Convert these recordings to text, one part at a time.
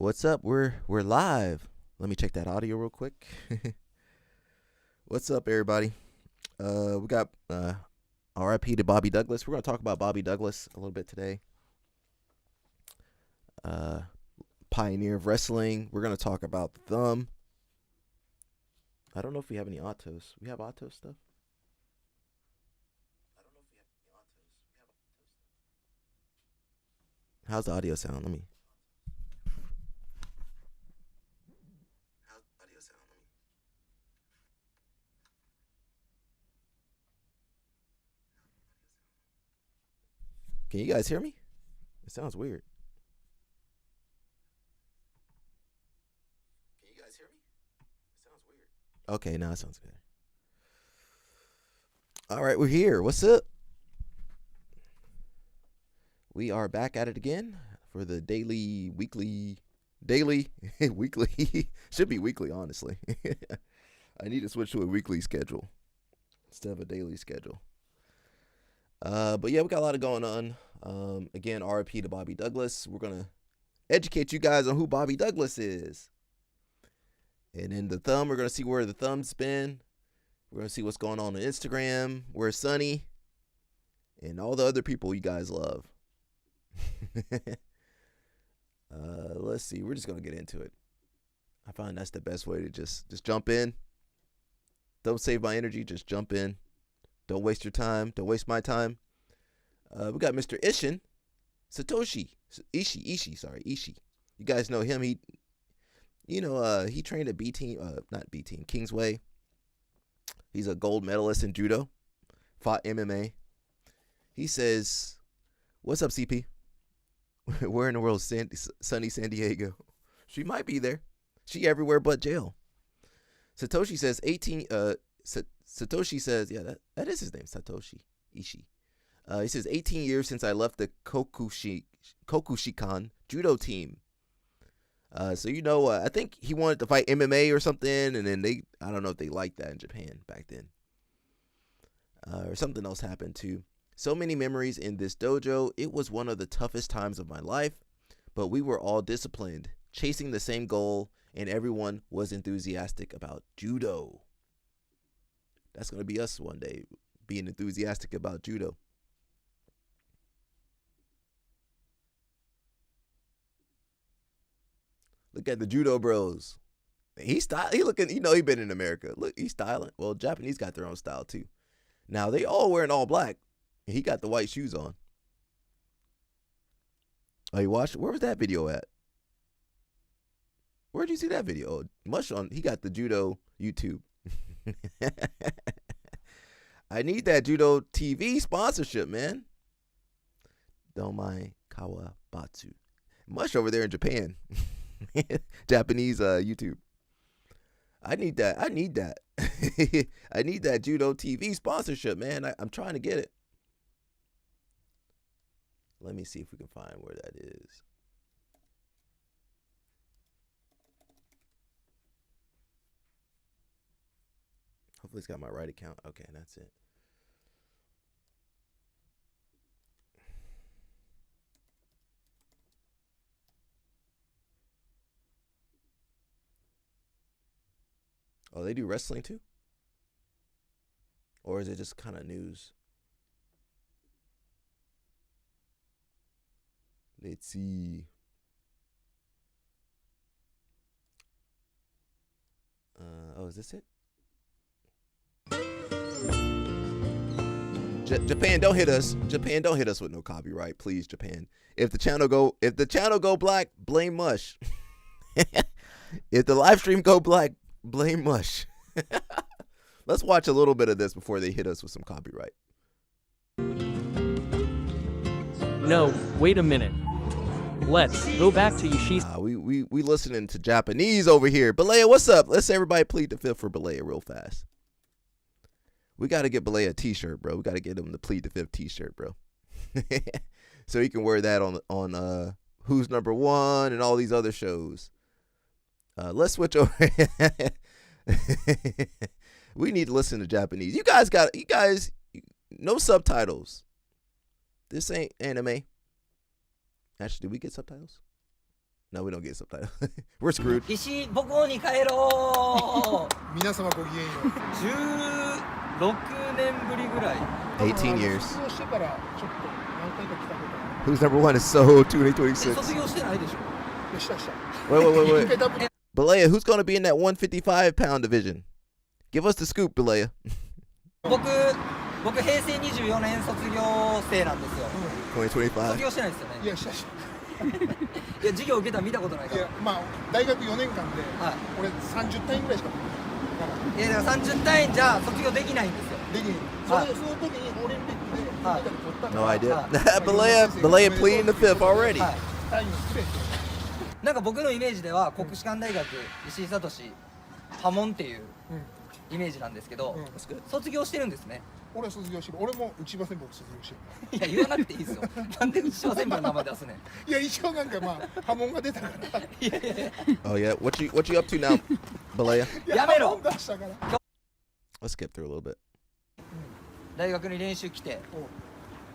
What's up? We're live. Let me check that audio real quick. What's up, everybody? We got RIP to Bobby Douglas. We're gonna talk about Bobby Douglas a little bit today. Pioneer of wrestling. We're gonna talk about the thumb. I don't know if we have any autos. We have auto stuff. How's the audio sound? Can you guys hear me? It sounds weird. Okay, now it sounds good. All right, we're here. What's up? We are back at it again for the weekly. Should be weekly, honestly. I need to switch to a weekly schedule instead of a daily schedule. But yeah, we got a lot of going on. Again, RIP to Bobby Douglas. We're going to educate you guys on who Bobby Douglas is. And in the thumb, we're going to see where the thumb's been. We're going to see what's going on Instagram, where's Sonny, and all the other people you guys love. Let's see. We're just going to get into it. I find that's the best way to just jump in. Don't save my energy. Just jump in. Don't waste your time. Don't waste my time. We got Mr. Ishii. Ishii. You guys know him. He trained at not B Team, Kingsway. He's a gold medalist in Judo. Fought MMA. He says, "What's up, CP? Where in the world is sunny San Diego? She might be there. She everywhere but jail." Satoshi says 18. Satoshi says, yeah, that is his name, Satoshi Ishii. He says 18 years since I left the Kokushikan Judo team. So I think he wanted to fight MMA or something, and then I don't know if they liked that in Japan back then. Or something else happened too. So many memories in this dojo. It was one of the toughest times of my life, but we were all disciplined, chasing the same goal, and everyone was enthusiastic about Judo. That's going to be us one day, being enthusiastic about Judo. Look at the Judo bros. He looking, he been in America. Look, he's styling. Well, Japanese got their own style too. Now they all wearing all black. He got the white shoes on. Oh, you watched? Where was that video at? Where'd you see that video? He got the Judo YouTube. I need that Judo TV sponsorship, man. Domai Kawabatsu. Mush over there in Japan. Japanese YouTube. I need that. I need that Judo TV sponsorship, man. I'm trying to get it. Let me see if we can find where that is. Hopefully it's got my right account. Okay, that's it. Oh, they do wrestling too? Or is it just kind of news? Let's see. Is this it? Japan, don't hit us. Japan, don't hit us with no copyright, please, Japan. If the channel go black, blame Mush. If the live stream go black, blame Mush. Let's watch a little bit of this before they hit us with some copyright. No, wait a minute. Let's go back to Yoshi's. We listening to Japanese over here. Balea, what's up? Let's everybody plead the fifth for Balea real fast. We got to get Balea a t-shirt, bro. We got to get him the plead the fifth t-shirt, bro. So he can wear that on Who's Number One and all these other shows. Let's switch over. We need to listen to Japanese. You guys, no subtitles. This ain't anime. Actually, did we get subtitles? No, we don't get subtitles. We're screwed. 石母校に帰ろう皆様ごきげんよう。16年ぶりぐらい18 years. 卒業してからちょっと何回か来たことあ Who's number one is so 2026. 卒業してないでしょる。したした。 Wait. 一回ダブル Balea, who's going to be in that 155 pound division? Give us the scoop, Balea. 僕平成24年卒業生なんですよ卒2025. 業してないですよねいやしたした。いや授業受けたら見たことないからいやまあ大学4年間で、はい俺30単位ぐらいしかいやだから30単位じゃ卒業できないんですよできん。その時にオリンピックで金メダル取ったか No ら idea. Balea pleading the fifth already. はい単位をくれて。なんか僕のイメージでは国士舘大学石井聡波紋っていうイメージなんですけど、卒業してるんですね俺は卒業してる。俺も内場先輩卒業してる。いや言わなくていいですよなんで内島先輩の名前出すねんいや一応なんかまあ波紋が出たから Oh, yeah. What you up to now, Balea? やめろ波紋出したから Let's skip through a little bit. 大学に練習来て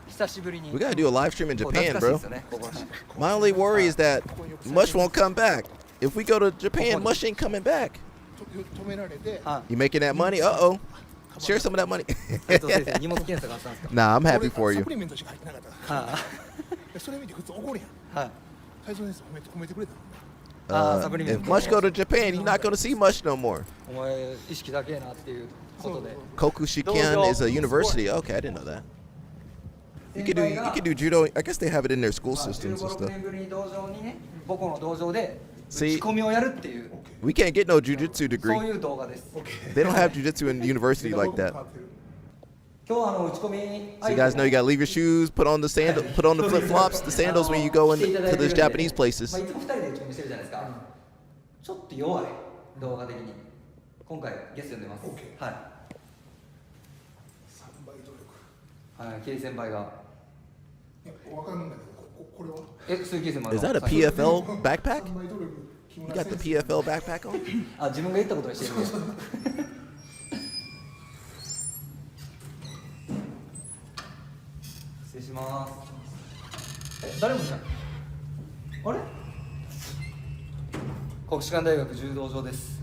久しぶりに We got to do a live stream in こう懐 Japan, かしいで bro. すよねここ My only worry is that Mush won't come back. If we go to Japan, Mush ain't coming back. 止められて は You making that money? Uh-oh. Share some of that money. い先生荷物検査があったんですか Nah, I'm happy for 俺 you. サプリメントしか入ってなかったはでそれ見て普通怒るやんいはい体操先生褒めてくれたの If Mush go to Japan, you're not going to see Mush no more. お前意識だけえなっていうことで Kokushikan is a university. Okay, I didn't know that. You could do judo. I guess they have it in their school systems and 15、6 stuff. 年ぶりに道場にね母校の道場で打 See- ち込みをやるっていう We can't get no jujitsu そう degree. いう動画です They don't have jujitsu in university like that. 今日は打ち込み So you guys know you gotta leave your shoes, put on the flip flops, the sandals when you go into those Japanese ま places. あいつも2人で打ち込みしてるじゃないですかちょっと弱い動画的に今回ゲスト呼んでます OK はい3倍努力はいケイ先輩がいやわかるんだけどこれは鈴木先輩 Is that a の PFL backpack? 3倍努力木 You 村 got the 先生 PFL backpack on? あ自分が言ったことにしてるんで失礼します誰もいないあれ国士舘大学柔道場です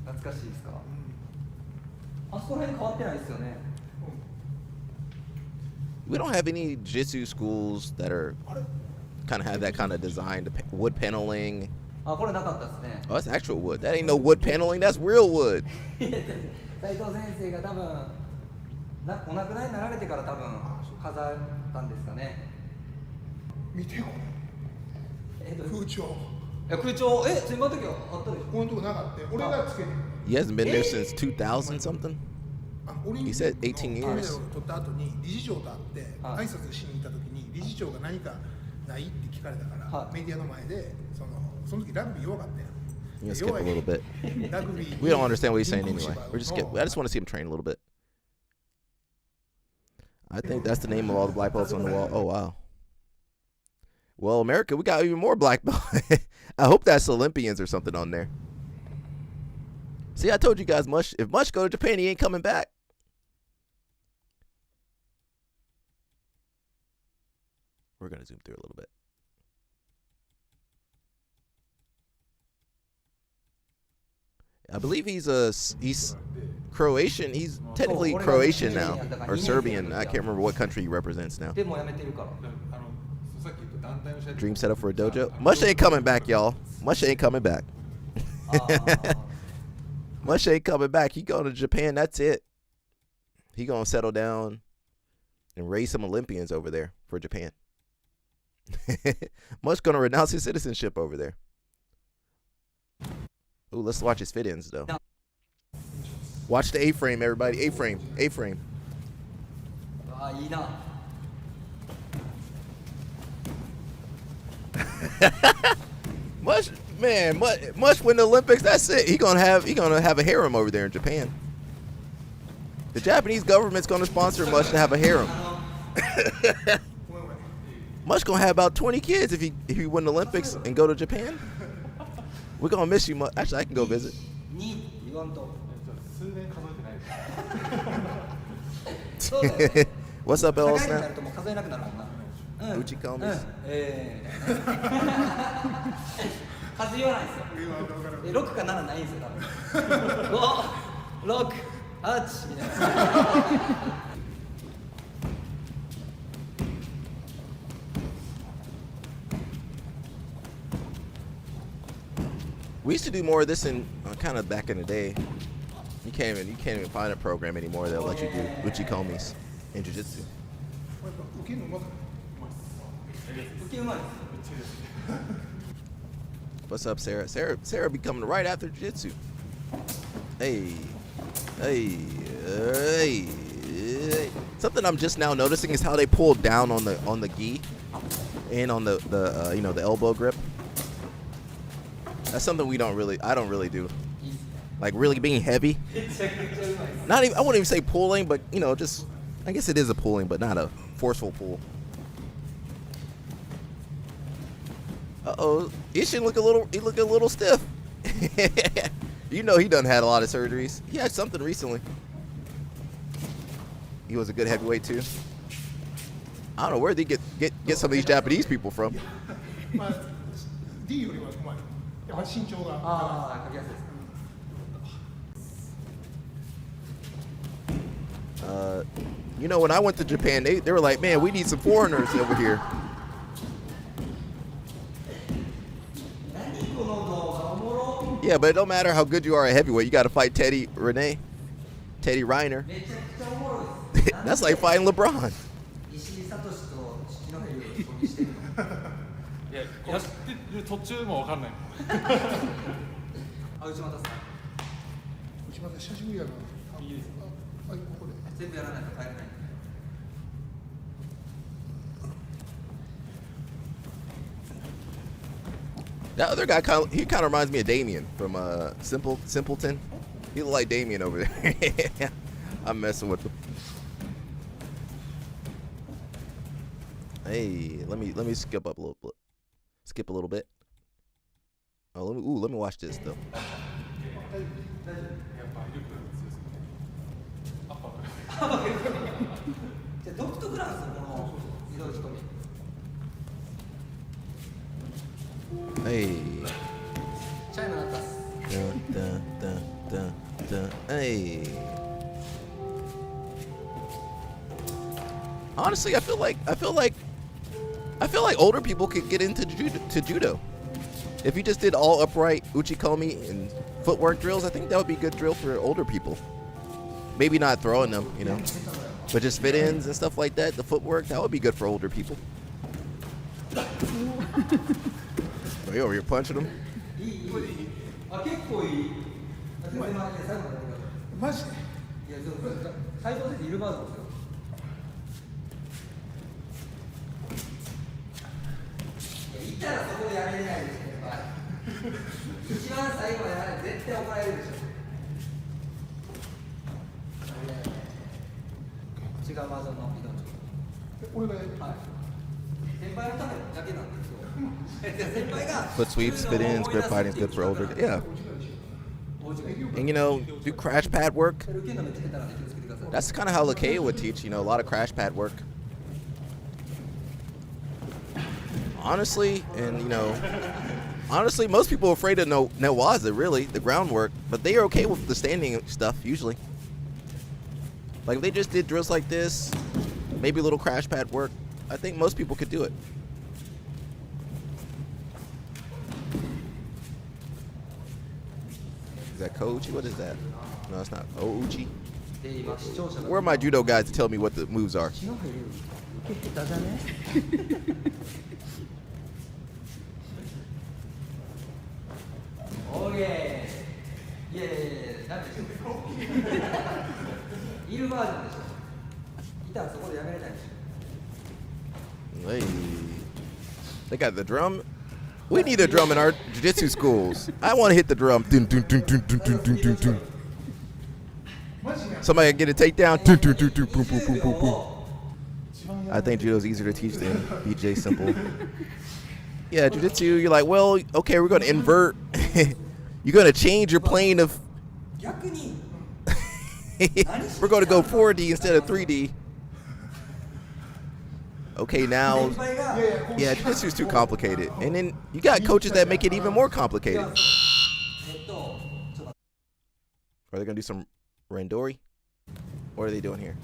懐かしいですか、あそこら辺変わってないですよね We don't have any jiu-jitsu schools that are kind of have that kind of design, wood paneling. あこれなかったですね Oh, that's actual wood. That ain't no wood paneling. That's real wood. 斉藤先生が多分お亡くなりになられてから多分飾ったんですかね見てよ空調いや空調先輩の時はあったでしょこういうとこなかった俺がつけて He hasn't been there since 2000 something. オリンピ He ッ said クの 18 金メダ years. ルを取った後に理事長と会ってはい挨拶しに行った時に理事長が何かないって聞かれたから、はいメディアの前でその時ラグビー弱かったやん You skip a little bit. ラグビー We don't understand what he's saying anyway. 人工芝 We're just の skip. I just want to see him train a little bit. I think that's the name of all the black belts on the wall. Oh wow. Well, America, we got even more black belts. I hope that's Olympians or something on there. See, I told you guys, if Mush go to Japan, he ain't coming back. We're gonna zoom through a little bit. I believe he's Croatian. He's technically Croatian now, or Serbian. I can't remember what country he represents now. でもやめてるから Dream set up for a dojo. Mush ain't coming back, y'all. Mush ain't coming back. あ Mush ain't coming back. He going to Japan. That's it. He gonna settle down and raise some Olympians over there for Japan. Mush gonna renounce his citizenship over there. Ooh, let's watch his fit-ins though. Watch the A-frame, everybody. A-frame, A-frame. あいいな Mush, man, Mush win the Olympics. That's it. He gonna have a harem over there in Japan. The Japanese government's gonna sponsor Mush to have a harem. Mush gonna have about 20 kids if he win the Olympics and go to Japan. We're gonna miss you, Mush. Actually, I can go visit. 2言わんと数年数えてないです。そうだよね What's up, 社 L 会人にな Snap? るともう数えなくなるもんなうん Uchikomis. 数言わないんですよ。6か7ないんですよ、多分。5、6、8みたいな。We used to do more of this in kind of back in the day. You can't even find a program anymore that'll let you do uchikomis in jiu-jitsu. 受けるのうまくない？受けうまいです。 What's up, Sarah? Sarah be coming right after jiu-jitsu. Hey. Something I'm just now noticing is how they pull down on the gi and on the the elbow grip. That's something I don't really do. Like really being heavy. I wouldn't even say pulling, but just I guess it is a pulling, but not a forceful pull. Uh-oh, Ishin look a little stiff. He done had a lot of surgeries. He had something recently. He was a good heavyweight too. I don't know where they get some of these Japanese people from. まあ D よりはうまい。やっぱ身長が。ああ、書きやすいです。When I went to Japan, they were like, man, we need some foreigners over here. Yeah, but it don't matter how good you are at heavyweight. You got to fight Teddy Reiner. That's like fighting LeBron. いや、やってる途中もわかんない。あ、内股さん。内股久しぶりやな。いいです。ここで。全部やらないと帰れない。That other guy kind of reminds me of Damien from Simpleton. He look like Damien over there. I'm messing with him. Hey, let me skip a little bit. Oh, let me watch this though. じゃあ独特なんですよ、この移動仕込み。 Hey. China atas. Hey. Honestly, I feel like older people could get into judo. If you just did all upright uchikomi and footwork drills, I think that would be a good drill for older people. Maybe not throwing them, but just fit-ins and stuff like that. The footwork, that would be good for older people. Are you over here punching him? あ、結構いい。最後までやります。マジで？いや、最後でいるバージョンですよ。いたらそこでやめれないですよ、やっぱり。一番最後までやらないと絶対怒られるでしょ。違うバージョンの移動中。俺がやる。はい。先輩のためだけなんですよ。 Foot sweeps, fit-ins, grip fighting is good for older. Yeah. And do crash pad work. That's kind of how Lakea would teach, a lot of crash pad work. Honestly, most people are afraid of Newaza, really, the groundwork, but they are okay with the standing stuff usually. Like if they just did drills like this, maybe a little crash pad work, I think most people could do it. Is that Koji? What is that? No, it's not. Ouchi. Where are my judo guys to tell me what the moves are? Oh yeah. Yeah. なんでしょう。いるバージョンでしょ。いたらそこでやめれないでしょ。 Hey. They got the drum. We need a drum in our jiu-jitsu schools. I want to hit the drum. Dun, dun, dun, dun, dun, dun, dun, dun, dun. Somebody get a takedown. Dun, dun, dun, dun, boom, boom, boom, boom, boom. I think judo's easier to teach than BJ Simple. Yeah, jiu-jitsu, you're like, well, okay, we're going to invert. You're going to change your plane of... We're going to go 4D instead of 3D. Okay, now, 先輩が yeah, jiu-jitsu's too complicated. And then you got coaches that make it even more complicated. ちょっと Are they gonna do some randori? What are they doing here?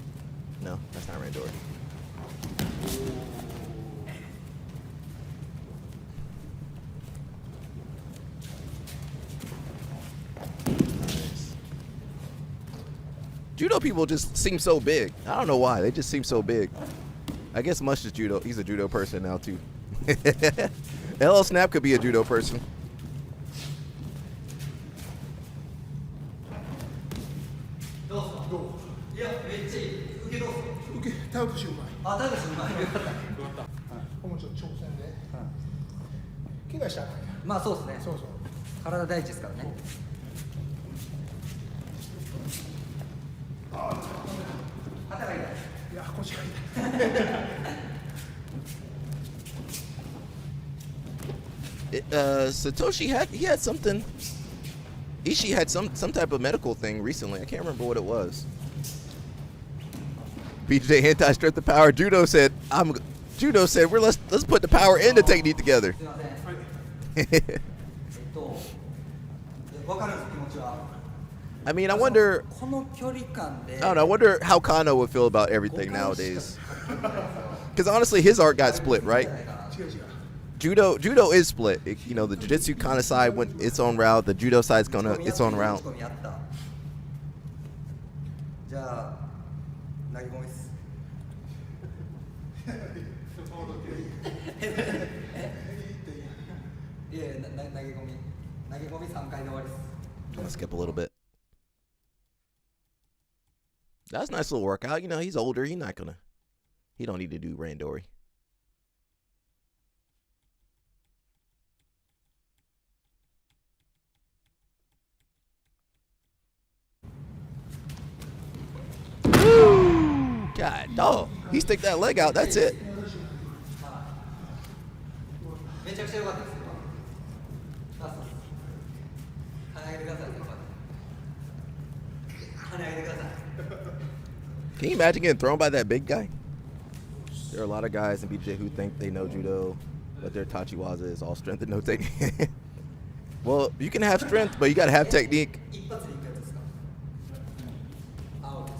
No, that's not randori. Nice. Judo people just seem so big. I don't know why. They just seem so big. I guess Mush is judo. He's a judo person now too. LL Snap could be a judo person. どうすかいやめっちゃいい受けどうすか受けタウトシうまいあタイムシうまいよかったもうちょっと挑戦で、怪我したらあかんやまあそうですねそうそう体第一ですからね肩が痛いいや腰が痛いSatoshi had something. Ishii had some type of medical thing recently. I can't remember what it was. BJ anti-strength the power. Judo said let's put the power and the technique together. すいませんわかるんです気持ちは I mean, I wonder. この距離感で I don't know. I wonder how Kano would feel about everything nowadays. Because honestly, his art got split, right? 違う違う Judo is split. You know, the jiu-jitsu kind of side went its own route. The judo side's gonna its own route. じゃあ投げ込みっすいやいや投げ込み3回で終わりっす I'm gonna skip a little bit. That's a nice little workout. You know, he's older. He don't need to do randori. Woo! God, dog. He stick that leg out. That's it. めちゃくちゃ良かったですよラストです跳ね上げてください跳ね上げてください Can you imagine getting thrown by that big guy? There are a lot of guys in BJ who think they know judo, but their tachiwaza is all strength and no technique. Well, you can have strength, but you gotta have technique. 一発でいくやつですか青です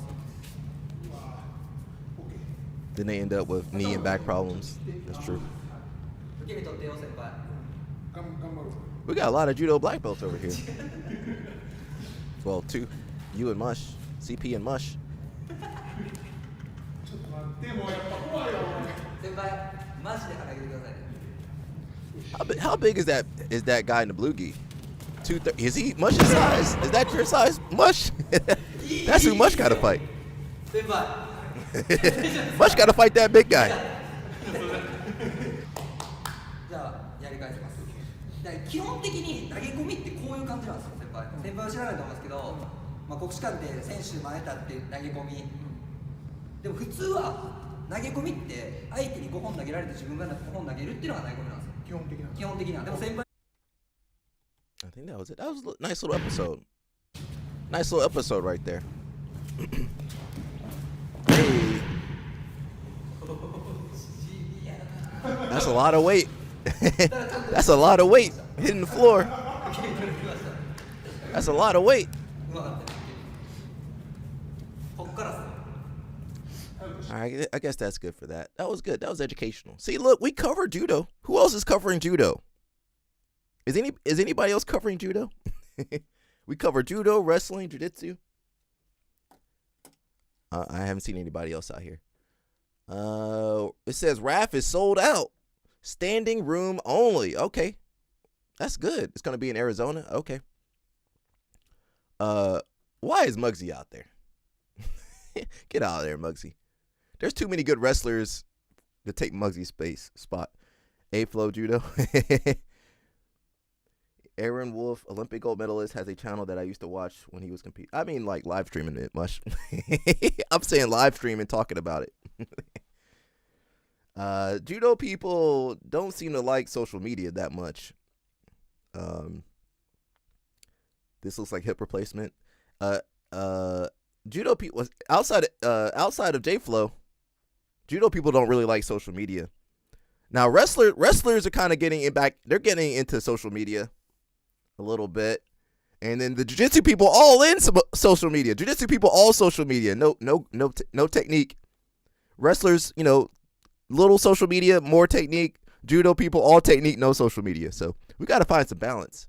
Then they end up with knee and back problems. That's true. 受け身取ってよ先輩 頑張る We got a lot of judo black belts over here. Well, two. You and Mush. CP and Mush. ちょっと待ってもうやっぱ怖いよ先輩マジで跳ね上げてくださいね How big is that guy in the blue gi? Is he Mush's size? Is that your size, Mush? That's who Mush gotta fight. 先輩 Mush gotta fight that big guy. じゃあやり返します基本的に投げ込みってこういう感じなんですよ先輩は知らないと思うんですけど、まあ、国士舘で選手前立って投げ込みでも普通は投げ込みって相手に5本投げられて自分が5本投げるっていうのが投げ込みなんですよ基本的な基本的にはでも先輩 I think that was it. That was a nice little episode. Nice little episode right there. Hey. That's a lot of weight. That's a lot of weight hitting the floor. That's a lot of weight. うまかったねこっからっすね All right, I guess that's good for that. That was good. That was educational. See, look, we covered judo. Who else is covering judo? Is anybody else covering judo? We covered judo, wrestling, jiu-jitsu. I haven't seen anybody else out here. It says RAF is sold out. Standing room only. Okay. That's good. It's going to be in Arizona. Okay. Why is Muggsy out there? Get out of there, Muggsy. There's too many good wrestlers to take Muggsy's spot. A-Flow Judo. Aaron Wolf, Olympic gold medalist, has a channel that I used to watch when he was competing. I mean, like live streaming it much. I'm saying live streaming, talking about it. Judo people don't seem to like social media that much. This looks like hip replacement. Judo people outside of J-Flow, Judo people don't really like social media. Now wrestlers are kind of getting it back. They're getting into social media a little bit. And then the jiu-jitsu people all in social media. Jiu-jitsu people all social media. No technique. Wrestlers, little social media, more technique. Judo people all technique, no social media. So we got to find some balance.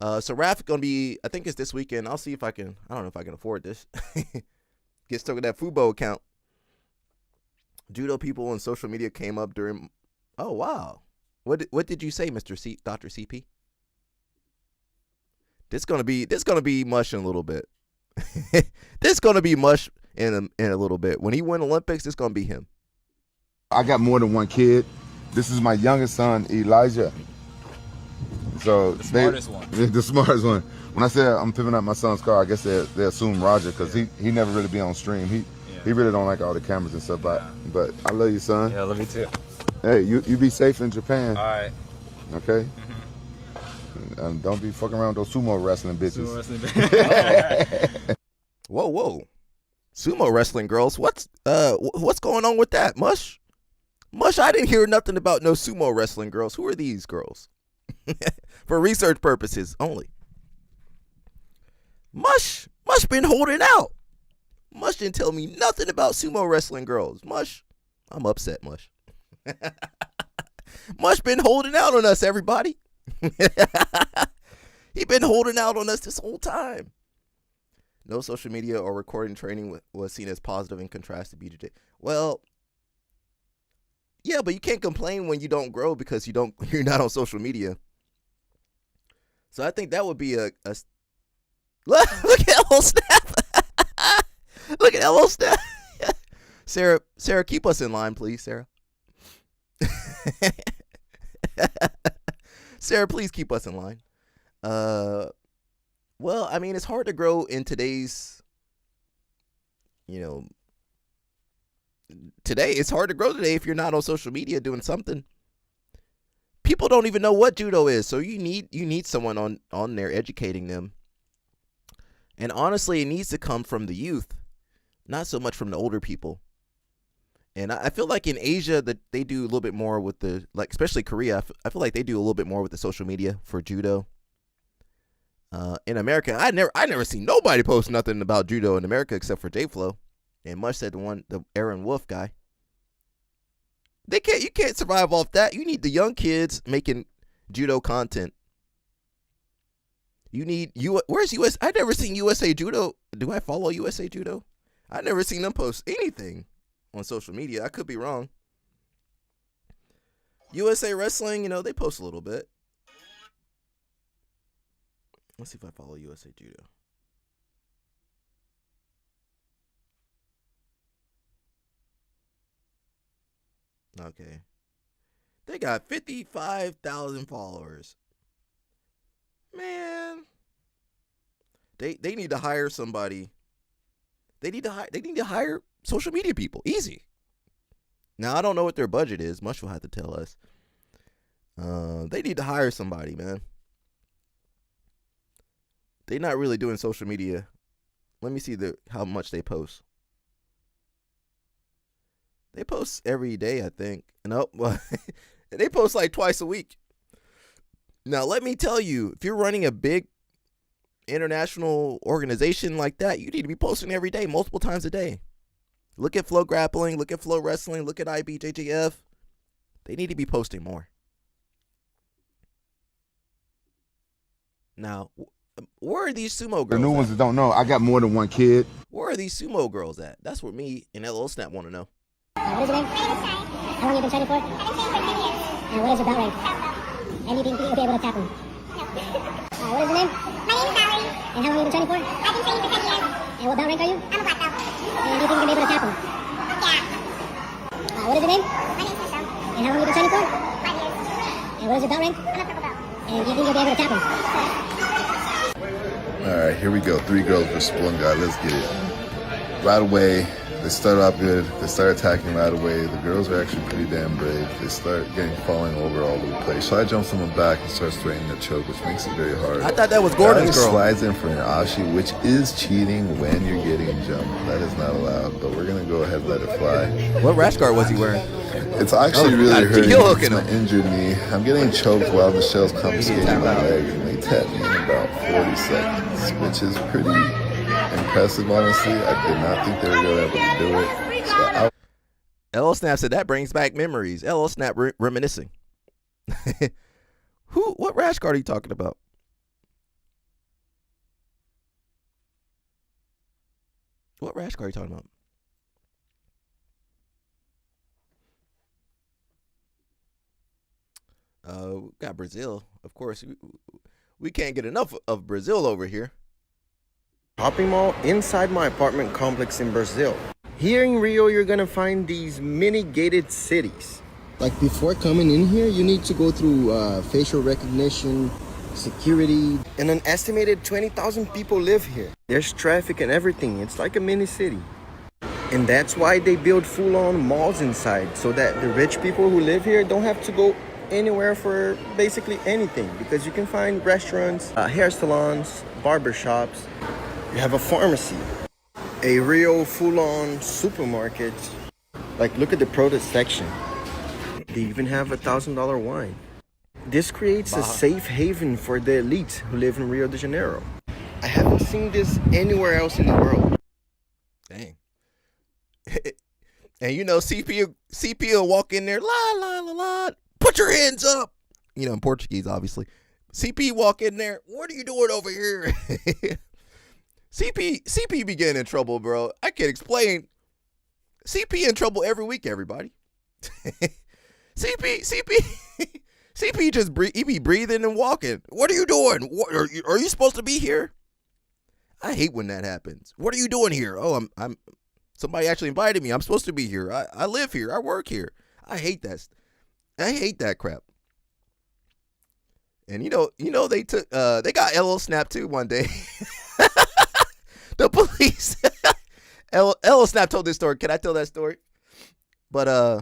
So Raph gonna be, I think it's this weekend. I'll see if I don't know if I can afford this. Get stuck with that Fubo account. Judo people on social media came up during. Oh wow, what did you say, Dr. CP? This gonna be mush in a little bit. This gonna be mush in a little bit. When he win Olympics, this gonna be him. I got more than one kid. This is my youngest son, Elijah. So the smartest one. The smartest one. When I said I'm picking up my son's car, I guess they assume Roger because he never really be on stream. He really don't like all the cameras and stuff. But I love you, son. Yeah, I love you too. Hey, you be safe in Japan. All right. Okay. Don't be fucking around with those sumo wrestling bitches. Whoa. Sumo wrestling girls. What's going on with that, Mush? Mush, I didn't hear nothing about no sumo wrestling girls. Who are these girls? For research purposes only. Mush been holding out. Mush didn't tell me nothing about sumo wrestling girls. Mush, I'm upset, Mush. Mush been holding out on us, everybody. He been holding out on us this whole time. No social media or recording training was seen as positive in contrast to BJJ. Well, yeah, but you can't complain when you don't grow because you're not on social media. So I think that would be a look at Elo Snap. Look at Elo Snap. Sarah, keep us in line, please, Sarah. Sarah, please keep us in line. Well, I mean, it's hard to grow in today's, today. It's hard to grow today if you're not on social media doing something. People don't even know what judo is, so you need someone on there educating them. And honestly, it needs to come from the youth, not so much from the older people. And I feel like in Asia that they do a little bit more with especially Korea. I feel like they do a little bit more with the social media for judo. In America, I never seen nobody post nothing about judo in America except for J-Flow. And Mush said the Aaron Wolf guy. You can't survive off that. You need the young kids making judo content. Where's US? I never seen USA Judo. Do I follow USA Judo? I never seen them post anything on social media. I could be wrong. USA Wrestling, they post a little bit. Let's see if I follow USA Judo. Okay. They got 55,000 followers. Man. They need to hire somebody. They need to hire social media people. Easy. Now, I don't know what their budget is. Mush will have to tell us. They need to hire somebody, man. They're not really doing social media. Let me see how much they post. They post every day, I think. Nope. They post like twice a week. Now, let me tell you, if you're running a big international organization like that, you need to be posting every day, multiple times a day. Look at Flow Grappling, look at Flow Wrestling, look at IBJJF. They need to be posting more. Now, where are these sumo girls The new ones that don't know, I got more than one kid. Where are these sumo girls at? That's what me and LL Snap want to know. What is your name? How long have you been training for? I've been training for 10 years. And what is your belt rank? And you think you'll be able to tap him? No. What is your name? My name is Valerie. And how long have you been training for? I've been training for 10 years. And what belt rank are you? I'm a black belt. And do you think you'll be able to tap him? Yeah. What is your name? My name is Michelle. And how long have you been training for? 5 years. And what is your belt rank? I'm a purple belt. And do you think you'll be able to tap him? All right, here we go. 3 girls versus 1 guy. Let's get it. Right away, They start out good. They start attacking right away. The girls are actually pretty damn brave. They start falling over all over the place. So I jumps on the back and starts threatening the choke, which makes it very hard. I thought that was Gordon's girl. Slides in for an ashi, which is cheating when you're getting jumped. That is not allowed, but we're going to go ahead and let it fly. What rash guard was he wearing? It's actually really hurting. It's my injured knee. I'm getting choked while Michelle's confiscating my leg, and they tapped me in about 40 seconds, which is pretty impressive, honestly. I did not think they were going to be able to do it. So LL Snap said that brings back memories. LL Snap reminiscing. What rash guard are you talking about? What rash guard are you talking about? We got Brazil, of course. We can't get enough of Brazil over here. Shopping mall inside my apartment complex in Brazil. Here in Rio, you're gonna find these mini gated cities. Like before coming in here, you need to go through facial recognition, security, and an estimated 20,000 people live here. There's traffic and everything. It's like a mini city. And that's why they build full-on malls inside, so that the rich people who live here don't have to go anywhere for basically anything, because you can find restaurants, hair salons, barber shops. You have a pharmacy, a real full-on supermarket. Like, look at the produce section. They even have $1,000 wine. This creates a safe haven for the elite who live in Rio de Janeiro. I haven't seen this anywhere else in the world. Dang. And you know, CP will walk in there, la la la la, put your hands up. You know, in Portuguese, obviously. CP walk in there, what are you doing over here? CP be getting in trouble, bro. I can't explain. CP in trouble every week, everybody. CP just he be breathing and walking. What are you doing? What, are you supposed to be here? I hate when that happens. What are you doing here? Oh, I'm somebody actually invited me. I'm supposed to be here. I live here. I work here. I hate that. I hate that crap. And you know they got LL Snap too one day. The police. LL Snap told this story. Can I tell that story? But oh,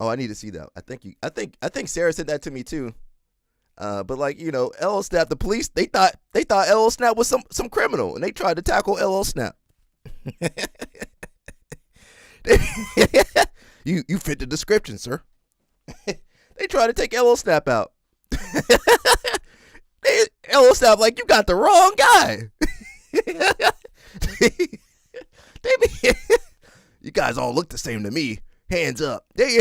I need to see that. I think Sarah said that to me too. But like, you know, LL Snap, the police, they thought LL Snap was some criminal, and they tried to tackle LL Snap. You fit the description, sir. They tried to take LL Snap out. LL Snap like, you got the wrong guy. You guys all look the same to me. Hands up. They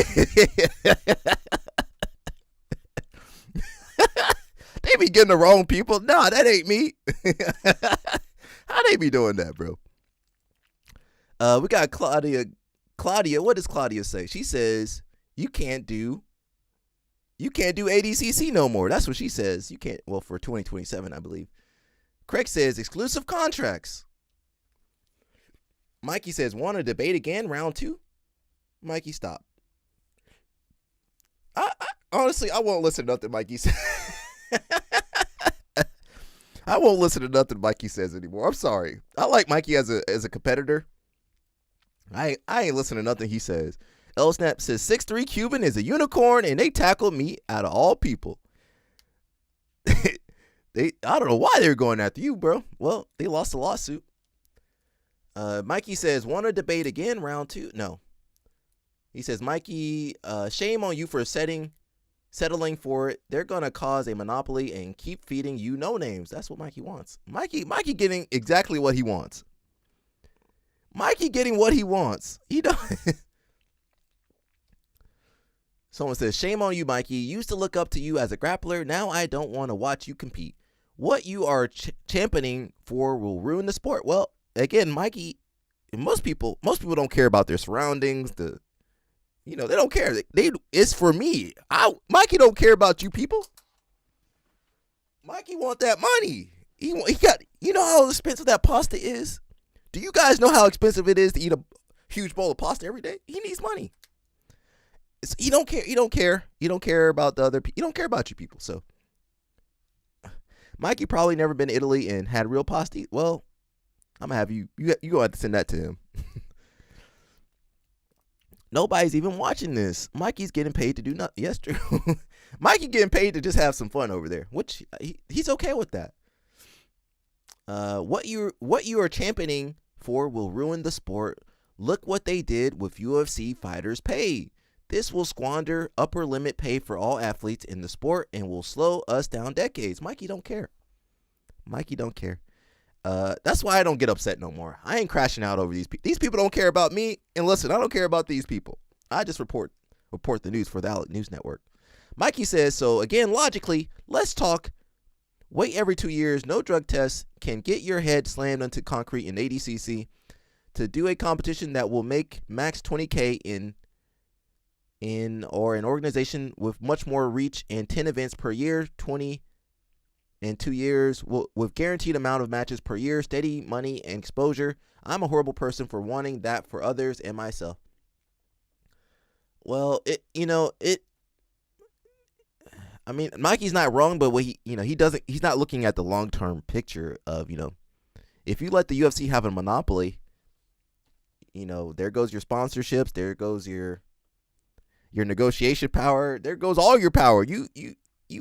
be getting the wrong people. Nah, that ain't me. How they be doing that, bro? We got Claudia. Claudia, what does Claudia say? She says, you can't do ADCC no more. That's what she says. You can't, well, for 2027, I believe. Craig says, exclusive contracts. Mikey says, want to debate again, round 2? Mikey, stop. I honestly, I won't listen to nothing Mikey says. I won't listen to nothing Mikey says anymore. I'm sorry. I like Mikey as a competitor. I ain't listening to nothing he says. L Snap says 6'3" Cuban is a unicorn, and they tackled me out of all people. I don't know why they're going after you, bro. Well, they lost the lawsuit. Mikey says, want to debate again, round 2? No. He says, Mikey, shame on you for settling for it. They're going to cause a monopoly and keep feeding you no names. That's what Mikey wants. Mikey getting exactly what he wants. Mikey getting what he wants. He don't. Someone says, shame on you, Mikey. Used to look up to you as a grappler. Now I don't want to watch you compete. What you are championing for will ruin the sport. Well, again, Mikey, most people don't care about their surroundings. They don't care. It's for me. Mikey don't care about you people. Mikey want that money. He got. You know how expensive that pasta is? Do you guys know how expensive it is to eat a huge bowl of pasta every day? He needs money. He don't care. He don't care. He don't care about the other people. He don't care about you people. So Mikey probably never been to Italy and had real pasta. Well, I'm gonna have you go have to send that to him. Nobody's even watching this. Mikey's getting paid to do nothing. Yes, true. Mikey getting paid to just have some fun over there, which he's okay with that. What you are championing for will ruin the sport. Look what they did with UFC fighters' pay. This will squander upper limit pay for all athletes in the sport and will slow us down decades. Mikey don't care. Mikey don't care. That's why I don't get upset no more. I ain't crashing out over these people. These people don't care about me. And listen, I don't care about these people. I just report the news for the Outlet News Network. Mikey says, so again, logically, let's talk. Wait every 2 years, no drug tests, can get your head slammed into concrete in ADCC to do a competition that will make max 20K in or an organization with much more reach and 10 events per year, 20 in 2 years, with guaranteed amount of matches per year, steady money and exposure. I'm a horrible person for wanting that for others and myself. Well, I mean, Mikey's not wrong, but what he's not looking at the long-term picture of, if you let the UFC have a monopoly, there goes your sponsorships, there goes your negotiation power, there goes all your power. You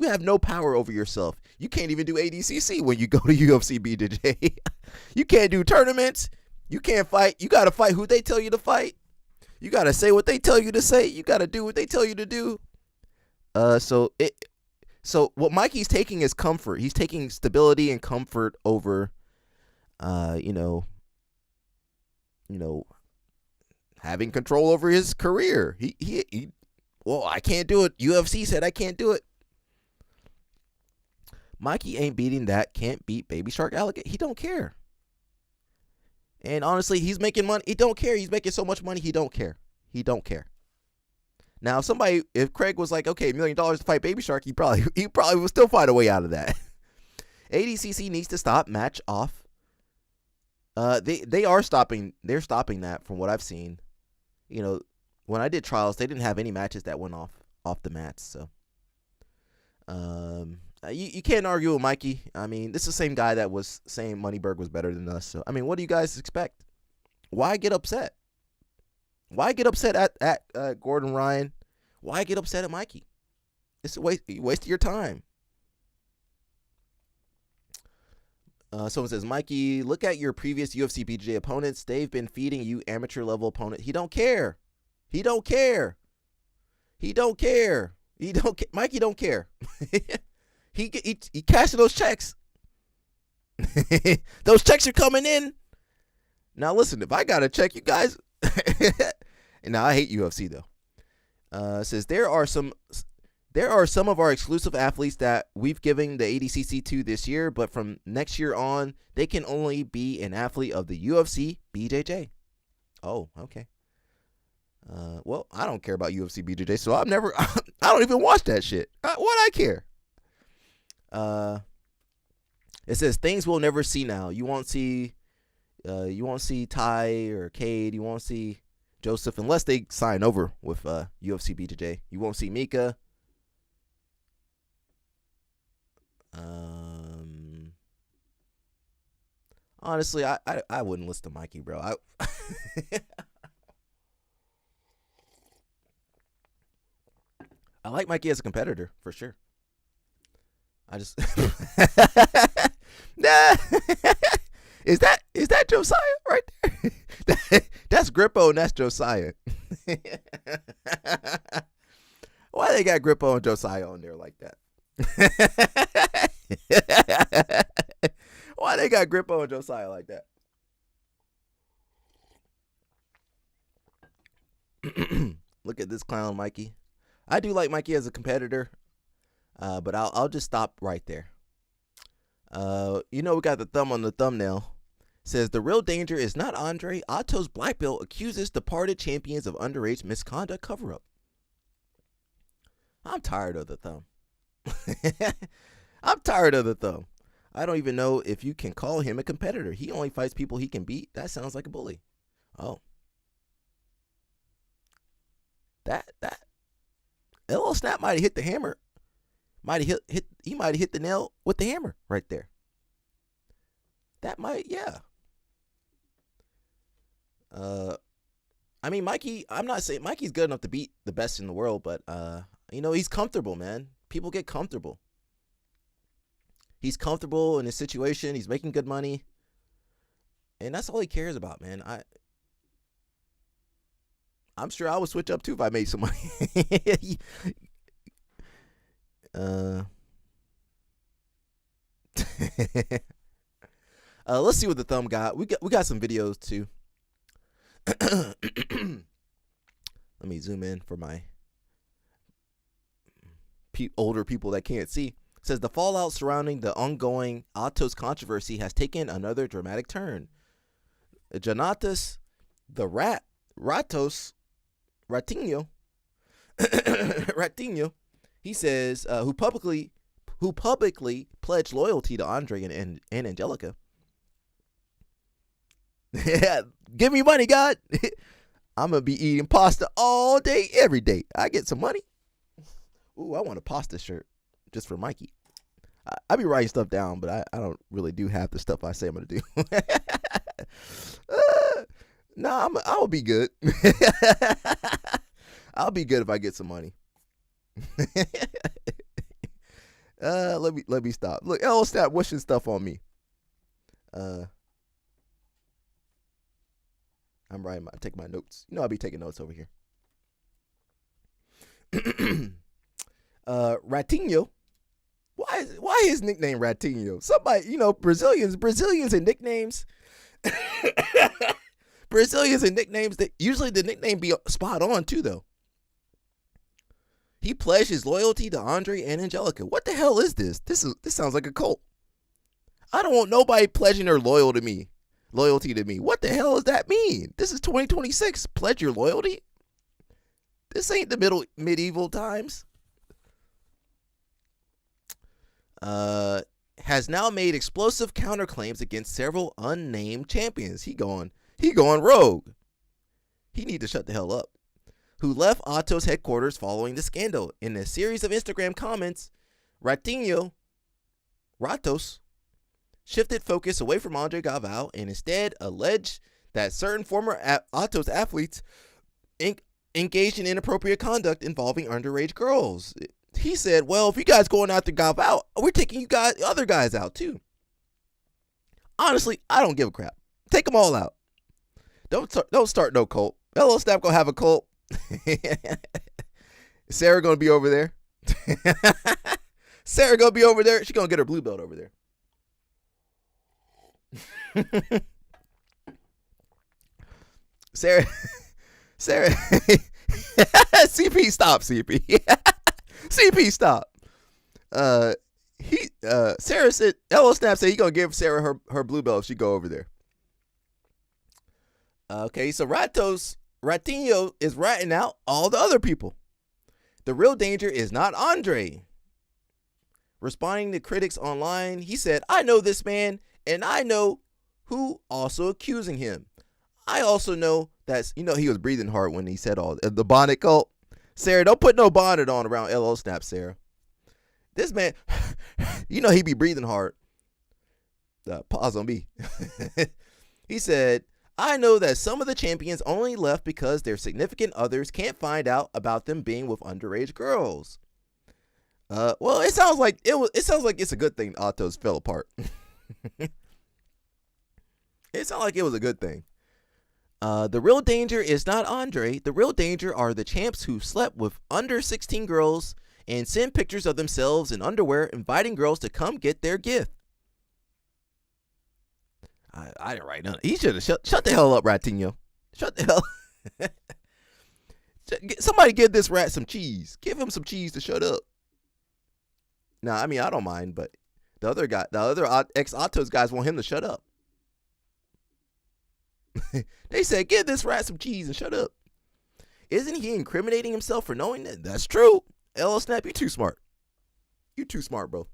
have no power over yourself. You can't even do ADCC when you go to UFC BJJ. You can't do tournaments. You can't fight. You got to fight who they tell you to fight. You got to say what they tell you to say. You got to do what they tell you to do. So what Mikey's taking is comfort. He's taking stability and comfort over, having control over his career. Well, I can't do it. UFC said I can't do it. Mikey ain't beating that. Can't beat Baby Shark Alligator. He don't care. And honestly, he's making money. He don't care. He's making so much money. He don't care. He don't care. Now, if Craig was like, okay, $1 million to fight Baby Shark, he probably would still find a way out of that. ADCC needs to stop match off. They are stopping. They're stopping that from what I've seen. When I did trials, they didn't have any matches that went off the mats. So, you can't argue with Mikey. I mean, this is the same guy that was saying Moneyberg was better than us. So, I mean, what do you guys expect? Why get upset? Why get upset at Gordon Ryan? Why get upset at Mikey? It's a waste of your time. Someone says, Mikey, look at your previous UFC BJJ opponents. They've been feeding you amateur level opponent. He don't care. He don't care. He don't care. He don't. Mikey don't care. He cashing those checks. Those checks are coming in. Now listen, if I got a check, you guys. Now I hate UFC though. It says there are some of our exclusive athletes that we've given the ADCC to this year, but from next year on, they can only be an athlete of the UFC BJJ. Oh, okay. Well, I don't care about UFC BJJ, so I don't even watch that shit. What I care? It says things we'll never see now. You won't see Ty or Cade. You won't see Joseph unless they sign over with UFC BJJ. You won't see Mika. Honestly, I wouldn't listen to Mikey, bro. I like Mikey as a competitor for sure. I just nah. Is that Josiah right there? That's Grippo and that's Josiah. Why they got Grippo and Josiah on there like that? Why they got Grippo and Josiah like that? Look at this clown, Mikey. I do like Mikey as a competitor, but I'll just stop right there. We got the thumb on the thumbnail. Says the real danger is not Andre. Otto's black belt accuses departed champions of underage misconduct cover-up. I'm tired of the thumb. I'm tired of the thumb. I don't even know if you can call him a competitor. He only fights people he can beat. That sounds like a bully. Oh. That LL Snap might have hit the hammer. He might have hit the nail with the hammer right there. That might, yeah. I mean, Mikey, I'm not saying Mikey's good enough to beat the best in the world, but he's comfortable, man. People get comfortable. He's comfortable in his situation. He's making good money. And that's all he cares about, man. I'm sure I would switch up too if I made some money. Let's see what the thumb got. We got some videos too. Let me zoom in for my older people that can't see. It says the fallout surrounding the ongoing Atos controversy has taken another dramatic turn. Jonatas the Ratinho, he says, who publicly pledged loyalty to Andre and Angelica. Yeah, give me money, God. I'm gonna be eating pasta all day, every day. I get some money. Ooh, I want a pasta shirt just for Mikey. I be writing stuff down, but I don't really do half the stuff I say I'm gonna do. I will be good. I'll be good if I get some money. Let me stop. Look, stop wishing stuff on me. I'm taking my notes. I'll be taking notes over here. Ratinho. Why his nickname Ratinho? Somebody, Brazilians and nicknames. Brazilians and nicknames, that usually the nickname be spot on too, though. He pledged his loyalty to Andre and Angelica. What the hell is this? This sounds like a cult. I don't want nobody pledging their loyalty to me. What the hell does that mean? This is 2026. Pledge your loyalty? This ain't the medieval times. Has now made explosive counterclaims against several unnamed champions. He going rogue. He need to shut the hell up. Who left Atos headquarters following the scandal. In a series of Instagram comments, Ratos shifted focus away from Andre Galvao and instead alleged that certain former Atos athletes engaged in inappropriate conduct involving underage girls. He said, well, if you guys going after Galvao, we're taking you guys, other guys out too. Honestly, I don't give a crap. Take them all out. Don't start no cult. Hello Snap gonna have a cult. Sarah gonna be over there. Sarah gonna be over there. She gonna get her blue belt over there. Sarah, CP, stop, CP. CP, stop. Sarah said, Hello Snap said he gonna give Sarah her blue belt if she go over there. Okay, so Ratinho is ratting out all the other people. The real danger is not Andre. Responding to critics online, he said, I know this man, and I know who also accusing him. I also know that, he was breathing hard when he said all the bonnet cult. Sarah, don't put no bonnet on around LO Snap, Sarah. This man, he be breathing hard. Pause on me. He said, I know that some of the champions only left because their significant others can't find out about them being with underage girls. Well, it sounds like it's a good thing Atos fell apart. It sounds like it was a good thing. The real danger is not Andre. The real danger are the champs who slept with under 16 girls and send pictures of themselves in underwear inviting girls to come get their gift. I didn't write none. He should have shut the hell up, Ratinho. Shut the hell. Somebody give this rat some cheese. Give him some cheese to shut up. Now, I mean, I don't mind, but the other ex-Atos guys want him to shut up. They said, give this rat some cheese and shut up. Isn't he incriminating himself for knowing that? That's true. LL Snap, you too smart. You too smart, bro.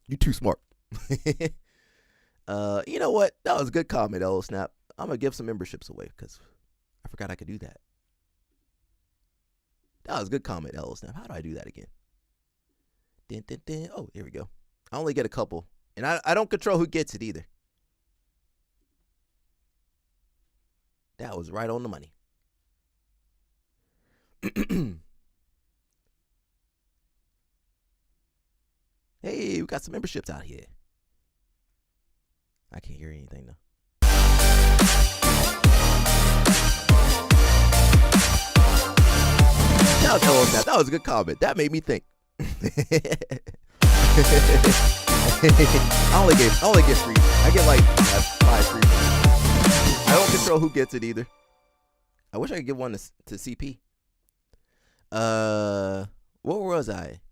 You too smart. You know what? That was a good comment, LL Snap. I'm going to give some memberships away because I forgot I could do that. That was a good comment, LL Snap. How do I do that again? Oh, here we go. I only get a couple. And I don't control who gets it either. That was right on the money. Hey, we got some memberships out here. I can't hear anything though. That was a good comment. That made me think. I only get free. I get like 5 free. I don't control who gets it either. I wish I could give one to CP. Where was I?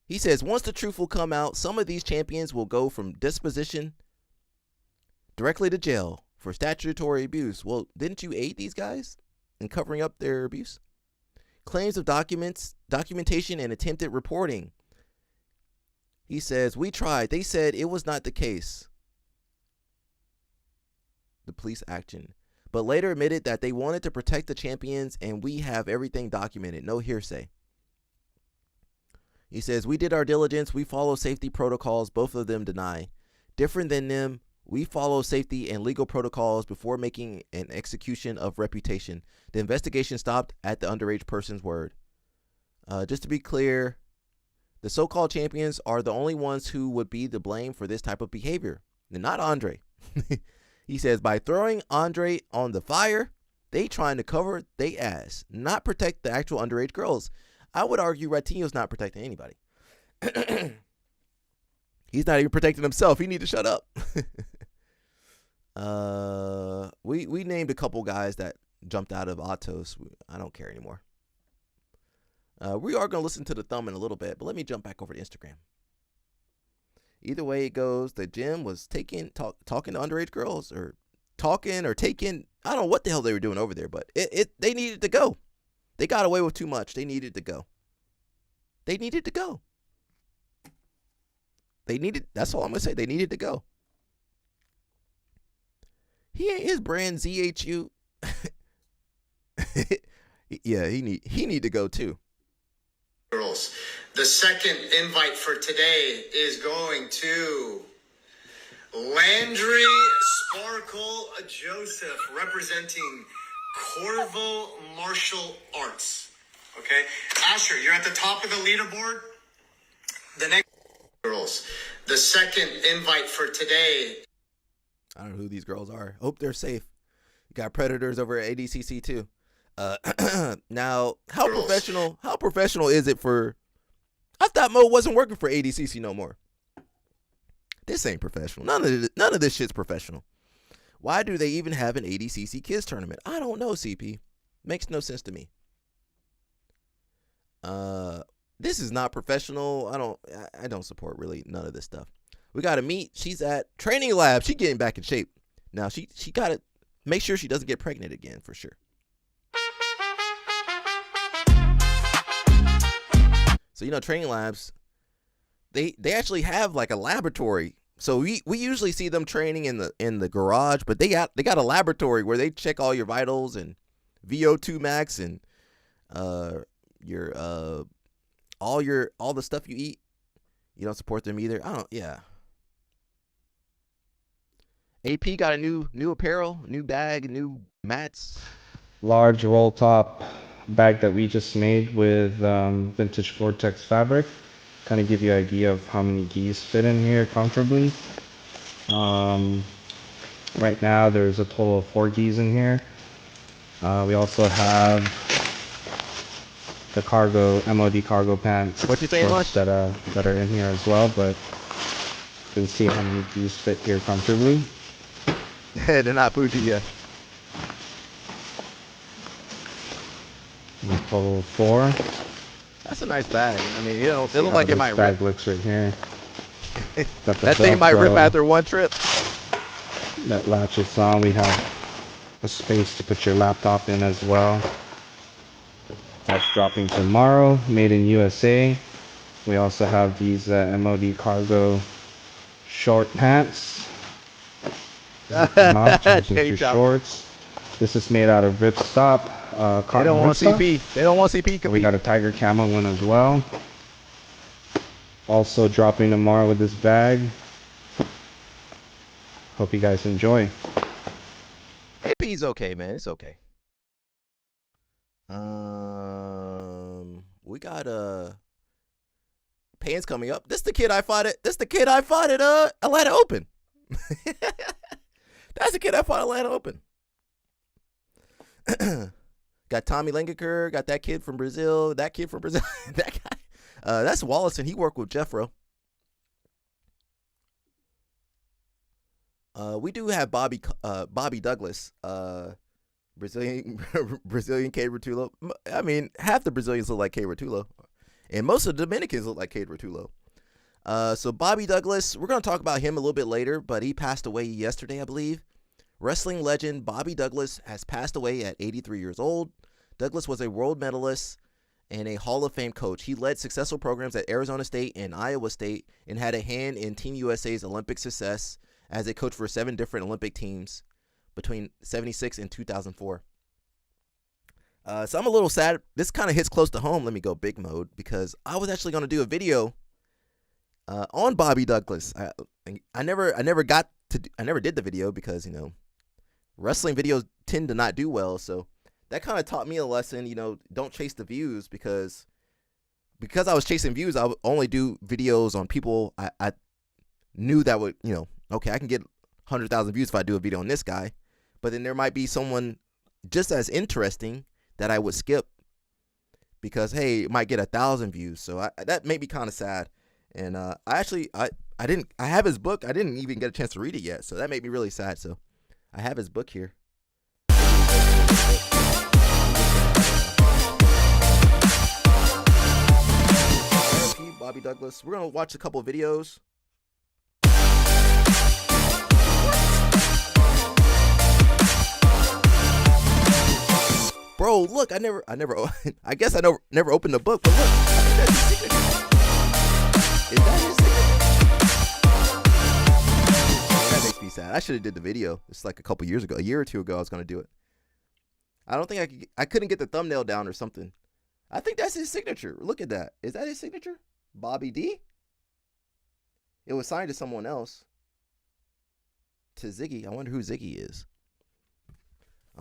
He says, once the truth will come out, some of these champions will go from disposition directly to jail for statutory abuse. Well, didn't you aid these guys in covering up their abuse? Claims of documentation, and attempted reporting. He says, we tried. They said it was not the case. The police action. But later admitted that they wanted to protect the champions, and we have everything documented. No hearsay. He says, we did our diligence. We follow safety protocols. Both of them deny. Different than them, we follow safety and legal protocols before making an execution of reputation. The investigation stopped at the underage person's word. Just to be clear, the so-called champions are the only ones who would be to blame for this type of behavior, and not Andre. He says, by throwing Andre on the fire, they trying to cover they ass, not protect the actual underage girls. I would argue Ratinho's not protecting anybody. He's not even protecting himself. He need to shut up. We named a couple guys that jumped out of Atos. I don't care anymore. We are going to listen to the thumb in a little bit, but let me jump back over to Instagram. Either way it goes, the gym was talking to underage girls, or taking. I don't know what the hell they were doing over there, but they needed to go. They got away with too much. They needed to go. That's all I'm going to say. They needed to go. He ain't his brand ZHU. Yeah, he need to go too. Girls, the second invite for today is going to Landry Sparkle Joseph, representing Corvo Martial Arts. Okay, Asher, you're at the top of the leaderboard. The next girls, the second invite for today. I don't know who these girls are. Hope they're safe. You got predators over at ADCC too. Now, how professional is it for? I thought Mo wasn't working for ADCC no more. This ain't professional. None of this shit's professional. Why do they even have an ADCC kids tournament? I don't know, CP. Makes no sense to me. This is not professional. I don't support really none of this stuff. We got to meet. She's at training lab. She getting back in shape. Now she got to make sure she doesn't get pregnant again for sure. So, training labs, they actually have like a laboratory. So we usually see them training in the garage, but they got a laboratory where they check all your vitals and VO2 max and all the stuff you eat. You don't support them either. AP got a new apparel, new bag, new mats. Large roll top bag that we just made with vintage Vortex fabric. Kind of give you an idea of how many gis fit in here comfortably. Right now there's a total of 4 gis in here. We also have the cargo MOD cargo pants. What you saying, Lush? that are in here as well, but you can see how many gis fit here comfortably. They're not Fuji yet. A total of 4. That's a nice bag. I mean, it looks like it might bag rip. looks right here. That thing might rip after one trip. That latches on. We have a space to put your laptop in as well. That's dropping tomorrow. Made in USA. We also have these MOD cargo short pants. Your shorts. This is made out of ripstop. They don't want CP. They don't want CP. We got a tiger camo one as well. Also dropping tomorrow with this bag. Hope you guys enjoy. AP he's okay, man. It's okay. We got Payne's coming up. This the kid I fought at Atlanta Open. That's the kid I fought at Atlanta Open. Got Tommy Lengaker, got that kid from Brazil, that guy. That's Wallison. He worked with Jeffro. We do have Bobby Douglas, Brazilian Cade Rotullo. I mean, half the Brazilians look like Cade Rotullo, and most of the Dominicans look like Cade Rotullo. So Bobby Douglas, we're going to talk about him a little bit later, but he passed away yesterday, I believe. Wrestling legend Bobby Douglas has passed away at 83 years old. Douglas was a world medalist and a Hall of Fame coach. He led successful programs at Arizona State and Iowa State and had a hand in Team USA's Olympic success as a coach for 7 different Olympic teams between 76 and 2004. So I'm a little sad. This kind of hits close to home. Let me go big mode because I was actually going to do a video on Bobby Douglas. I never did the video because, you know, wrestling videos tend to not do well. So that kind of taught me a lesson, you know, don't chase the views because I was chasing views. I would only do videos on people I knew that would, you know, okay, I can get 100,000 views if I do a video on this guy, but then there might be someone just as interesting that I would skip because, hey, it might get 1,000 views. So that made me kind of sad. And I have his book. I didn't even get a chance to read it yet. So that made me really sad. So I have his book here. Bobby Douglas. We're going to watch a couple of videos. Bro, look, I guess I never opened the book, but look, I think that's his signature. Is that his signature? That makes me sad. I should have did the video. It's like a year or two ago, I was going to do it. I don't think I couldn't get the thumbnail down or something. I think that's his signature. Look at that. Is that his signature? Bobby D? It was signed to someone else. To Ziggy. I wonder who Ziggy is.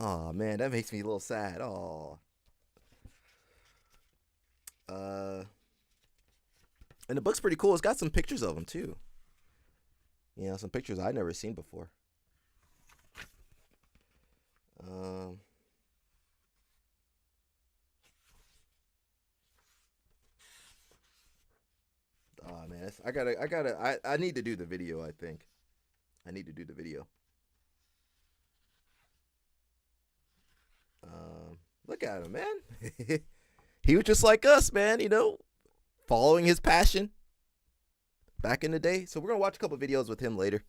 Oh, man, that makes me a little sad. Oh. And the book's pretty cool. It's got some pictures of him, too. You know, some pictures I'd never seen before. Oh, man, I need to do the video, I think. I need to do the video. Look at him, man. He was just like us, man, you know, following his passion back in the day. So we're going to watch a couple of videos with him later.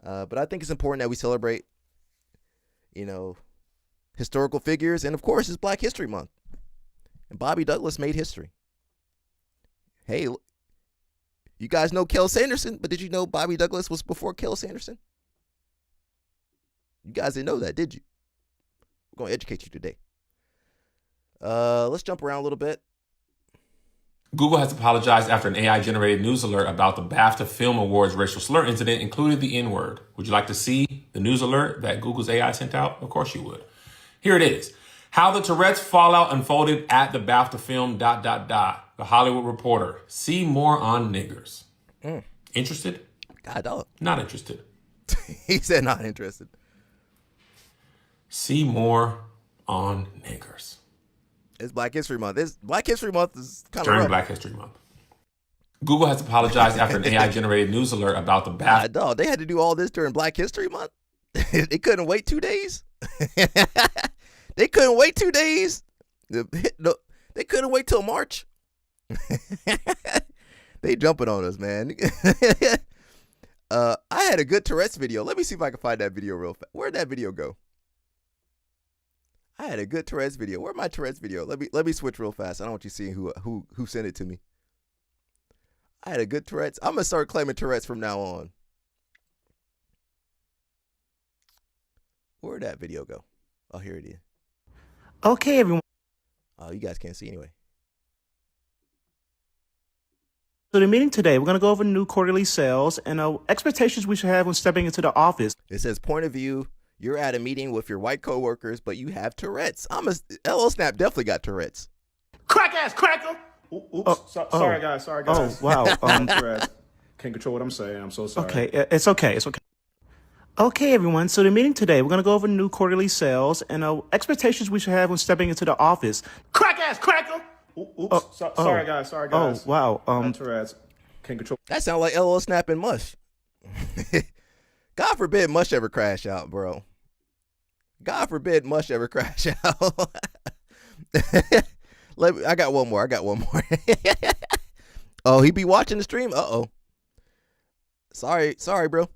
But I think it's important that we celebrate, you know, historical figures. And, of course, it's Black History Month. And Bobby Douglas made history. Hey, you guys know Kel Sanderson, but did you know Bobby Douglas was before Kel Sanderson? You guys didn't know that, did you? We're going to educate you today. Let's jump around a little bit. Google has apologized after an AI-generated news alert about the BAFTA Film Awards racial slur incident included the N-word. Would you like to see the news alert that Google's AI sent out? Of course you would. Here it is. How the Tourette's fallout unfolded at the BAFTA film... The Hollywood Reporter. See more on niggers. Interested? God, dog. Not interested. He said not interested. See more on niggers. It's Black History Month. Black History Month is kind of during Black History Month. Google has apologized after an AI-generated news alert about the BAFTA. Dog, they had to do all this during Black History Month? They couldn't wait 2 days? They couldn't wait 2 days? They couldn't wait till March? They jumping on us, man. I had a good Tourette's video. Let me see if I can find that video real fast. Where'd that video go? I had a good Tourette's video. Where'd my Tourette's video? Let me switch real fast. I don't want you seeing who sent it to me. I had a good Tourette's. I'm gonna start claiming Tourette's from now on. Where'd that video go? Oh, here it is. Okay, everyone. Oh, you guys can't see anyway. So the meeting today, we're going to go over new quarterly sales and expectations we should have when stepping into the office. It says point of view. You're at a meeting with your white coworkers, but you have Tourette's. LL Snap definitely got Tourette's. Crack ass cracker. Oops. Sorry guys. Sorry guys. Oh, wow. Can't control what I'm saying. I'm so sorry. Okay, it's okay. It's okay. Okay, everyone. So the meeting today, we're going to go over new quarterly sales and expectations we should have when stepping into the office. Crack ass cracker. Oops. Sorry guys. Sorry guys. Oh, wow. Tourette's. Can't control. That sounds like LL Snap and Mush. God forbid Mush ever crash out, bro. God forbid Mush ever crash out. I got one more. Oh, he be watching the stream? Uh-oh. Sorry, bro.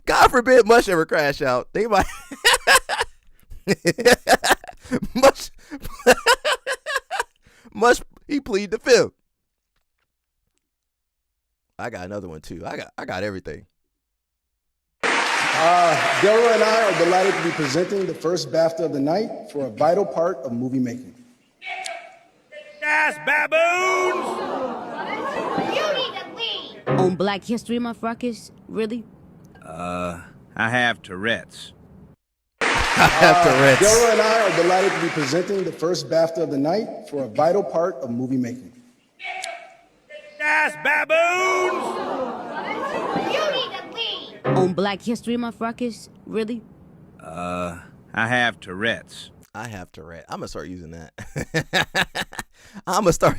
God forbid Mush ever crash out. Think about Mush, he plead the fifth. I got another one too. I got everything. Delroy and I are delighted to be presenting the first BAFTA of the night for a vital part of movie making. Yes, baboons! You need to leave. On Black History Month, Ruckus? Really? I have Tourette's. Delroy and I are delighted to be presenting the first BAFTA of the night for a vital part of movie making. Yes, baboons! You need to leave. On Black History Month, Ruckus? Really? I have Tourette's. I have Tourette. I'm gonna start using that. I'm gonna start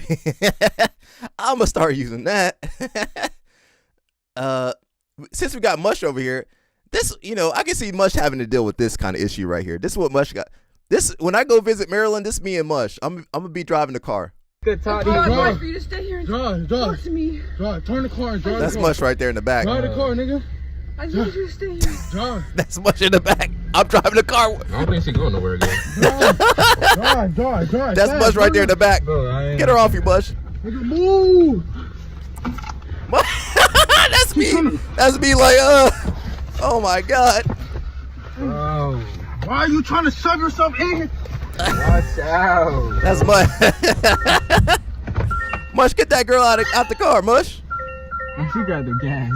using that. Since we got Mush over here, this, I can see Mush having to deal with this kind of issue right here. This is what Mush got. This, when I go visit Maryland, this is me and Mush. I'm gonna be driving the car. Good talk. It's hard for you to stay here and talk to me. Turn the car and drive. That's Mush right there in the back. Drive the car, nigga. I need you to stay here. Drive. That's Mush in the back. I'm driving the car. I don't think she's going nowhere again. Drive. That's Mush right there in the back. Get her off you, Mush. Nigga, move. That's me. That's me like, oh my God. Bro, why are you trying to shove yourself in here? Watch out. That's Mush. Mush, get that girl out the car, Mush. She got the gas.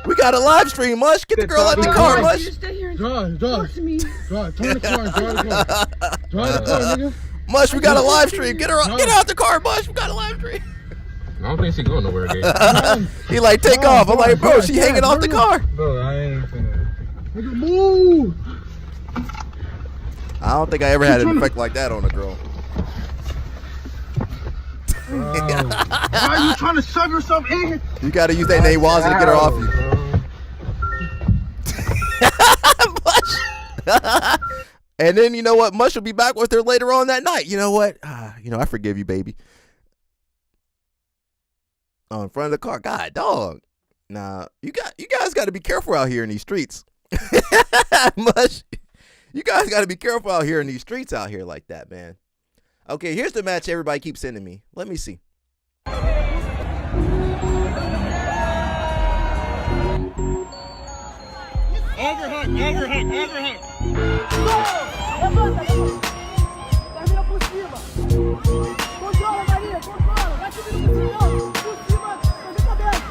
We got a live stream, Mush. Get the girl out the car, Mush. Drive. Talk to me. Drive. Turn the car and drive the car. Drive the car, nigga. Mush, we got a live stream. Get out the car, Mush. We got a live stream. I don't think she's going nowhere again. He like, take off. I'm like, bro, she hanging off the car. Bro, I ain't finna. Nigga, move. I don't think I ever had an effect like that on a girl. Why are you trying to shove yourself in here? You gotta use that name Wazza to get her off you. Mush. And then you know what? Mush will be back with her later on that night. You know what? I forgive you, baby. Oh, in front of the car. God, dog. Nah, you guys got to be careful out here in these streets. Mush. You guys got to be careful out here in these streets out here like that, man. Okay, here's the match everybody keeps sending me. Let me see. Overhook. Termina por cima. Controla, Maria, controla. Vai subindo por cima. Por cima, fazer cabeça.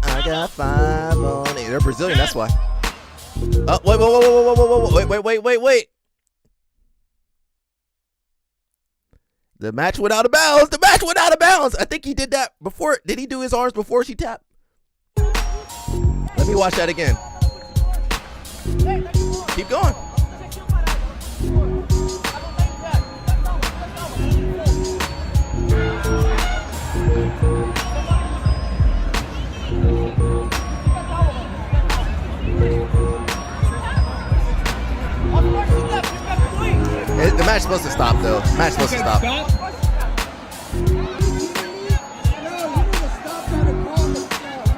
I got 5 on it. They're Brazilian, that's why. Oh, wait. The match went out of bounds. I think he did that before. Did he do his arms before she tapped? Let me watch that again. Keep going. The match's supposed to stop, though. The match's supposed to stop.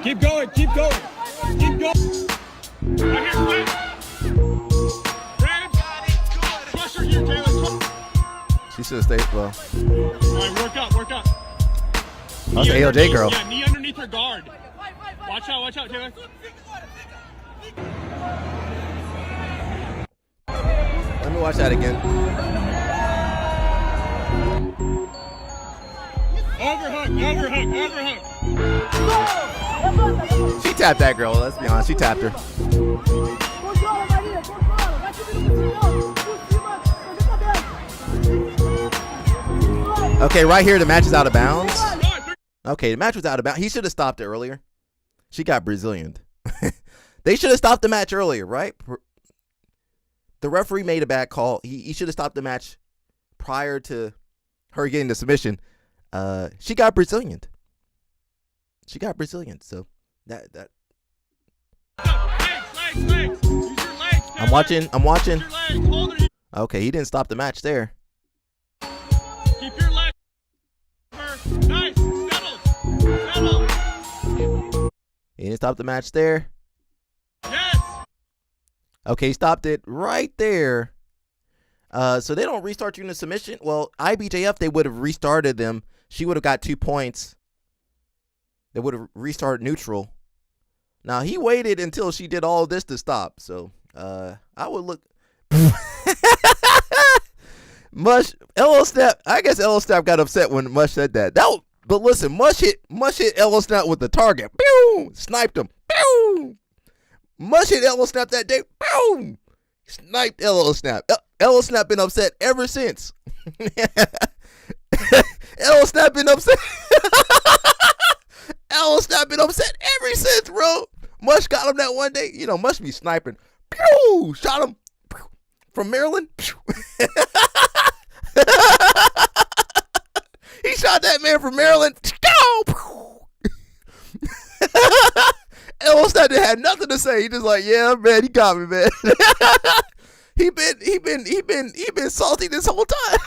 Keep going. She should have stayed well. All right, work out. That's the ALJ girl. Yeah, knee underneath her guard. Watch out, Taylor. Let me watch that again. Overhook. She tapped that girl. Let's be honest. She tapped her. Controla, Maria, controla. Vai subindo por cima, fazer cabeça. Okay, right here, the match is out of bounds. Okay, the match was out of bounds. He should have stopped it earlier. She got Brazilianed. They should have stopped the match earlier, right? The referee made a bad call. He should have stopped the match prior to her getting the submission. She got Brazilianed. So that. Legs. Use your legs. I'm watching. Use your legs. Hold her. Okay, he didn't stop the match there. Keep your legs. Nice. Settle. He didn't stop the match there. Yes. Okay, he stopped it right there. So they don't restart you in the submission. Well, IBJF, they would have restarted them. She would have got 2 points. They would have restarted neutral. Now, he waited until she did all this to stop. So, I would look. Mush, LO Snap. I guess LO Snap got upset when Mush said that. But listen, Mush hit LO Snap with the target. Pew! Sniped him. Pew! Mush hit LO Snap that day. Pew! Sniped LO Snap. LO Snap been upset ever since. LO Snap been upset. LO Snap been upset ever since, bro. Mush got him that one day. You know, Mush be sniping. Pew! Shot him. Pew! From Maryland. Pew! He shot that man from Maryland. LO Snap had nothing to say. He just like, yeah, man, he got me, man. He been salty this whole time.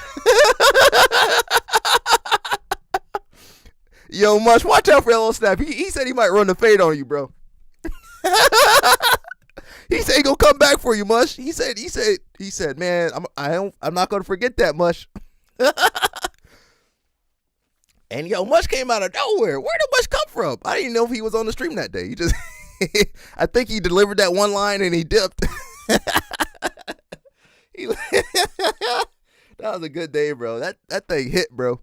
Yo, Mush, watch out for LO Snap. He said he might run the fade on you, bro. He said he gonna come back for you, Mush. He said, man, I'm not gonna forget that, Mush. And yo, Mush came out of nowhere. Where did Mush come from? I didn't know if he was on the stream that day. He just, I think he delivered that one line and he dipped. That was a good day, bro. That thing hit, bro.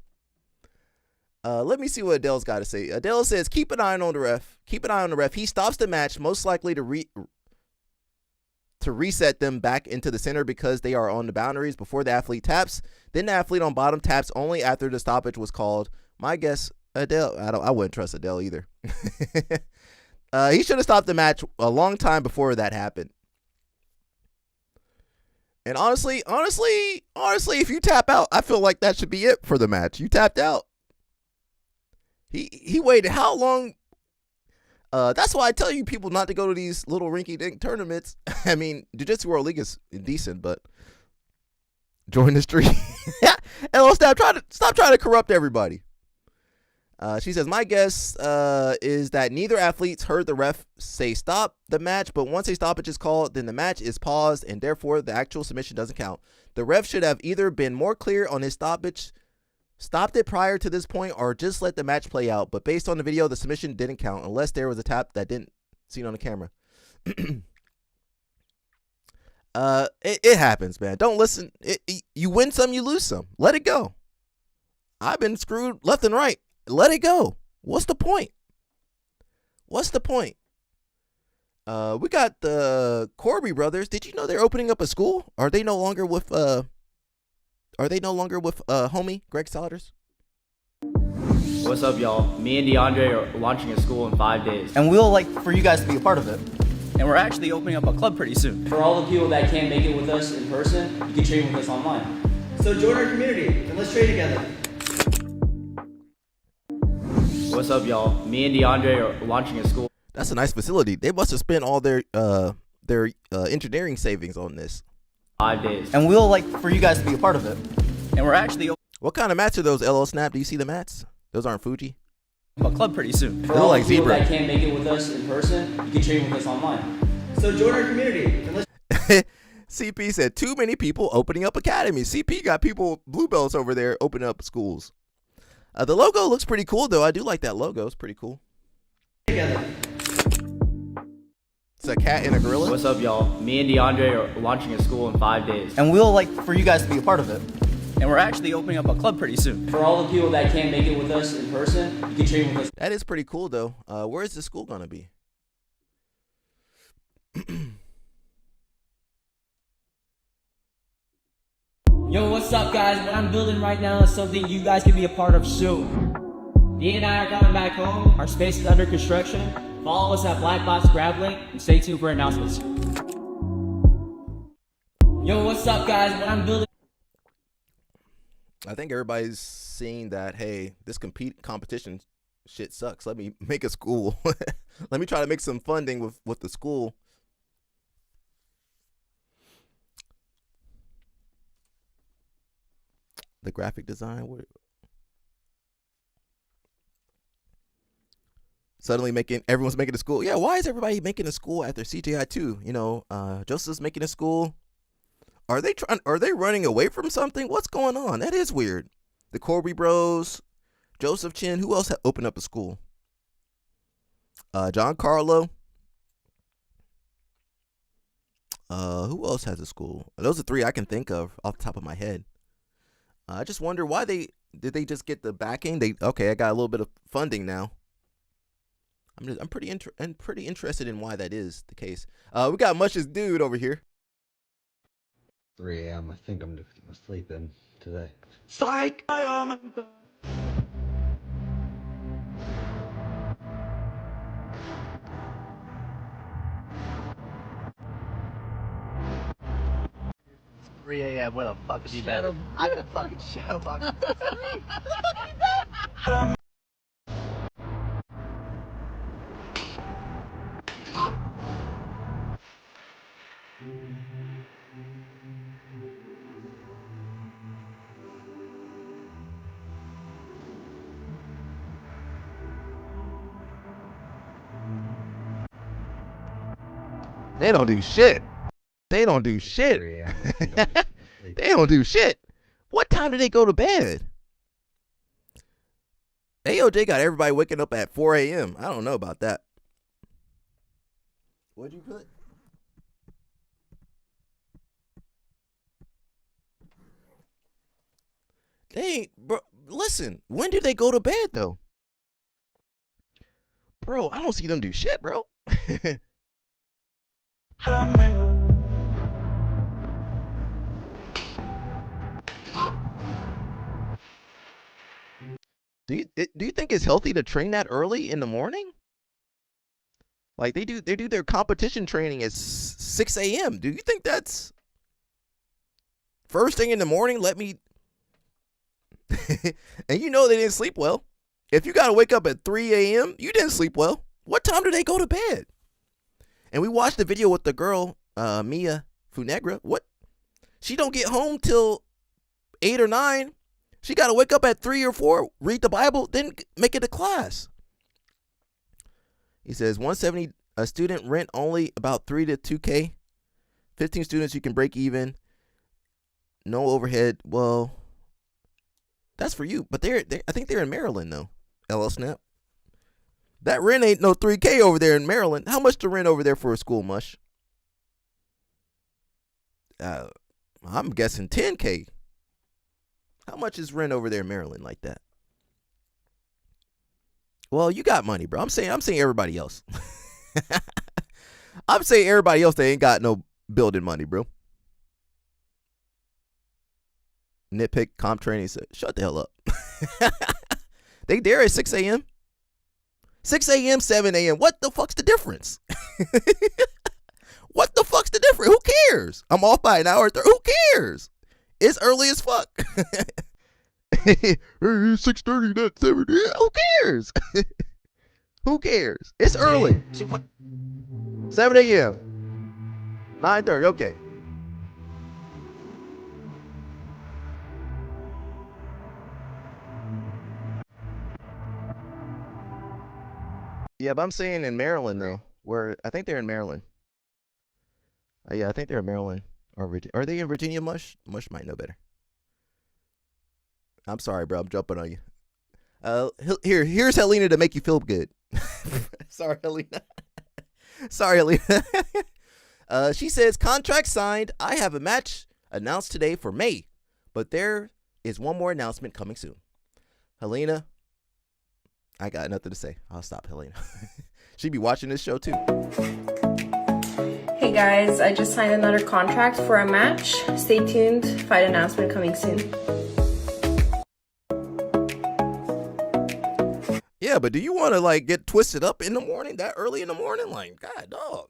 Let me see what Adele's got to say. Adele says, keep an eye on the ref. Keep an eye on the ref. He stops the match, most likely to reset them back into the center because they are on the boundaries before the athlete taps. Then the athlete on bottom taps only after the stoppage was called. My guess, Adele, I wouldn't trust Adele either. He should have stopped the match a long time before that happened. And honestly, if you tap out, I feel like that should be it for the match. You tapped out. He waited how long? That's why I tell you people not to go to these little rinky-dink tournaments. I mean, Jiu Jitsu World League is decent, but join the stream. And stop trying to corrupt everybody. She says, my guess is that neither athletes heard the ref say stop the match, but once a stoppage is called, then the match is paused, and therefore the actual submission doesn't count. The ref should have either been more clear on his stoppage, stopped it prior to this point, or just let the match play out. But based on the video, the submission didn't count unless there was a tap that didn't seen on the camera. It happens, man. Don't listen. You win some, you lose some. Let it go. I've been screwed left and right. Let it go. What's the point? We got the Corby brothers. Did you know they're opening up a school? Are they no longer with homie Greg Solders? What's up, y'all? Me and DeAndre are launching a school in 5 days. And we'll like for you guys to be a part of it. And we're actually opening up a club pretty soon. For all the people that can't make it with us in person, you can train with us online. So join our community and let's train together. What's up, y'all? Me and DeAndre are launching a school. That's a nice facility. They must have spent all their engineering savings on this. 5 days. And we'll like for you guys to be a part of it. And we're actually What kind of mats are those, LO Snap? Do you see the mats? Those aren't Fuji. a club pretty soon. They look like people zebra. that can't make it with us in person, you can train with us online. So join our community and let's CP said too many people opening up academies. CP got people blue belts over there opening up schools. The logo looks pretty cool, though. I do like that logo. It's pretty cool. Together. It's a cat and a gorilla. What's up, y'all? Me and DeAndre are launching a school in 5 days. And we'll like for you guys to be a part of it. And we're actually opening up a club pretty soon. For all the people that can't make it with us in person, you can train with us. That is pretty cool, though. Where is the school going to be? Yo, what's up, guys? What I'm building right now is something you guys can be a part of soon. Dee and I are coming back home. Our space is under construction. Follow us at Black Box Grab Link and stay tuned for announcements. Yo, what's up, guys? What I'm building. I think everybody's seeing that, hey, this competition shit sucks. Let me make a school. Let me try to make some funding with the school. The graphic design. Suddenly everyone's making a school. Yeah, why is everybody making a school after CGI 2? You know, Joseph's making a school. Are they running away from something? What's going on? That is weird. The Corby Bros, Joseph Chin, who else opened up a school? John Carlo. Who else has a school? Those are 3 I can think of off the top of my head. I just wonder why did they just get the backing? Okay, I got a little bit of funding now. I'm pretty interested in why that is the case. We got Mush's dude over here. 3 a.m. I think I'm sleeping today. Psych! It's 3 a.m. Where the fuck is Shadow? I'm in a fucking shadow box. They don't do shit. They don't do shit. They don't do shit. What time do they go to bed? AOJ got everybody waking up at 4 a.m. I don't know about that. What'd you put? Bro, listen, when do they go to bed, though? Bro, I don't see them do shit, bro. Do you think it's healthy to train that early in the morning? Like they do their competition training at 6 a.m. Do you think that's first thing in the morning? And you know they didn't sleep well. If you got to wake up at 3 a.m., you didn't sleep well. What time do they go to bed? And we watched the video with the girl, Mia Funegra. What? She don't get home till 8 or 9. She got to wake up at 3 or 4, read the Bible, then make it to class. He says 170 a student rent only about 3 to 2K. 15 students you can break even. No overhead. Well, that's for you. But I think they're in Maryland though. LL Snap. That rent ain't no 3K over there in Maryland. How much to rent over there for a school, Mush? I'm guessing 10K. How much is rent over there in Maryland like that? Well, you got money, bro. I'm saying everybody else. I'm saying everybody else that ain't got no building money, bro. Nitpick comp training said, shut the hell up. They there at 6 a.m. 6 a.m., 7 a.m. What the fuck's the difference? What the fuck's the difference? Who cares? I'm off by an hour. Who cares? It's early as fuck. 6:30, not 7. Yeah, who cares? Who cares? It's early. 7 a.m. 9:30. Okay. Yeah, but I'm saying in Maryland though, where I think they're in Maryland. Yeah, I think they're in Maryland or Virginia. Are they in Virginia, Mush? Mush might know better. I'm sorry, bro. I'm jumping on you. Here's Helena to make you feel good. Sorry, Helena. Sorry, Helena. She says, contract signed. I have a match announced today for May, but there is one more announcement coming soon. Helena, I got nothing to say. I'll stop, Helena. She be watching this show too. Hey guys, I just signed another contract for a match. Stay tuned. Fight announcement coming soon. Yeah, but do you want to like get twisted up in the morning, that early in the morning? Like, God, dog.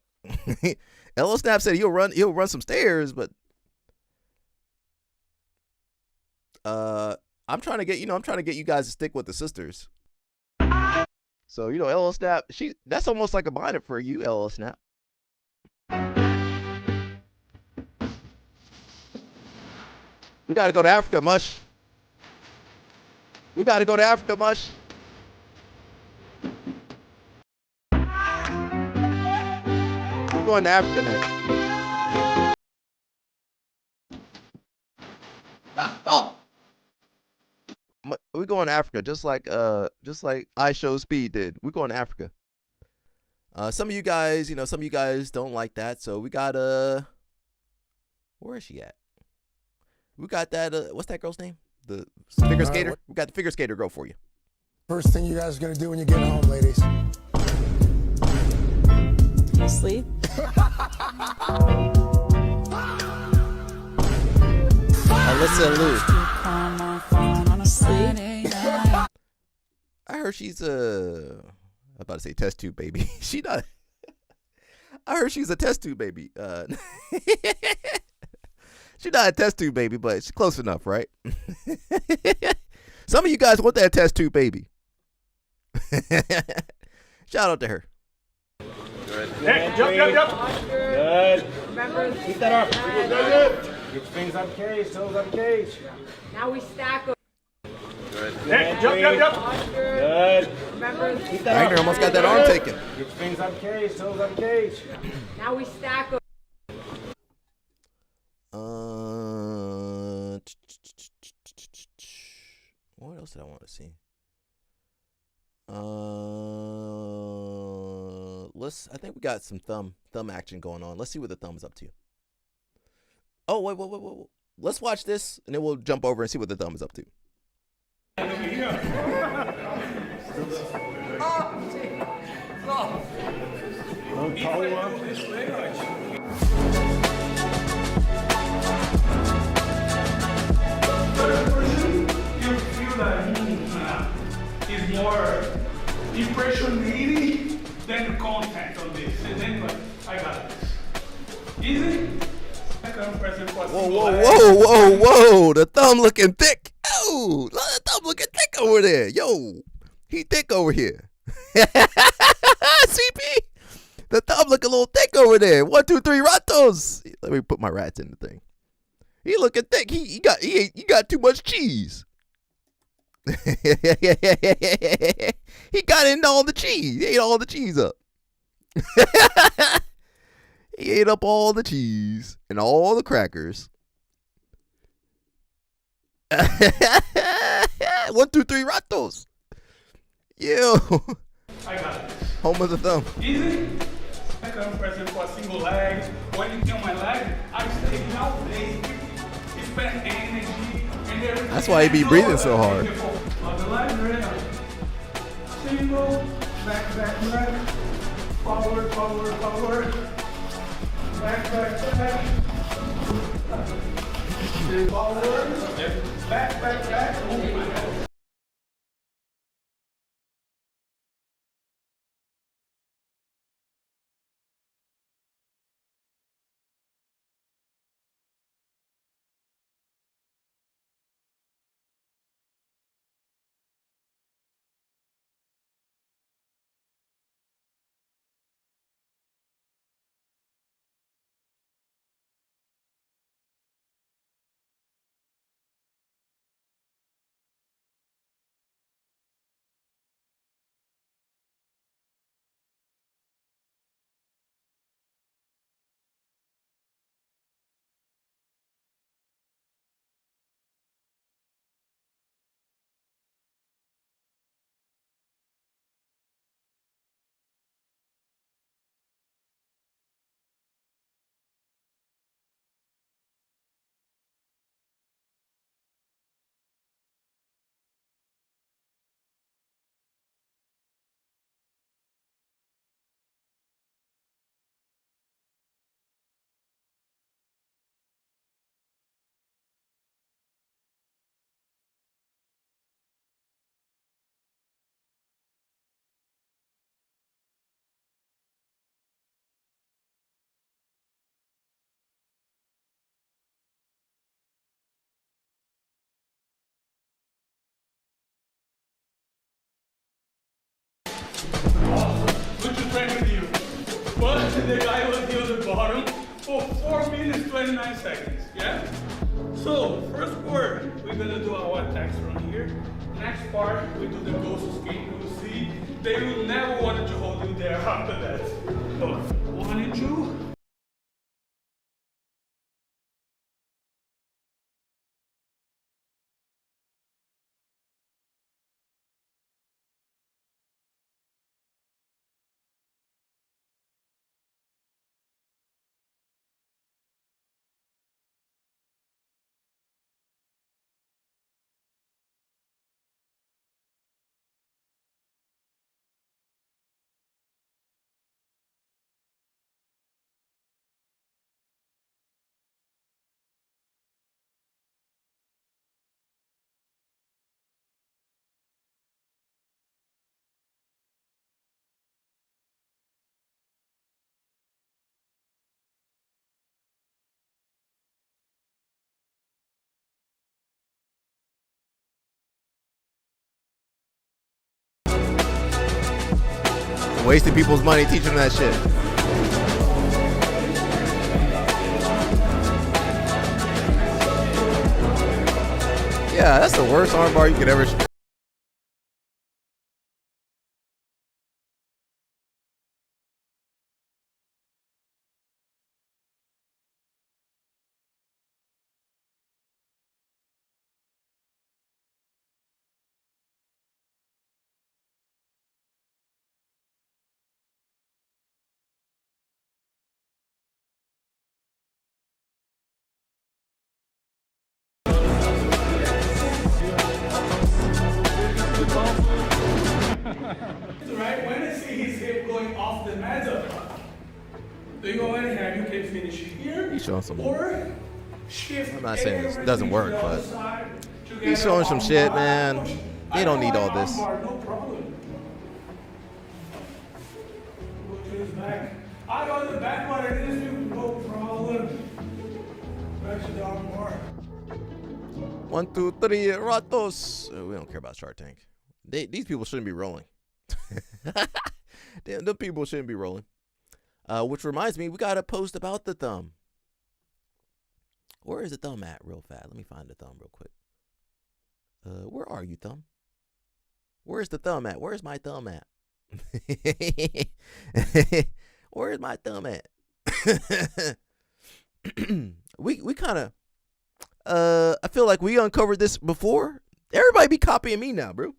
Elo Snap said he'll run some stairs, but I'm trying to get you guys to stick with the sisters. So, Elo Snap, that's almost like a binder for you, Elo Snap. We gotta go to Africa, Mush. We gotta go to Africa, Mush. We're going to Africa next. We're going to Africa, just like I Show Speed did. We're going to Africa. Some of you guys, don't like that, so we got where is she at? We got that. What's that girl's name? The figure skater. We got the figure skater girl for you. First thing you guys are gonna do when you get home, ladies? Sleep. Alyssa Lou. Sleep. I heard she's I'm about to say test tube baby. She not. I heard she's a test tube baby. She's not a test tube baby, but she's close enough, right? Some of you guys want that test tube baby. Shout out to her. Good. Hey, jump. Good. Remember, Keep that up. Good. Get things on cage, toes on cage. Now we stack them. Good. Hey, jump. Good. Remember, Keep that Wagner almost got that arm taken. Get things on cage, toes on cage. now we stack them. What else did I want to see? I think we got some thumb action going on. Let's see what the thumb is up to. Oh, wait. Let's watch this, and then we'll jump over and see what the thumb is up to. You feel that is more impression needy than content on this. And then like, I got this. Easy? Whoa. The thumb looking thick. Oh, the thumb looking thick over there. Yo, he thick over here. CP, the thumb look a little thick over there. 1, 2, 3 ratos. Let me put my rats in the thing. He looking thick. He got too much cheese. He got in all the cheese. He ate all the cheese up. He ate up all the cheese and all the crackers. 1, 2, 3 ratos. Yo. I got this. Home of the thumb. Easy? I come present for a single leg. When you kill my leg, I stay out there. You spend energy and everything. That's why he be breathing so hard. On the leg, right? Single, back. Forward. Back. Forward. Back. Oh my God. 29 seconds, yeah? So, first part, we're gonna do our attacks from here. Next part, we do the ghost escape. You will see, they will never want to hold you there after that. So, 1 and 2. Wasting people's money teaching them that shit. Yeah, that's the worst armbar you could ever. Right, when I see his hip going off the mat, do you go anyhow, you can finish here. He's showing some. Or shift. I'm not saying this doesn't work, but he's showing some shit, man. They don't need all this. No problem. Go to his back. I got the back bar, it is no problem. Back to the arm bar. 1, 2, 3, ratos. We don't care about Shark Tank. These people shouldn't be rolling. Damn, the people shouldn't be rolling. Which reminds me, we got a post about the thumb. Where is the thumb at real fast? Let me find the thumb real quick. Where are you, thumb? Where's the thumb at? Where's my thumb at? Where's my thumb at? we kind of I feel like we uncovered this before. Everybody be copying me now, bro.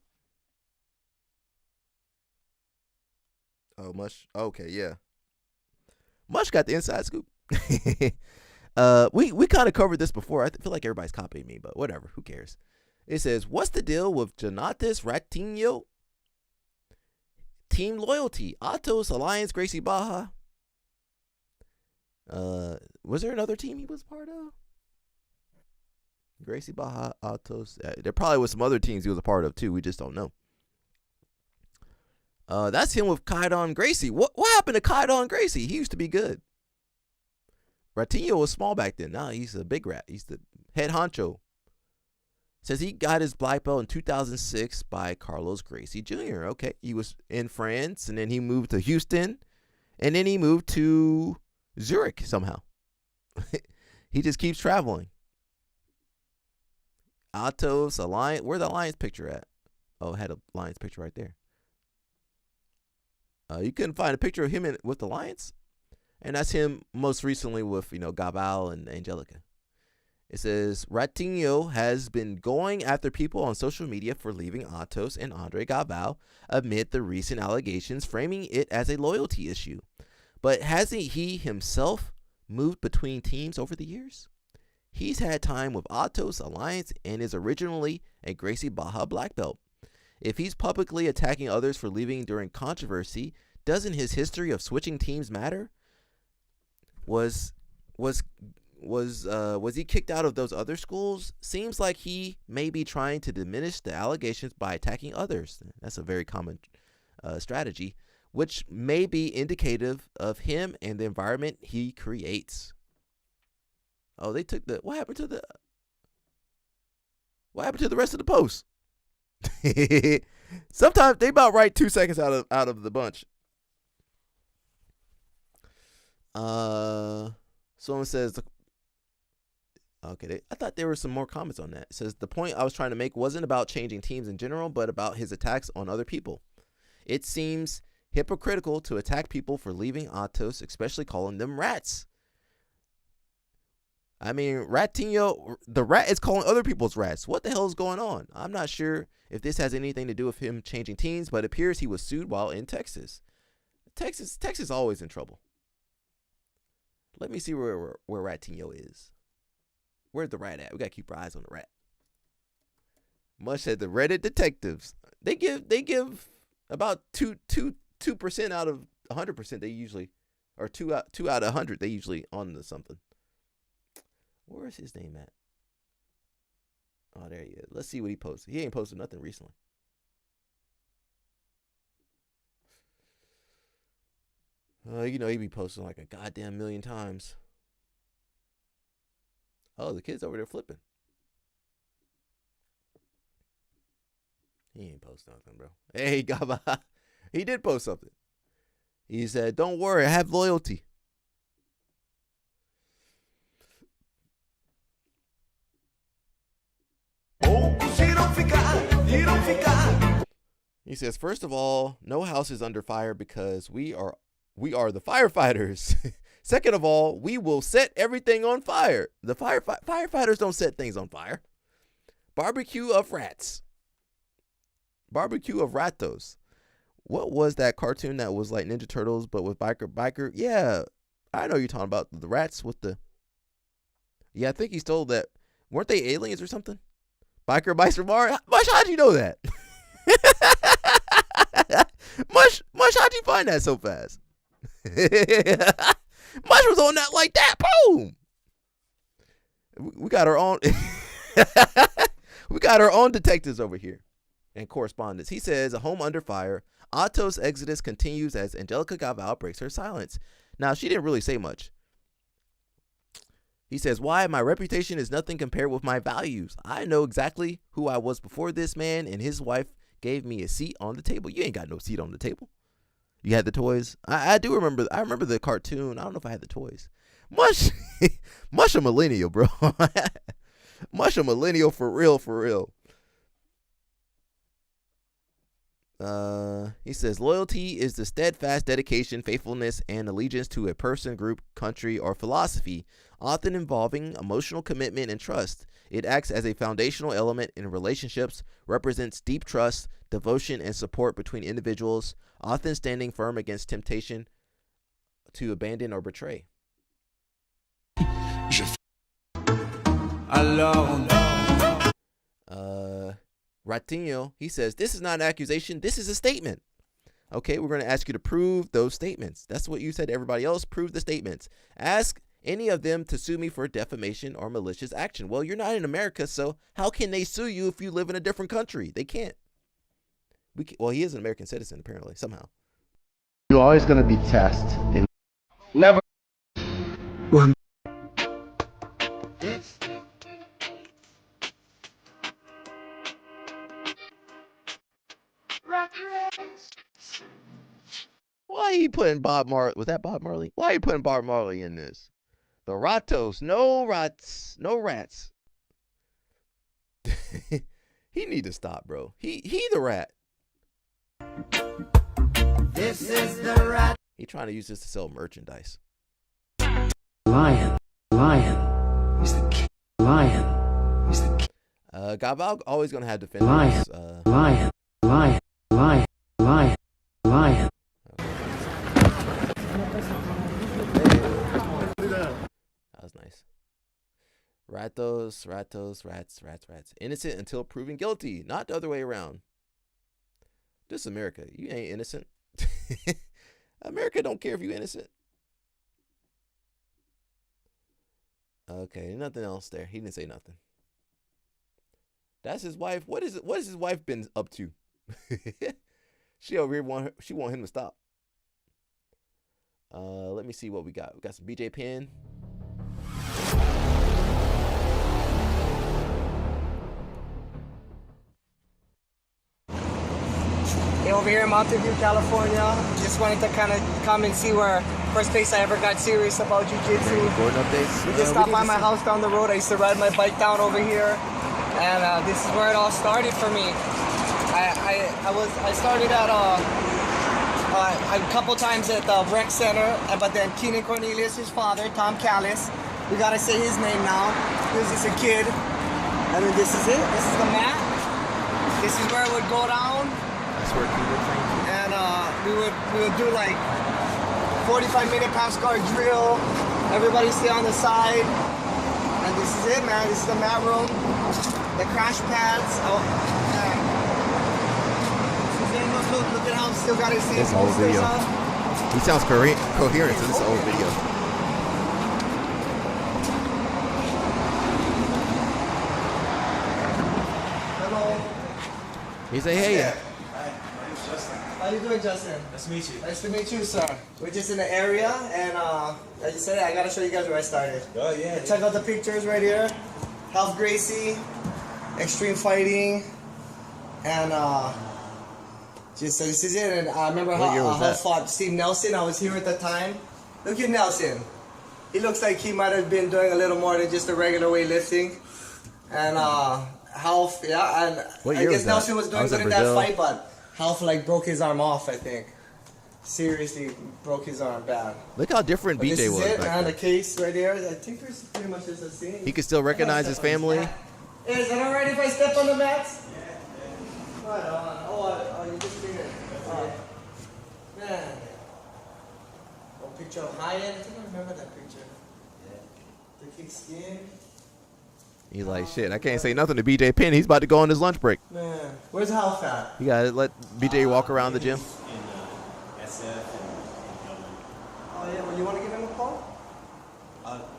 Oh, Mush. Okay, yeah. Mush got the inside scoop. We kind of covered this before. I feel like everybody's copying me, but whatever. Who cares? It says, what's the deal with Jonatas Ratinho? Team loyalty. Atos, Alliance, Gracie Baja. Was there another team he was part of? Gracie Baja, Atos. There probably was some other teams he was a part of too. We just don't know. That's him with Kaidon Gracie. What happened to Kaidon Gracie? He used to be good. Ratinho was small back then. Now he's a big rat. He's the head honcho. Says he got his black belt in 2006 by Carlos Gracie Jr. Okay, he was in France, and then he moved to Houston, and then he moved to Zurich somehow. He just keeps traveling. Atos, Alliance. Where's the Alliance picture at? Oh, it had a Alliance picture right there. You couldn't find a picture of him with the Alliance? And that's him most recently with, Gabal and Angelica. It says, Ratinho has been going after people on social media for leaving Atos and Andre Gabal amid the recent allegations, framing it as a loyalty issue. But hasn't he himself moved between teams over the years? He's had time with Atos, Alliance, and is originally a Gracie Baja black belt. If he's publicly attacking others for leaving during controversy, doesn't his history of switching teams matter? Was he kicked out of those other schools? Seems like he may be trying to diminish the allegations by attacking others. That's a very common strategy, which may be indicative of him and the environment he creates. Oh, they took the what happened to the rest of the post? Sometimes they about write 2 seconds out of the bunch. Someone says Okay, I thought there were some more comments on that. It says, the point I was trying to make wasn't about changing teams in general, but about his attacks on other people. It seems hypocritical to attack people for leaving Atos, especially calling them rats. I mean, Ratinho, the rat is calling other people's rats. What the hell is going on? I'm not sure if this has anything to do with him changing teams, but it appears he was sued while in Texas. Texas always in trouble. Let me see where Ratinho is. Where's the rat at? We gotta keep our eyes on the rat. Mush said the Reddit detectives. They give about 2% out of 100%. They usually, or 2 out of 100. They usually on to something. Where is his name at? Oh, there he is. Let's see what he posted. He ain't posted nothing recently. You know, he be posting like a goddamn million times. Oh, the kid's over there flipping. He ain't post nothing, bro. Hey, Gaba. He did post something. He said, don't worry, I have loyalty. He says, first of all, no house is under fire because we are the firefighters. Second of all, we will set everything on fire. The firefighters don't set things on fire. Barbecue of rats. Barbecue of Ratos. What was that cartoon that was like Ninja Turtles but with biker? Yeah, I know you're talking about the rats with the. Yeah, I think he stole that. Weren't they aliens or something? Biker Mice from Mars. Mush, how'd you know that? Mush, how'd you find that so fast? Mush was on that like that. Boom. We got our own. We got our own detectives over here and correspondents. He says, a home under fire. Atos' exodus continues as Angelica Gaval breaks her silence. Now, she didn't really say much. He says, why? My reputation is nothing compared with my values. I know exactly who I was before this man and his wife gave me a seat on the table. You ain't got no seat on the table. You had the toys. I do remember. I remember the cartoon. I don't know if I had the toys. Mush a millennial, bro. Mush a millennial for real, for real. He says, loyalty is the steadfast dedication, faithfulness, and allegiance to a person, group, country, or philosophy, often involving emotional commitment and trust. It acts as a foundational element in relationships, represents deep trust, devotion, and support between individuals, often standing firm against temptation to abandon or betray. Ratinho, he says, this is not an accusation. This is a statement. Okay, we're going to ask you to prove those statements. That's what you said to everybody else. Prove the statements. Ask any of them to sue me for defamation or malicious action. Well, you're not in America, so how can they sue you if you live in a different country? They can't. Well, he is an American citizen, apparently, somehow. You're always going to be tested. Never. One. Why are you putting Bob Marley? Was that Bob Marley? Why are you putting Bob Marley in this? The Ratos, no rats, no rats. He need to stop, bro. He the rat. This is the rat. He trying to use this to sell merchandise. Lion. He's the king. Lion. He's the king. Gaval always gonna have defenders. Lion. That was nice. Ratos, rats. Innocent until proven guilty. Not the other way around. This is America. You ain't innocent. America don't care if you innocent. Okay, nothing else there. He didn't say nothing. That's his wife. What is it? What has his wife been up to? She over here want him to stop. Let me see what we got. We got some BJ Penn. Hey, over here in Mountain View, California. Just wanted to kind of come and see where first place I ever got serious about jiu-jitsu. Recording updates. We just stopped by my house down the road. I used to ride my bike down over here, and this is where it all started for me. I started at a couple times at the rec center, but then Keenan Cornelius, his father, Tom Callis, we gotta say his name now. He was just a kid. I mean, this is it. This is the mat. This is where it would go down. That's where Keenan trained. And we would do like 45-minute pass guard drill. Everybody stay on the side. And this is it, man. This is the mat room. The crash pads. Oh, man. Look at how he's still got his This whole video. up. He sounds coherent to this whole video. Hello. He say, hey. How you doing, Justin? Nice to meet you. Nice to meet you, sir. We're just in the area, and as you said, I gotta show you guys where I started. Oh yeah. Check out the pictures right here. Half Gracie, extreme fighting, and just so this is it. And I remember how I fought Steve Nelson. I was here at the time. Look at Nelson. He looks like he might have been doing a little more than just a regular weightlifting. And Half, yeah, and What I year guess was that? Nelson was I doing was good in in that Brazil. fight, but Half like broke his arm off, I think. Seriously broke his arm bad. Look how different But BJ this was is it, back man. then. The case right there. I think there's pretty much just a scene. He could still recognize his family. Hey, is it alright if I step on the mats? Yeah. Right on. Oh, you just did it. Man. A picture of Hyatt. I think I remember that picture. Yeah. The kick skin. He's like, shit, I can't say nothing to BJ Penn. He's about to go on his lunch break. Man, where's Half at? You gotta let BJ walk around the gym. SF. Oh yeah, well you want to give him a call?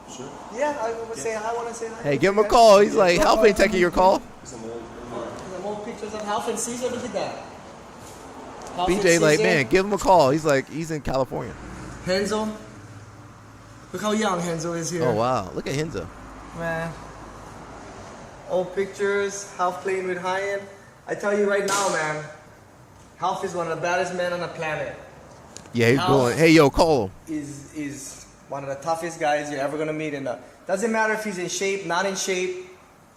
Sure. Yeah, I want to say hi. I want to say hi. Hey, give him a call. He's like, Half ain't taking your call. Some old pictures of Half and Caesar. Look at that. Half and BJ like, Caesar. man, give him a call. He's like, he's in California. Henzo. Look how young Henzo is here. Oh wow, look at Henzo. Man. Old pictures, Half playing with Hyatt. I tell you right now, man, Half is one of the baddest men on the planet. Yeah, he's Half going. Hey, yo, call him. Is one of the toughest guys you're ever gonna meet in the. Doesn't matter if he's in shape, not in shape.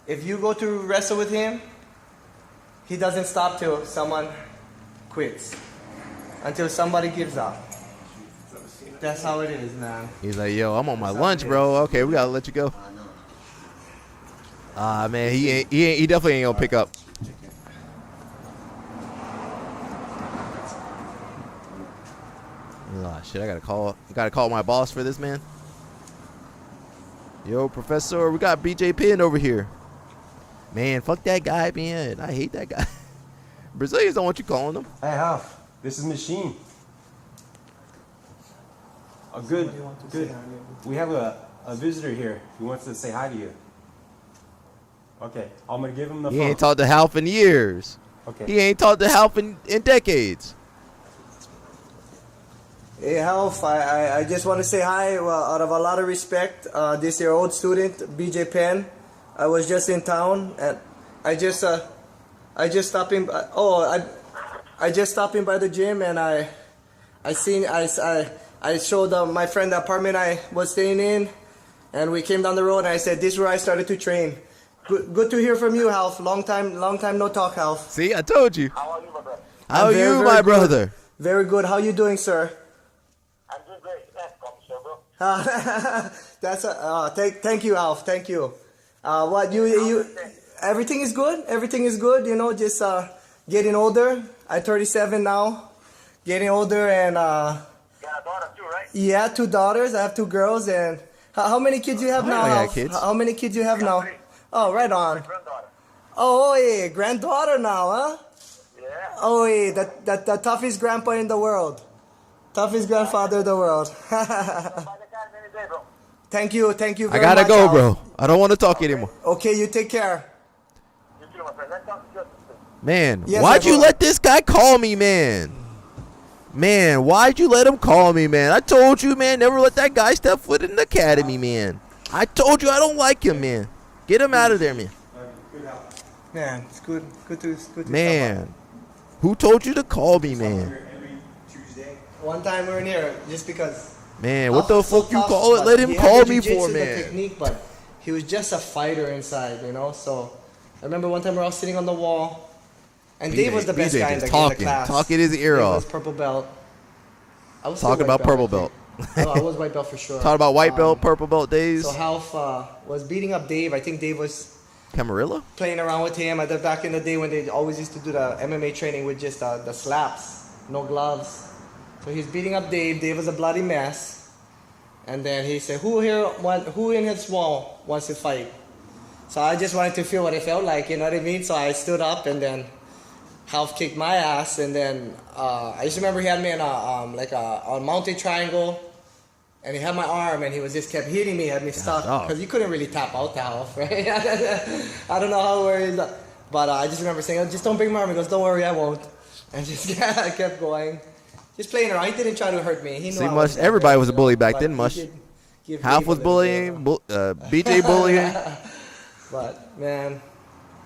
If you go to wrestle with him, he doesn't stop till someone quits. Until somebody gives up. That's how it is, man. He's like, yo, I'm on my lunch, bro. Okay, we gotta let you go. Man, he definitely ain't gonna pick up. Shit, I gotta call my boss for this, man. Yo, Professor, we got BJ Penn over here. Man, fuck that guy, man. I hate that guy. Brazilians don't want you calling them. Hey, Half, this is Machine. Oh, good, good. We have a visitor here who wants to say hi to you. Okay, I'm gonna give him the He phone. ain't talked to Half in years. Okay. He ain't talked to Half in decades. Hey, Half, I just want to say hi out of a lot of respect. This is your old student, BJ Penn. I was just in town, and I just stopped in. I just stopped in by the gym, and I showed my friend the apartment I was staying in, and we came down the road, and I said, this is where I started to train. Good to hear from you, Half. Long time no talk, Half. See, I told you. How are you, my brother? How are you, my brother? Very good. How you doing, sir? I'm doing great. That's thank you, Alf. Thank you. What you everything is good. Everything is good. You know, just getting older. I'm 37 now. Getting older, and you got a daughter too, right? Yeah, 2 daughters. I have 2 girls. And how many kids you have now? I got Alf? kids. How many kids you have now? Oh, right on. Oh, yeah, granddaughter now, huh? Yeah. Oh, yeah, the toughest grandpa in the world. Toughest grandfather in the world. Thank you very much. I gotta go, Alf. bro. I don't want to talk anymore. Okay, you take care. Man, Yes, why'd I you will. let this guy call me, man? Man, why'd you let him call me, man? I told you, man, never let that guy step foot in the academy, man. I told you I don't like him, man. Get him out of there, man. Man, it's good to Man, who told you to call me, man? One time we were in here just because Man, what the Alpha's so fuck you tough, call it? but Let him he had call the me jiu-jitsu, for, the man. technique, but he was just a fighter inside, you know. So I remember one time we were all sitting on the wall, and Dave was the best guy in the class. Talking his ear Dave off. was purple belt. I was still Talking white about purple I think. belt. No, I was white belt for sure. Talking about white belt, purple belt days. So Half was beating up Dave. I think Dave was Camarilla? playing around with him back in the day when they always used to do the MMA training with just the slaps, no gloves. So he's beating up Dave. Dave was a bloody mess. And then he said, who in his wall wants to fight? So I just wanted to feel what it felt like, you know what I mean? So I stood up and then Half kicked my ass. And then I just remember he had me in a mounted triangle. And he had my arm, and he was just kept hitting me, had me stuck, because you couldn't really tap out the Half, right? I don't know how worried, but I just remember saying, just don't bring my arm. He goes, don't worry, I won't. And just kept going. Just playing around. He didn't try to hurt me. He knew See, everybody was a bully back then, Mush. Half was bullying, BJ bullying. But, man,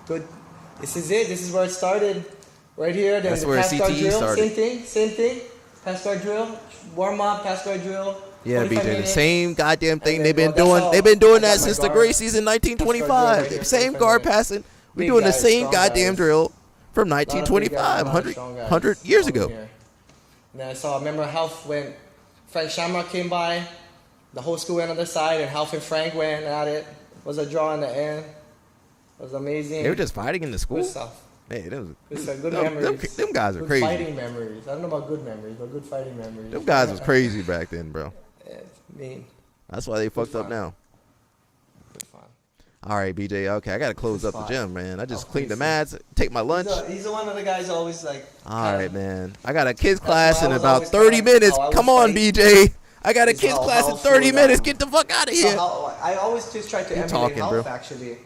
good. This is it. This is where it started. Right here. Then That's the where pass guard CTE drill. started. Same thing. Pass guard drill. Warm up, pass guard drill. Yeah, 45 BJ, the minutes. same goddamn thing And they've then, been doing. that's They've been how doing I that got my since the guard. Gracie's in Pass guard drill 1925. right here, Same 45 guard minutes. passing. We're Big doing the guys, same strong goddamn guys. drill from A lot of big guys, 1925, a lot of strong guys 100 years coming ago. here. And then I remember Half when Frank Shamrock came by, the whole school went on the side, and Half and Frank went at it. It was a draw in the end. It was amazing. They were just fighting in the school? Good stuff. Man, Good memories. them guys are Good crazy. Fighting memories. I don't know about good memories, but good fighting memories. Them guys was crazy back then, bro. Yeah, mean. That's why they fucked up now. All right, BJ. Okay, I gotta close up the gym, man. I just cleaned the mats, take my lunch. He's the one of the guys always like. All right, man. I got a kids class why I in was about always 30 kinda- minutes. how I was Come on, fighting. BJ. I got a Is kids how class in Half 30 slowed minutes. down. Get the fuck out of So here. I always just try to Keep emulate talking, Half, bro. actually.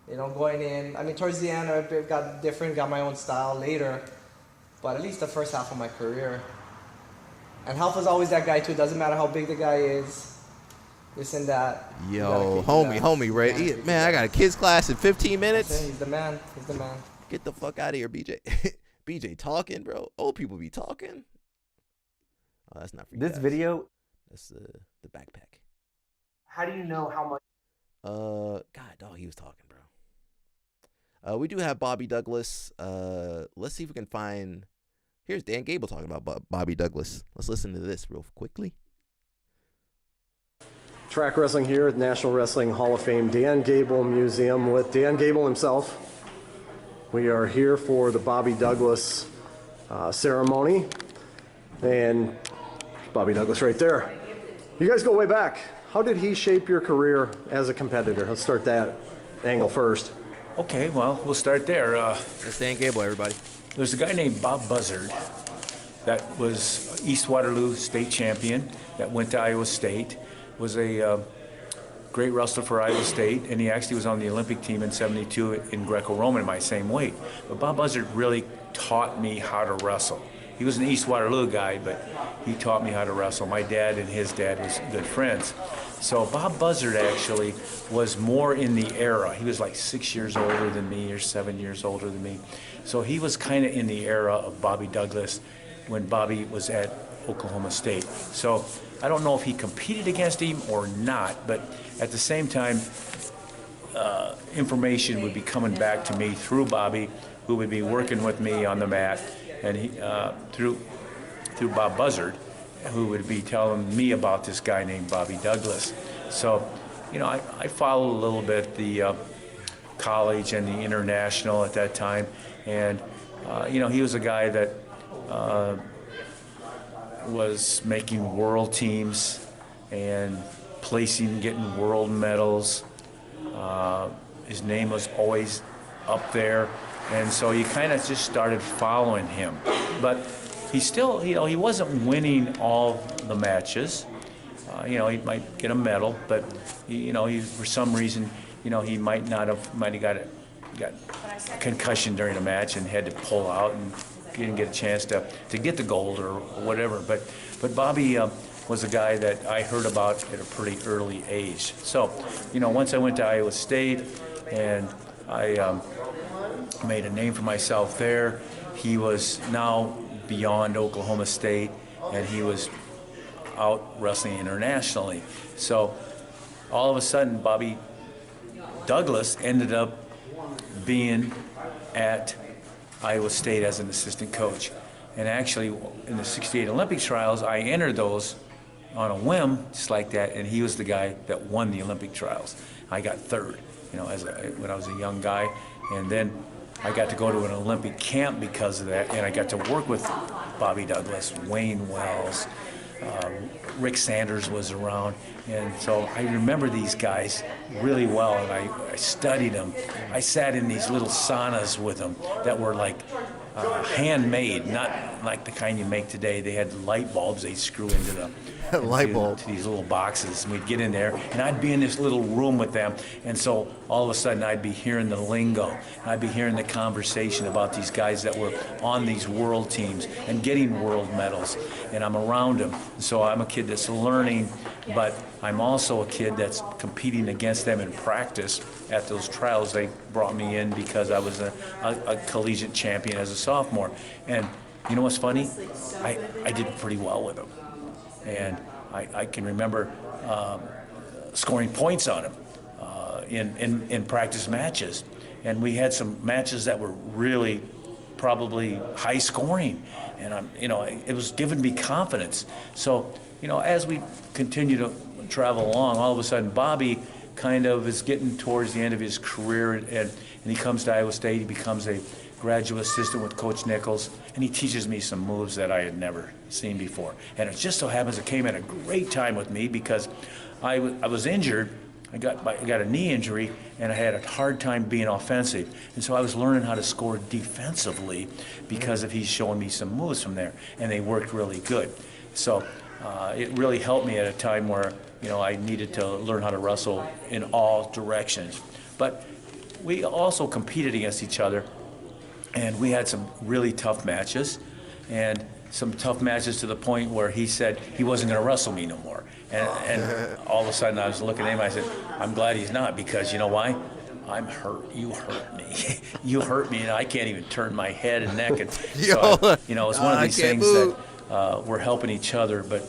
You know, going in. I mean, towards the end, I got different, got my own style later. But at least the first half of my career. And Half was always that guy, too. Doesn't matter how big the guy is. This and that. You gotta Yo, kick homie, right? Man, I got a kids class in 15 minutes. He's the man. He's the man. Get the fuck out of here, BJ. BJ talking, bro. Old people be talking. Oh, that's not for you This guys. video. That's the backpack. How do you know how much? God, dog, he was talking, bro. We do have Bobby Douglas. Let's see if we can find. Here's Dan Gable talking about Bobby Douglas. Let's listen to this real quickly. Track wrestling here at National Wrestling Hall of Fame Dan Gable Museum with Dan Gable himself. We are here for the Bobby Douglas ceremony. And Bobby Douglas right there. You guys go way back. How did he shape your career as a competitor? Let's start that angle first. Okay, well, we'll start there. That's Dan Gable, everybody. There's a guy named Bob Buzzard that was East Waterloo state champion that went to Iowa State, was a great wrestler for Iowa State, and he actually was on the Olympic team in '72 in Greco-Roman, my same weight. But Bob Buzzard really taught me how to wrestle. He was an East Waterloo guy, but he taught me how to wrestle. My dad and his dad was good friends. So Bob Buzzard actually was more in the era. He was like 6 years older than me or 7 years older than me. So he was kind of in the era of Bobby Douglas when Bobby was at Oklahoma State. So I don't know if he competed against him or not, but at the same time, information would be coming back to me through Bobby, who would be working with me on the mat, and he, through Bob Buzzard, who would be telling me about this guy named Bobby Douglas. So, you know, I followed a little bit the college and the international at that time, and you know, he was a guy that was making world teams and getting world medals. His name was always up there, and so you kind of just started following him. But he still, you know, he wasn't winning all the matches. You know, he might get a medal, but you know, for some reason, you know, he might have got a concussion during a match and had to pull out and didn't get a chance to get the gold or whatever. But Bobby was a guy that I heard about at a pretty early age. So, you know, once I went to Iowa State and I made a name for myself there, he was now beyond Oklahoma State, and he was out wrestling internationally. So all of a sudden, Bobby Douglas ended up being at Iowa State as an assistant coach. And actually, in the 68 Olympic trials, I entered those on a whim, just like that, and he was the guy that won the Olympic trials. I got third, when I was a young guy. And then I got to go to an Olympic camp because of that, and I got to work with Bobby Douglas, Wayne Wells, Rick Sanders was around, and so I remember these guys really well, and I studied them. I sat in these little saunas with them that were like handmade, not like the kind you make today. They had light bulbs they'd screw into them. Light bulb. To these little boxes, and we'd get in there, and I'd be in this little room with them, and so all of a sudden I'd be hearing the lingo, and I'd be hearing the conversation about these guys that were on these world teams and getting world medals, and I'm around them. So I'm a kid that's learning, but I'm also a kid that's competing against them in practice at those trials. They brought me in because I was a collegiate champion as a sophomore, and you know what's funny? I did pretty well with them. And I can remember scoring points on him in practice matches. And we had some matches that were really probably high scoring. And it was giving me confidence. So, as we continue to travel along, all of a sudden Bobby kind of is getting towards the end of his career, and he comes to Iowa State. He becomes a graduate assistant with Coach Nichols, and he teaches me some moves that I had never seen before. And it just so happens it came at a great time with me because I was injured. I got a knee injury, and I had a hard time being offensive. And so I was learning how to score defensively because of he's showing me some moves from there, and they worked really good. So it really helped me at a time where I needed to learn how to wrestle in all directions. But we also competed against each other. And we had some really tough matches, and some tough matches to the point where he said he wasn't going to wrestle me no more. And all of a sudden I was looking at him, I said, I'm glad he's not, because you know why? I'm hurt. You hurt me. You hurt me, and I can't even turn my head and neck. And so it's one of these things that we're helping each other. But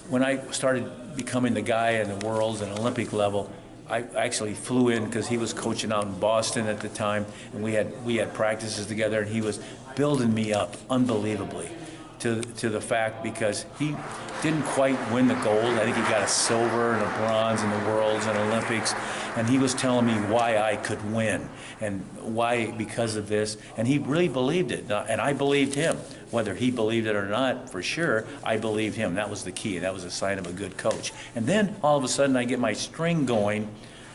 when I started becoming the guy in the world's and Olympic level, I actually flew in because he was coaching out in Boston at the time, and we had practices together, and he was building me up unbelievably to the fact, because he didn't quite win the gold. I think he got a silver and a bronze in the Worlds and Olympics, and he was telling me why I could win and why because of this, and he really believed it, and I believed him. Whether he believed it or not, for sure, I believed him. That was the key. That was a sign of a good coach. And then all of a sudden, I get my string going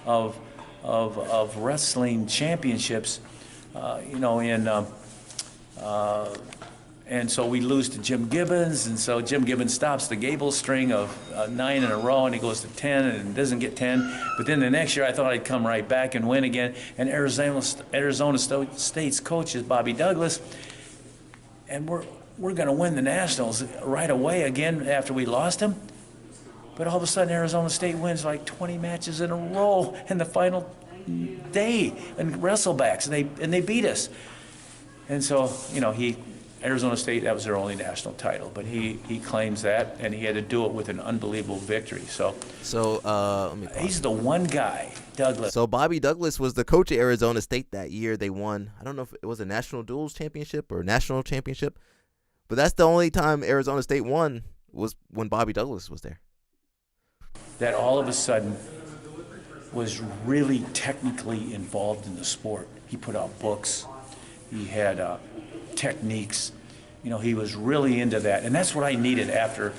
of wrestling championships, and so we lose to Jim Gibbons, and so Jim Gibbons stops the Gable string of 9 in a row, and he goes to 10 and doesn't get 10. But then the next year, I thought I'd come right back and win again. And Arizona State's coach is Bobby Douglas. And we're going to win the Nationals right away again after we lost him. But all of a sudden, Arizona State wins like 20 matches in a row in the final day and wrestlebacks, and they beat us. And so, Arizona State, that was their only national title, but he claims that, and he had to do it with an unbelievable victory. So he's the one guy, Douglas. So Bobby Douglas was the coach at Arizona State that year. They won, I don't know if it was a national duels championship or national championship, but that's the only time Arizona State won was when Bobby Douglas was there. That all of a sudden was really technically involved in the sport. He put out books. He had techniques. He was really into that. And that's what I needed after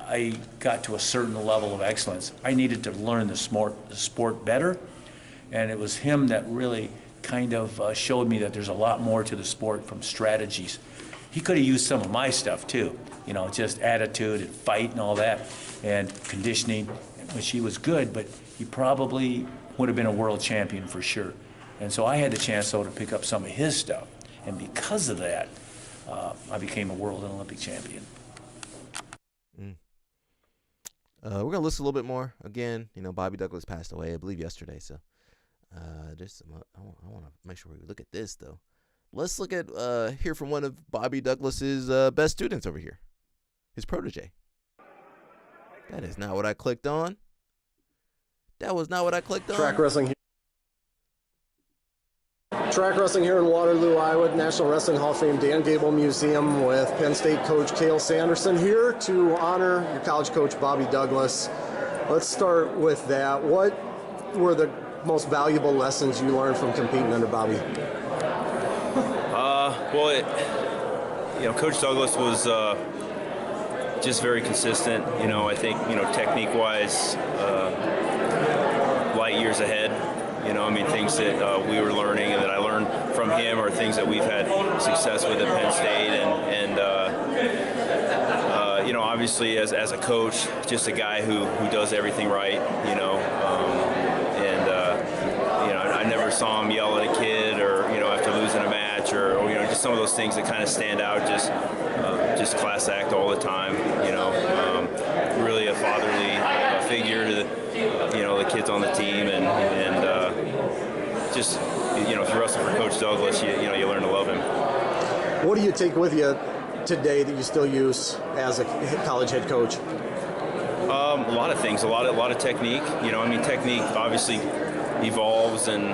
I got to a certain level of excellence. I needed to learn the sport better. And it was him that really kind of showed me that there's a lot more to the sport from strategies. He could have used some of my stuff too, just attitude and fight and all that, and conditioning, which he was good, but he probably would have been a world champion for sure. And so I had the chance, though, to pick up some of his stuff. And because of that, I became a world and Olympic champion. We're going to listen a little bit more. Again, Bobby Douglas passed away, I believe, yesterday. So there's some, I want to make sure we look at this, though. Let's hear from one of Bobby Douglas's best students over here, his protege. That is not what I clicked on. That was not what I clicked on. Track wrestling here in Waterloo, Iowa, National Wrestling Hall of Fame Dan Gable Museum with Penn State coach Cale Sanderson here to honor your college coach Bobby Douglas. Let's start with that. What were the most valuable lessons you learned from competing under Bobby? Coach Douglas was just very consistent. I think, technique-wise, light years ahead. Things that we were learning and that I learned from him are things that we've had success with at Penn State. Obviously as a coach, just a guy who does everything right, I never saw him yell at a kid or, after losing a match or just some of those things that kind of stand out, just class act all the time, really a fatherly figure to the kids on the team and just, if you wrestle for Coach Douglas, you learn to love him. What do you take with you today that you still use as a college head coach? A lot of things, a lot of technique. Technique obviously evolves and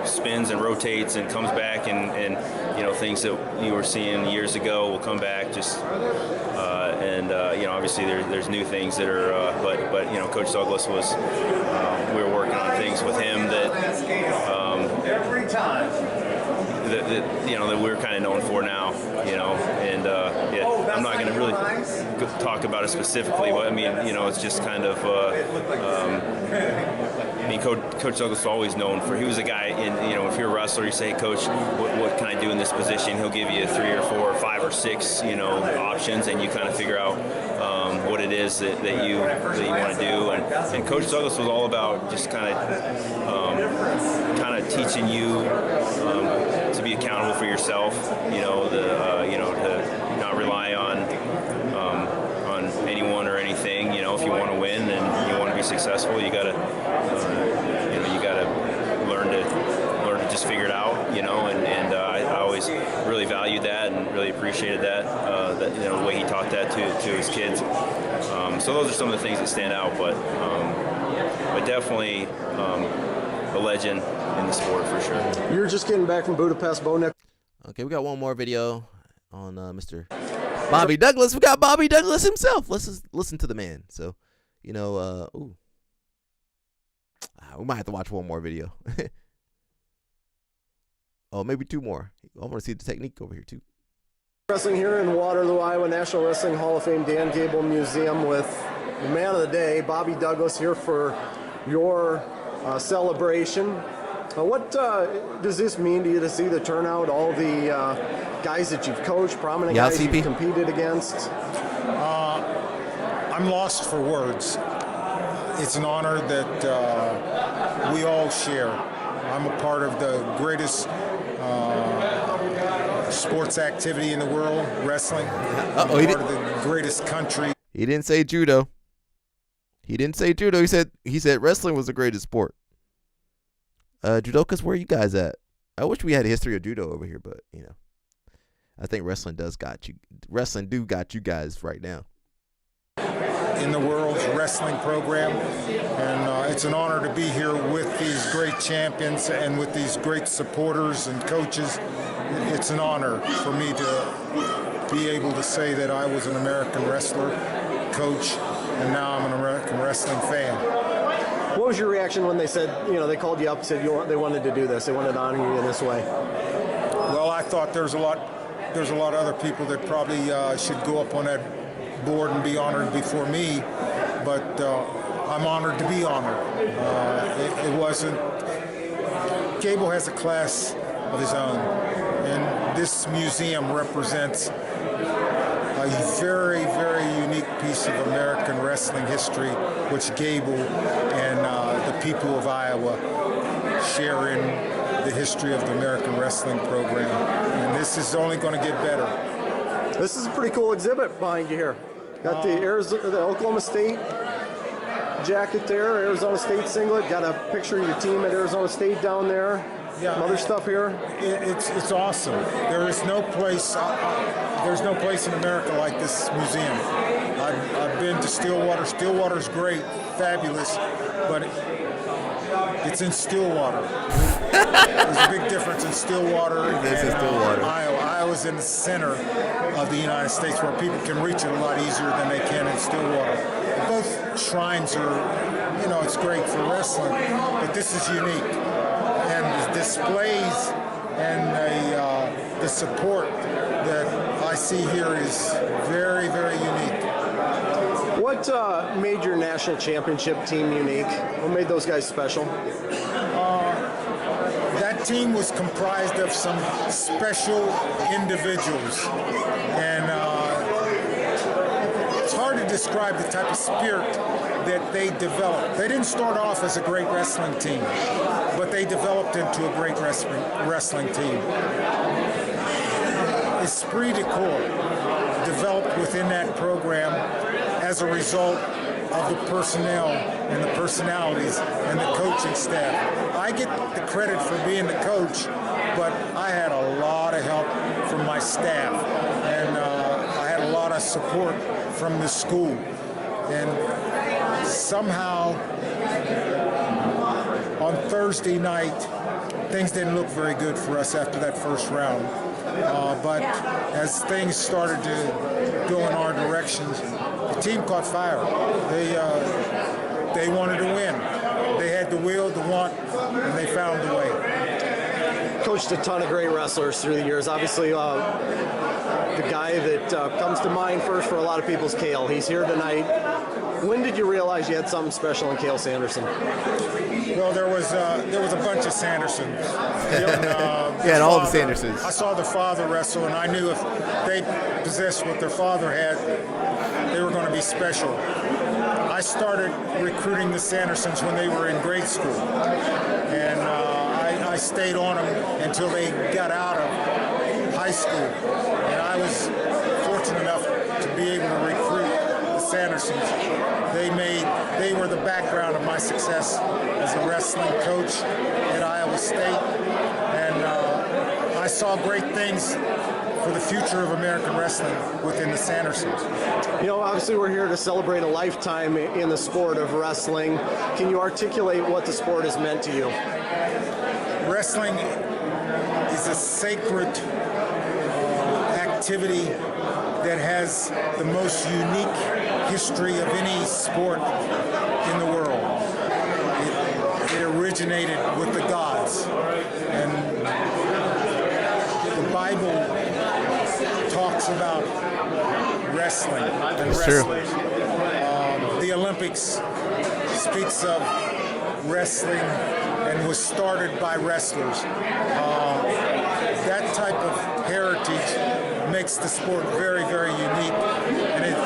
spins and rotates and comes back and things that you were seeing years ago will come back. Obviously there's new things that are. But Coach Douglas was. We were working on things with him that. Every time. That we're kind of known for now, I'm not going to really talk about it specifically, but it's just kind of, Coach Douglas was always known for, he was a guy, if you're a wrestler, you say, Coach, what can I do in this position? He'll give you 3 or 4 or 5 or 6, options, and you kind of figure out what it is that you want to do. And Coach Douglas was all about just kind of teaching you to be accountable for yourself, to not rely on anyone or anything. If you want to win and you want to be successful, you gotta learn to just figure it out, and I always really valued that and really appreciated that the way he taught that to his kids. So those are some of the things that stand out, but definitely a legend in the sport for sure. You're just getting back from Budapest, Bo Nick. Okay, we got one more video on Mr. Bobby Douglas. We got Bobby Douglas himself. Let's just listen to the man. So, we might have to watch one more video. Oh, maybe 2 more. I want to see the technique over here too. Wrestling here in Waterloo, Iowa, National Wrestling Hall of Fame Dan Gable Museum with the man of the day, Bobby Douglas, here for your celebration. What does this mean to you to see the turnout, all the guys that you've coached, prominent guys you've competed against? I'm lost for words. It's an honor that we all share. I'm a part of the greatest sports activity in the world, wrestling. I'm part of the greatest country. He didn't say judo. He didn't say judo. He said wrestling was the greatest sport. Judokas, where are you guys at? I wish we had a history of judo over here, but I think wrestling got you. Wrestling got you guys right now. In the world's wrestling program, and it's an honor to be here with these great champions and with these great supporters and coaches. It's an honor for me to be able to say that I was an American wrestler, coach, and now I'm an American wrestling fan. What was your reaction when they said, they called you up and said they wanted to do this, they wanted to honor you in this way? Well, I thought there's a lot of other people that probably should go up on that board and be honored before me, but I'm honored to be honored. It wasn't. Gable has a class of his own, and this museum represents a very, very unique piece of American wrestling history, which Gable and the people of Iowa share in the history of the American wrestling program. And this is only going to get better. This is a pretty cool exhibit behind you here. Got the Oklahoma State jacket there, Arizona State singlet. Got a picture of your team at Arizona State down there. Yeah, some other stuff here. It's awesome. There is no place. There's no place in America like this museum. I've been to Stillwater. Stillwater's great, fabulous, but it's in Stillwater. There's a big difference in Stillwater and Iowa. Iowa's in the center of the United States where people can reach it a lot easier than they can in Stillwater. Both shrines are, it's great for wrestling, but this is unique. And the displays and the support that I see here is very, very unique. What made your national championship team unique? What made those guys special? That team was comprised of some special individuals, and it's hard to describe the type of spirit that they developed. They didn't start off as a great wrestling team, but they developed into a great wrestling team. Esprit de corps developed within that program as a result of the personnel and the personalities and the coaching staff. I get the credit for being the coach, but I had a lot of help from my staff, and I had a lot of support from the school. And somehow on Thursday night, things didn't look very good for us after that first round. But as things started to go in our directions, the team caught fire. They wanted to win. They had the will, the want, and they found the way. Coached a ton of great wrestlers through the years. Obviously, the guy that comes to mind first for a lot of people is Cale. He's here tonight. When did you realize you had something special in Cale Sanderson? Well, there was a bunch of Sandersons. Yeah, and all the Sandersons. I saw the father wrestle, and I knew if they possessed what their father had, they were going to be special. I started recruiting the Sandersons when they were in grade school, and I stayed on them until they got out of high school. And I was fortunate enough to be able to recruit the Sandersons. They were the background of my success as a wrestling coach at Iowa State, and I saw great things for the future of American wrestling within the Sandersons. Obviously we're here to celebrate a lifetime in the sport of wrestling. Can you articulate what the sport has meant to you? Wrestling is a sacred activity that has the most unique history of any sport in the world. It originated with the gods, and the Bible talks about wrestling and wrestlers. The Olympics speaks of wrestling and was started by wrestlers. That type of heritage makes the sport very, very unique, and it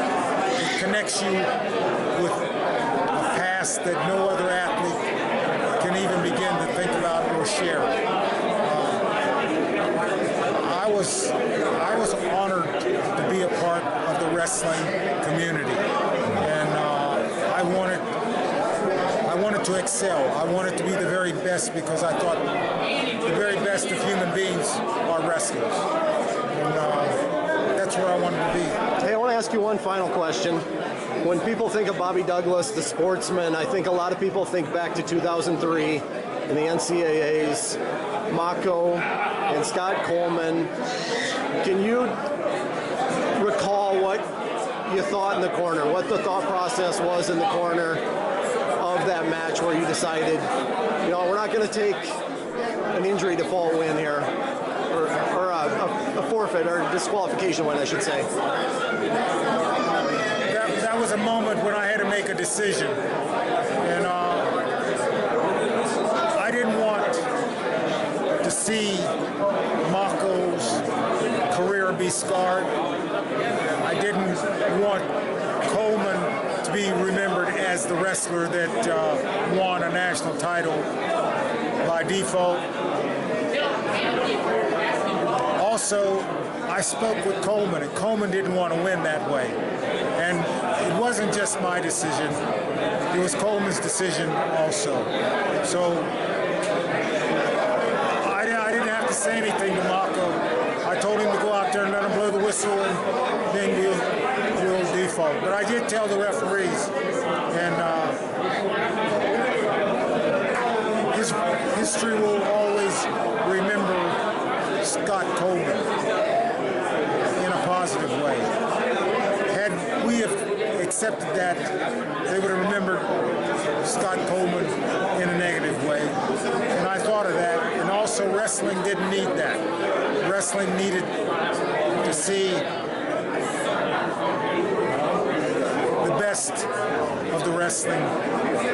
connects you with a past that no other athlete can even begin to think about or share. I was honored to be a part of the wrestling community, and I wanted to excel. I wanted to be the very best because I thought the very best of human beings are wrestlers, and that's where I wanted to be. Hey, I want to ask you one final question. When people think of Bobby Douglas, the sportsman, I think a lot of people think back to 2003 in the NCAAs, Mako and Scott Coleman. Can you recall what you thought in the corner, what the thought process was in the corner of that match where you decided, we're not going to take an injury default win here, or a forfeit or disqualification win, I should say? That was a moment when I had to make a decision, and I didn't want to see Mako's career be scarred. I didn't want Coleman to be remembered as the wrestler that won a national title by default. Also, I spoke with Coleman, and Coleman didn't want to win that way. And it wasn't just my decision. It was Coleman's decision also. So I didn't have to say anything to Mako. I told him to go out there and let him blow the whistle, and then we'll default. But I did tell the referees, and his history will always remember Scott Coleman in a positive way. Had we have accepted that, they would have remembered Scott Coleman in a negative way. And I thought of that. And also wrestling didn't need that. Wrestling needed to see the best of the wrestling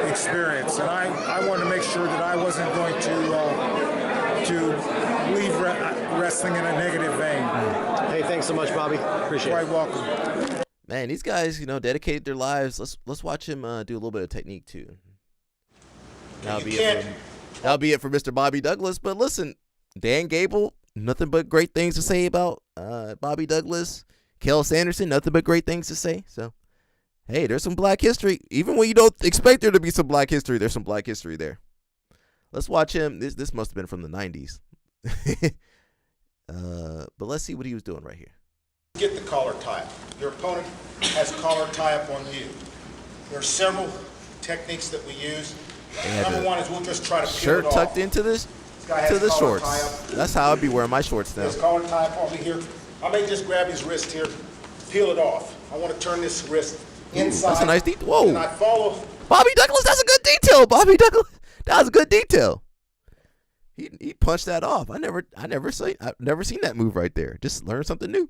experience. And I wanted to make sure that I wasn't going to leave wrestling in a negative vein. Hey, thanks so much, Bobby. Appreciate it. Quite welcome. Man, these guys, dedicated their lives. Let's watch him do a little bit of technique too. That'll be it for Mr. Bobby Douglas. But listen, Dan Gable, nothing but great things to say about Bobby Douglas. Kel Sanderson, nothing but great things to say. So, hey, there's some black history. Even when you don't expect there to be some black history, there's some black history there. Let's watch him. This must have been from the 90s. But let's see what he was doing right here. Get the collar tie-up. Your opponent has collar tie-up on you. There are several techniques that we use. Number one is we'll just try to peel shirt it off. tucked into the shorts. That's how I'd be wearing my shorts now. His collar tie-up over here. I may just grab his wrist here, peel it off. I want to turn this wrist inside. That's a nice detail. Whoa. And I follow. Bobby Douglas, that's a good detail. Bobby Douglas, that was a good detail. He punched that off. I've never seen that move right there. Just learn something new.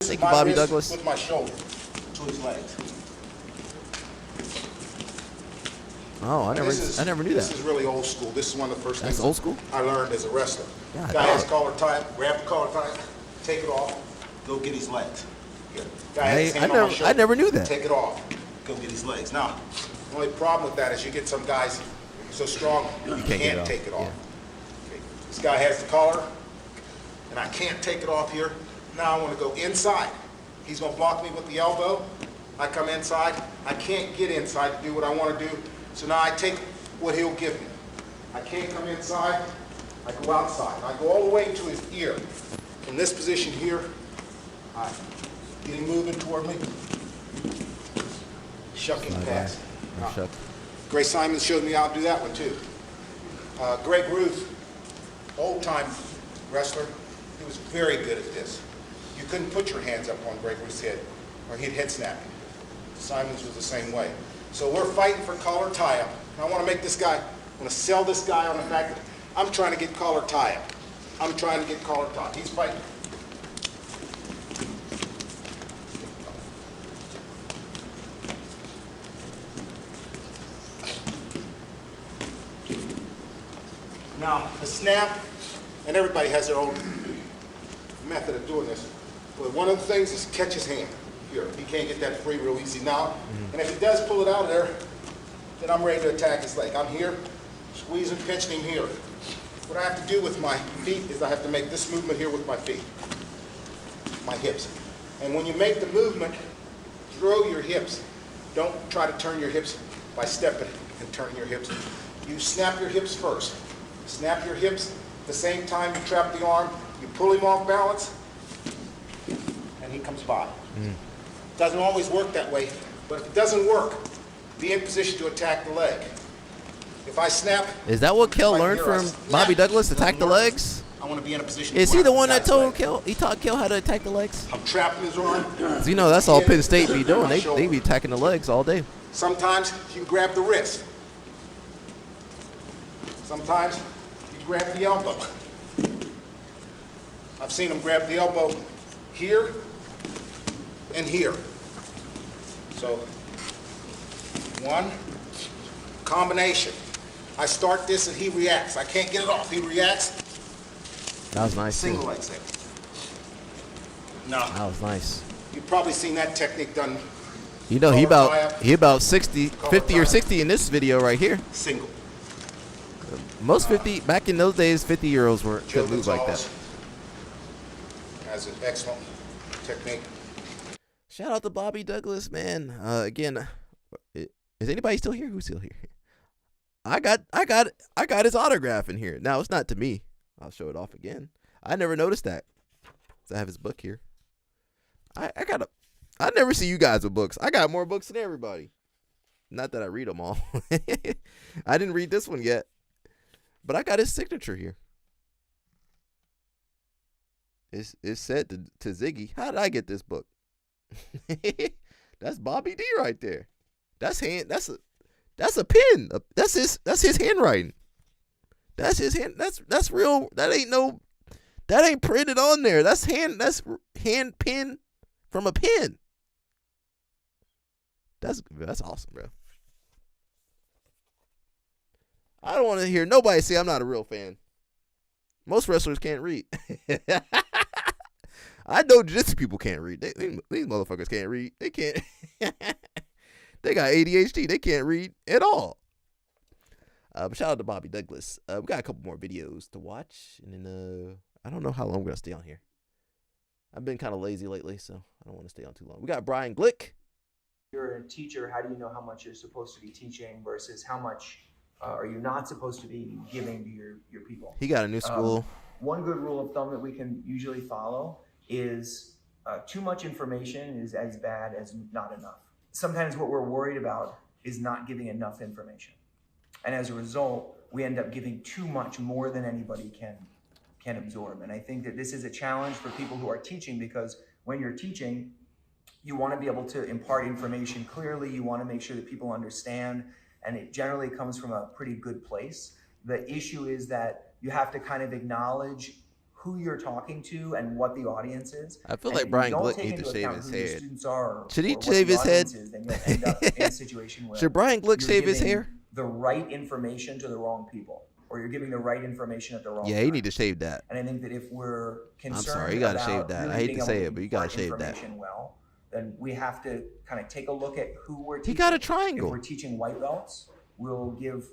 Thank you, Bobby Douglas. With my shoulder to his legs. Oh, I never knew that. This is really old school. This is one of the first things old school? I learned as a wrestler. God, Guy has collar tie, grab the collar tie, take it off, go get his legs. Here. Guy has his hand on my shoulder, I never knew that. Take it off, go get his legs. Now, the only problem with that is you get some guys so strong you can't take it off. Yeah. Okay. This guy has the collar, and I can't take it off here. Now I want to go inside. He's going to block me with the elbow. I come inside. I can't get inside to do what I want to do. So now I take what he'll give me. I can't come inside. I go outside. I go all the way to his ear. From this position here, I get him moving toward me. Shucking pass. Gray Simon showed me how to do that one too. Greg Ruth, old-time wrestler, he was very good at this. You couldn't put your hands up on Greg Ruth's head, or he'd head snap you. Simon's was the same way. So we're fighting for collar tie-up. I want to make this guy, I want to sell this guy on the fact that I'm trying to get collar tie-up. I'm trying to get collar tie-up. He's fighting. Now, the snap, and everybody has their own method of doing this. But one of the things is catch his hand. Here, he can't get that free real easy now. And if he does pull it out of there, then I'm ready to attack his leg. I'm here, squeezing, pinching him here. What I have to do with my feet is I have to make this movement here with my feet, my hips. And when you make the movement, throw your hips. Don't try to turn your hips by stepping and turning your hips. You snap your hips first. Snap your hips. At the same time, you trap the arm. You pull him off balance, and he comes by. Doesn't always work that way, but if it doesn't work, be in position to attack the leg. If I snap... Is that what Kel learned from Bobby Douglas, attack the legs? I want to be in a position... Is he the one that told Kel, he taught Kel how to attack the legs? I'm trapping his arm. That's all Penn State be doing. They be attacking the legs all day. Sometimes you grab the wrist. Sometimes you grab the elbow. I've seen him grab the elbow here and here. So, one, combination. I start this and he reacts. I can't get it off. He reacts. That was nice. Single leg set. No. That was nice. You've probably seen that technique done. He about 50 or 60 in this video right here. Single. Most 50 back in those days, 50-year-olds couldn't move like that. Has an excellent technique. Shout out to Bobby Douglas, man. Again, is anybody still here? Who's still here? I got his autograph in here. Now it's not to me. I'll show it off again. I never noticed that. I have his book here. I never see you guys with books. I got more books than everybody. Not that I read them all. I didn't read this one yet, but I got his signature here. It's said to Ziggy. How did I get this book? That's Bobby D right there. That's a pen. That's his handwriting. That's his hand. That's real. That ain't printed on there. That's hand pen from a pen. That's awesome, bro. I don't want to hear nobody say I'm not a real fan. Most wrestlers can't read. I know jiu-jitsu people can't read. These motherfuckers can't read. They can't. They got ADHD. They can't read at all. But shout out to Bobby Douglas. We got a couple more videos to watch. And then I don't know how long we're going to stay on here. I've been kind of lazy lately, so I don't want to stay on too long. We got Brian Glick. You're a teacher. How do you know how much you're supposed to be teaching versus how much are you not supposed to be giving to your people? He got a new school. One good rule of thumb that we can usually follow is too much information is as bad as not enough. Sometimes what we're worried about is not giving enough information. And as a result, we end up giving too much, more than anybody can absorb. And I think that this is a challenge for people who are teaching, because when you're teaching, you want to be able to impart information clearly. You want to make sure that people understand, and it generally comes from a pretty good place. The issue is that you have to kind of acknowledge who you're talking to and what the audience is. I feel like Brian Glick needs to shave his head. Should he shave his head? Then you'll end up in a situation where should Brian Glick shave his hair? The right information to the wrong people, or you're giving the right information at the wrong time. Yeah, he need to shave that. And I think that if we're concerned, I'm sorry, you gotta shave that. Really I hate to say it, but you gotta shave that. Well, then we have to kind of take a look at who we're teaching. He got a triangle. If we're teaching white belts, we'll give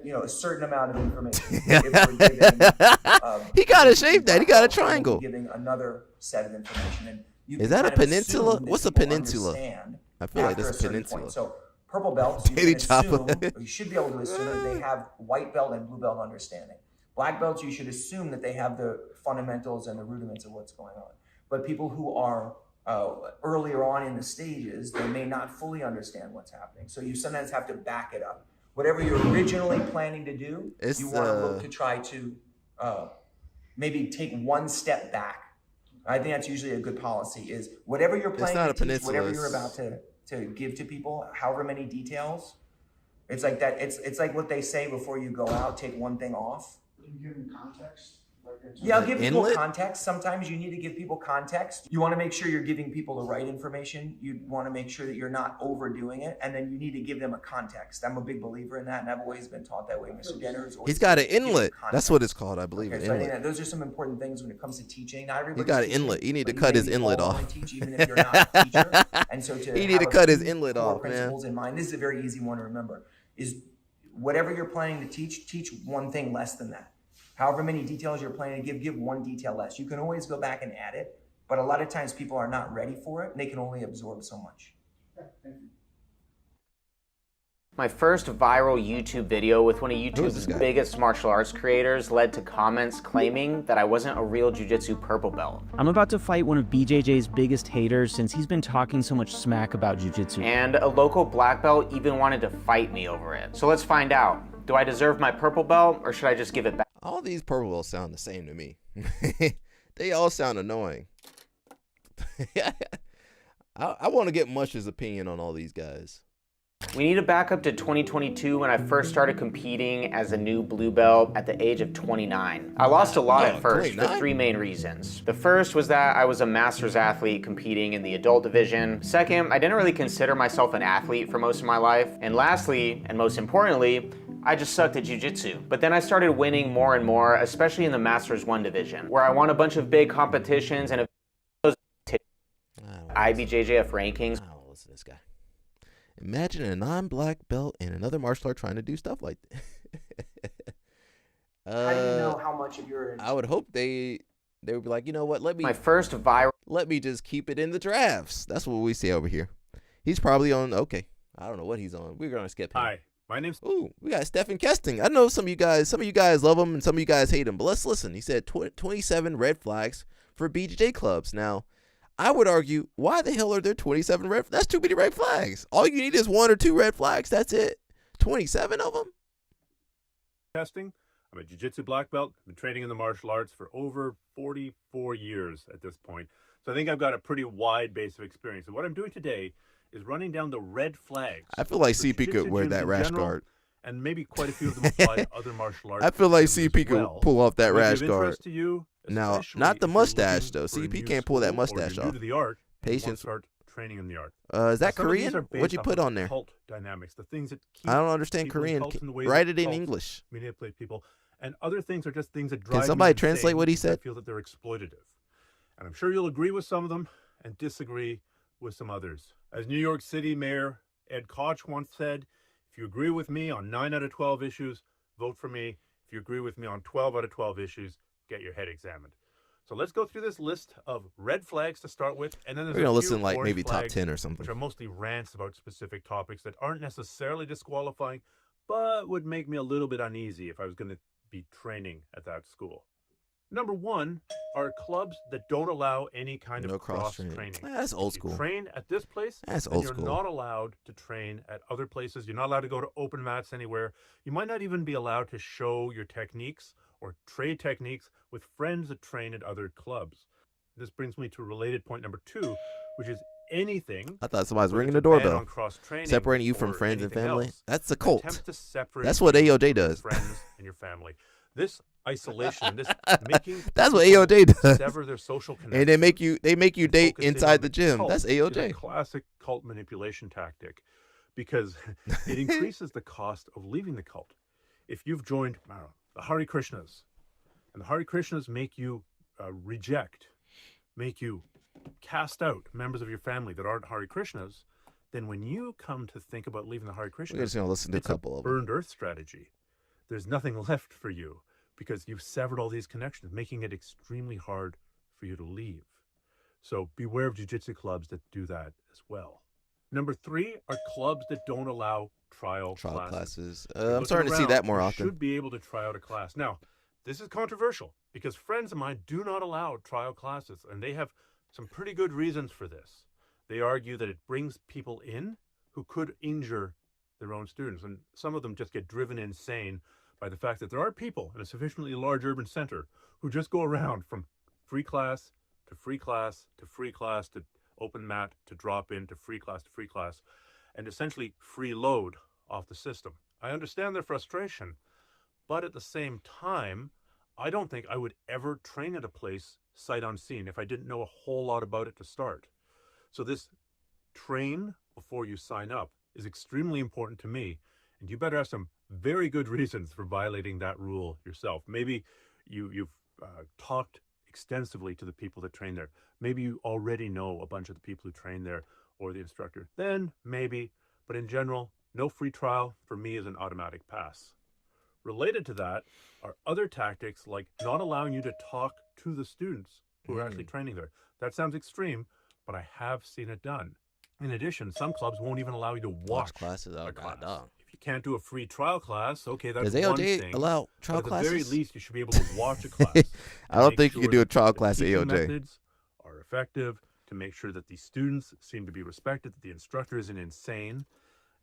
a certain amount of information. If we're giving, he gotta shave that. He got a triangle. Giving another set of information. And you is that a peninsula? What's a peninsula? I feel like that's a peninsula. Point. So purple belts, you should be able to assume that they have white belt and blue belt understanding. Black belts, you should assume that they have the fundamentals and the rudiments of what's going on. But people who are earlier on in the stages, they may not fully understand what's happening. So you sometimes have to back it up. Whatever you're originally planning to do, you want to look to try to maybe take one step back. I think that's usually a good policy, is whatever you're planning to teach, whatever you're about to give to people, however many details, it's like that. It's like what they say before you go out, take one thing off. Can you give them context? Yeah, I'll give people context. Sometimes you need to give people context. You want to make sure you're giving people the right information. You want to make sure that you're not overdoing it. And then you need to give them a context. I'm a big believer in that, and I've always been taught that way. Mr. Denner's He's got an inlet. That's what it's called, I believe. Okay, so I think that those are some important things when it comes to teaching. Not everybody. He got an inlet. You need to cut his inlet off. Teach, even if you're not a teacher. And so you need to cut his inlet off, man. Principles in mind. This is a very easy one to remember. Is whatever you're planning to teach one thing less than that. However many details you're planning to give one detail less. You can always go back and add it, but a lot of times people are not ready for it, and they can only absorb so much. My first viral YouTube video with one of YouTube's biggest martial arts creators led to comments claiming that I wasn't a real jiu-jitsu purple belt. I'm about to fight one of BJJ's biggest haters since he's been talking so much smack about jiu-jitsu. And a local black belt even wanted to fight me over it. So let's find out. Do I deserve my purple belt, or should I just give it back? All these purple belts sound the same to me. They all sound annoying. I want to get Mush's opinion on all these guys. We need to back up to 2022 when I first started competing as a new blue belt at the age of 29. I lost a lot at first for three main reasons. The first was that I was a master's athlete competing in the adult division. Second, I didn't really consider myself an athlete for most of my life. And lastly, and most importantly, I just sucked at jiu-jitsu. But then I started winning more and more, especially in the Masters 1 division, where I won a bunch of big competitions and IBJJF rankings. I don't listen to this guy. Imagine a non-black belt in another martial art trying to do stuff like that. How do you know how much of your... I would hope they they would be like, you know what? My first viral. Let me just keep it in the drafts. That's what we say over here. He's probably on. Okay, I don't know what he's on. We're gonna skip him. Hi, my name's. Ooh, we got Stephen Kesting. I know some of you guys love him and some of you guys hate him. But let's listen. He said 27 red flags for BJJ clubs. Now, I would argue, why the hell are there 27 red? That's too many red flags. All you need is 1 or 2 red flags. That's it. 27 of them. Testing. I'm a jiu-jitsu black belt. I've been training in the martial arts for over 44 years at this point. So I think I've got a pretty wide base of experience. And what I'm doing today is running down the red flags. I feel like CP could wear that rash guard. And maybe quite a few of them apply to other martial arts. I feel like CP could pull off that rash guard. To you, now, not the mustache though. CP can't pull that mustache off. To the art, Patience. Start training in the art. Is that Korean? What'd you put on there? Cult dynamics, the things that keep I don't understand Korean. Write it in English. Manipulate people, and other things are just things that drive. Can somebody translate what he said? I feel that they're exploitative, and I'm sure you'll agree with some of them and disagree with some others. As New York City Mayor Ed Koch once said, "If you agree with me on 9 out of 12 issues, vote for me. If you agree with me on 12 out of 12 issues, get your head examined." So let's go through this list of red flags to start with, and then there's we're gonna listen few like orange maybe top flags, 10 or something, which are mostly rants about specific topics that aren't necessarily disqualifying, but would make me a little bit uneasy if I was going to be training at that school. Number 1 are clubs that don't allow any kind of cross training. That's old You school. train at this place, That's and old you're school. not allowed to train at other places. You're not allowed to go to open mats anywhere. You might not even be allowed to show your techniques or trade techniques with friends that train at other clubs. This brings me to related point number 2, which is anything. I thought somebody was whether ringing it's the a ban doorbell, on cross-training separating you from or friends and anything family. else, That's a cult. attempt to separate That's what you AOJ from does. Friends and your family. This isolation, this making That's what people AOJ does. sever their social connection. And they make you date focus in inside on the gym. cult That's is a AOJ. classic cult manipulation tactic, because it increases the cost of leaving the cult. If you've joined the Hare Krishnas, and the Hare Krishnas make you reject, make you cast out members of your family that aren't Hare Krishnas, then when you come to think about leaving the Hare Krishnas, We're just gonna listen to a it's couple of them. burned earth strategy. There's nothing left for you because you've severed all these connections, making it extremely hard for you to leave. So beware of jiu-jitsu clubs that do that as well. Number 3 are clubs that don't allow trial classes. I'm Looking starting to see around, that more you often. should be able to try out a class. Now, this is controversial because friends of mine do not allow trial classes, and they have some pretty good reasons for this. They argue that it brings people in who could injure their own students, and some of them just get driven insane by the fact that there are people in a sufficiently large urban center who just go around from free class to free class to free class to open mat to drop in to free class, and essentially freeload off the system. I understand their frustration, but at the same time, I don't think I would ever train at a place sight unseen if I didn't know a whole lot about it to start. So this train before you sign up is extremely important to me, and you better have some very good reasons for violating that rule yourself. Maybe you've talked extensively to the people that train there. Maybe you already know a bunch of the people who train there or the instructor. Then maybe, but in general, no free trial for me is an automatic pass. Related to that are other tactics like not allowing you to talk to the students who are actually training there. That sounds extreme, but I have seen it done. In addition, some clubs won't even allow you to watch classes. Oh, a God, class. no. If you can't do a free trial class, okay, that's Does one AOJ thing. allow trial but at the very classes? least, you should be able to watch a class. I don't make think you can sure do a that trial the class at teaching AOJ. methods are effective, to make sure that the students seem to be respected, that the instructor isn't insane,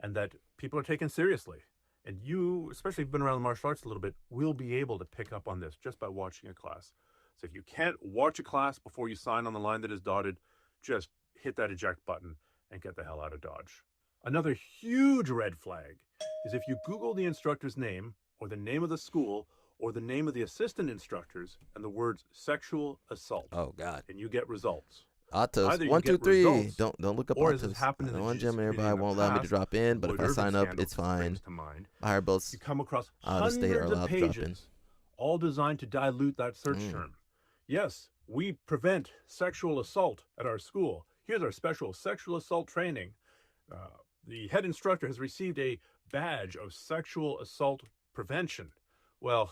and that people are taken seriously. And you, especially if you've been around the martial arts a little bit, will be able to pick up on this just by watching a class. So if you can't watch a class before you sign on the line that is dotted, just hit that eject button and get the hell out of Dodge. Another huge red flag is if you Google the instructor's name or the name of the school or the name of the assistant instructors and the words sexual assault. Oh, God. And you get results. Atos. Either you 1, 2, get 3. results, Don't look up or as Atos. has happened in I the know one jiu-jitsu gym community everybody in the won't allow me to past, drop in, but if I Lloyd sign Irvin up, scandal it's fine. springs to mind. My higher belts You come across out of state are hundreds allowed of to drop in. pages, all designed to dilute that search term. Yes, we prevent sexual assault at our school. Here's our special sexual assault training. The head instructor has received a badge of sexual assault prevention. Well,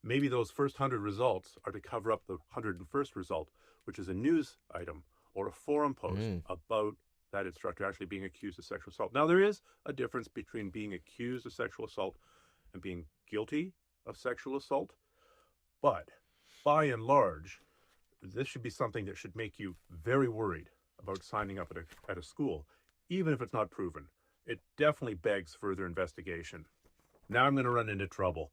maybe those first 100 results are to cover up the 101st result, which is a news item or a forum post about that instructor actually being accused of sexual assault. Now, there is a difference between being accused of sexual assault and being guilty of sexual assault, but by and large, this should be something that should make you very worried about signing up at a school, even if it's not proven. It definitely begs further investigation. Now I'm going to run into trouble.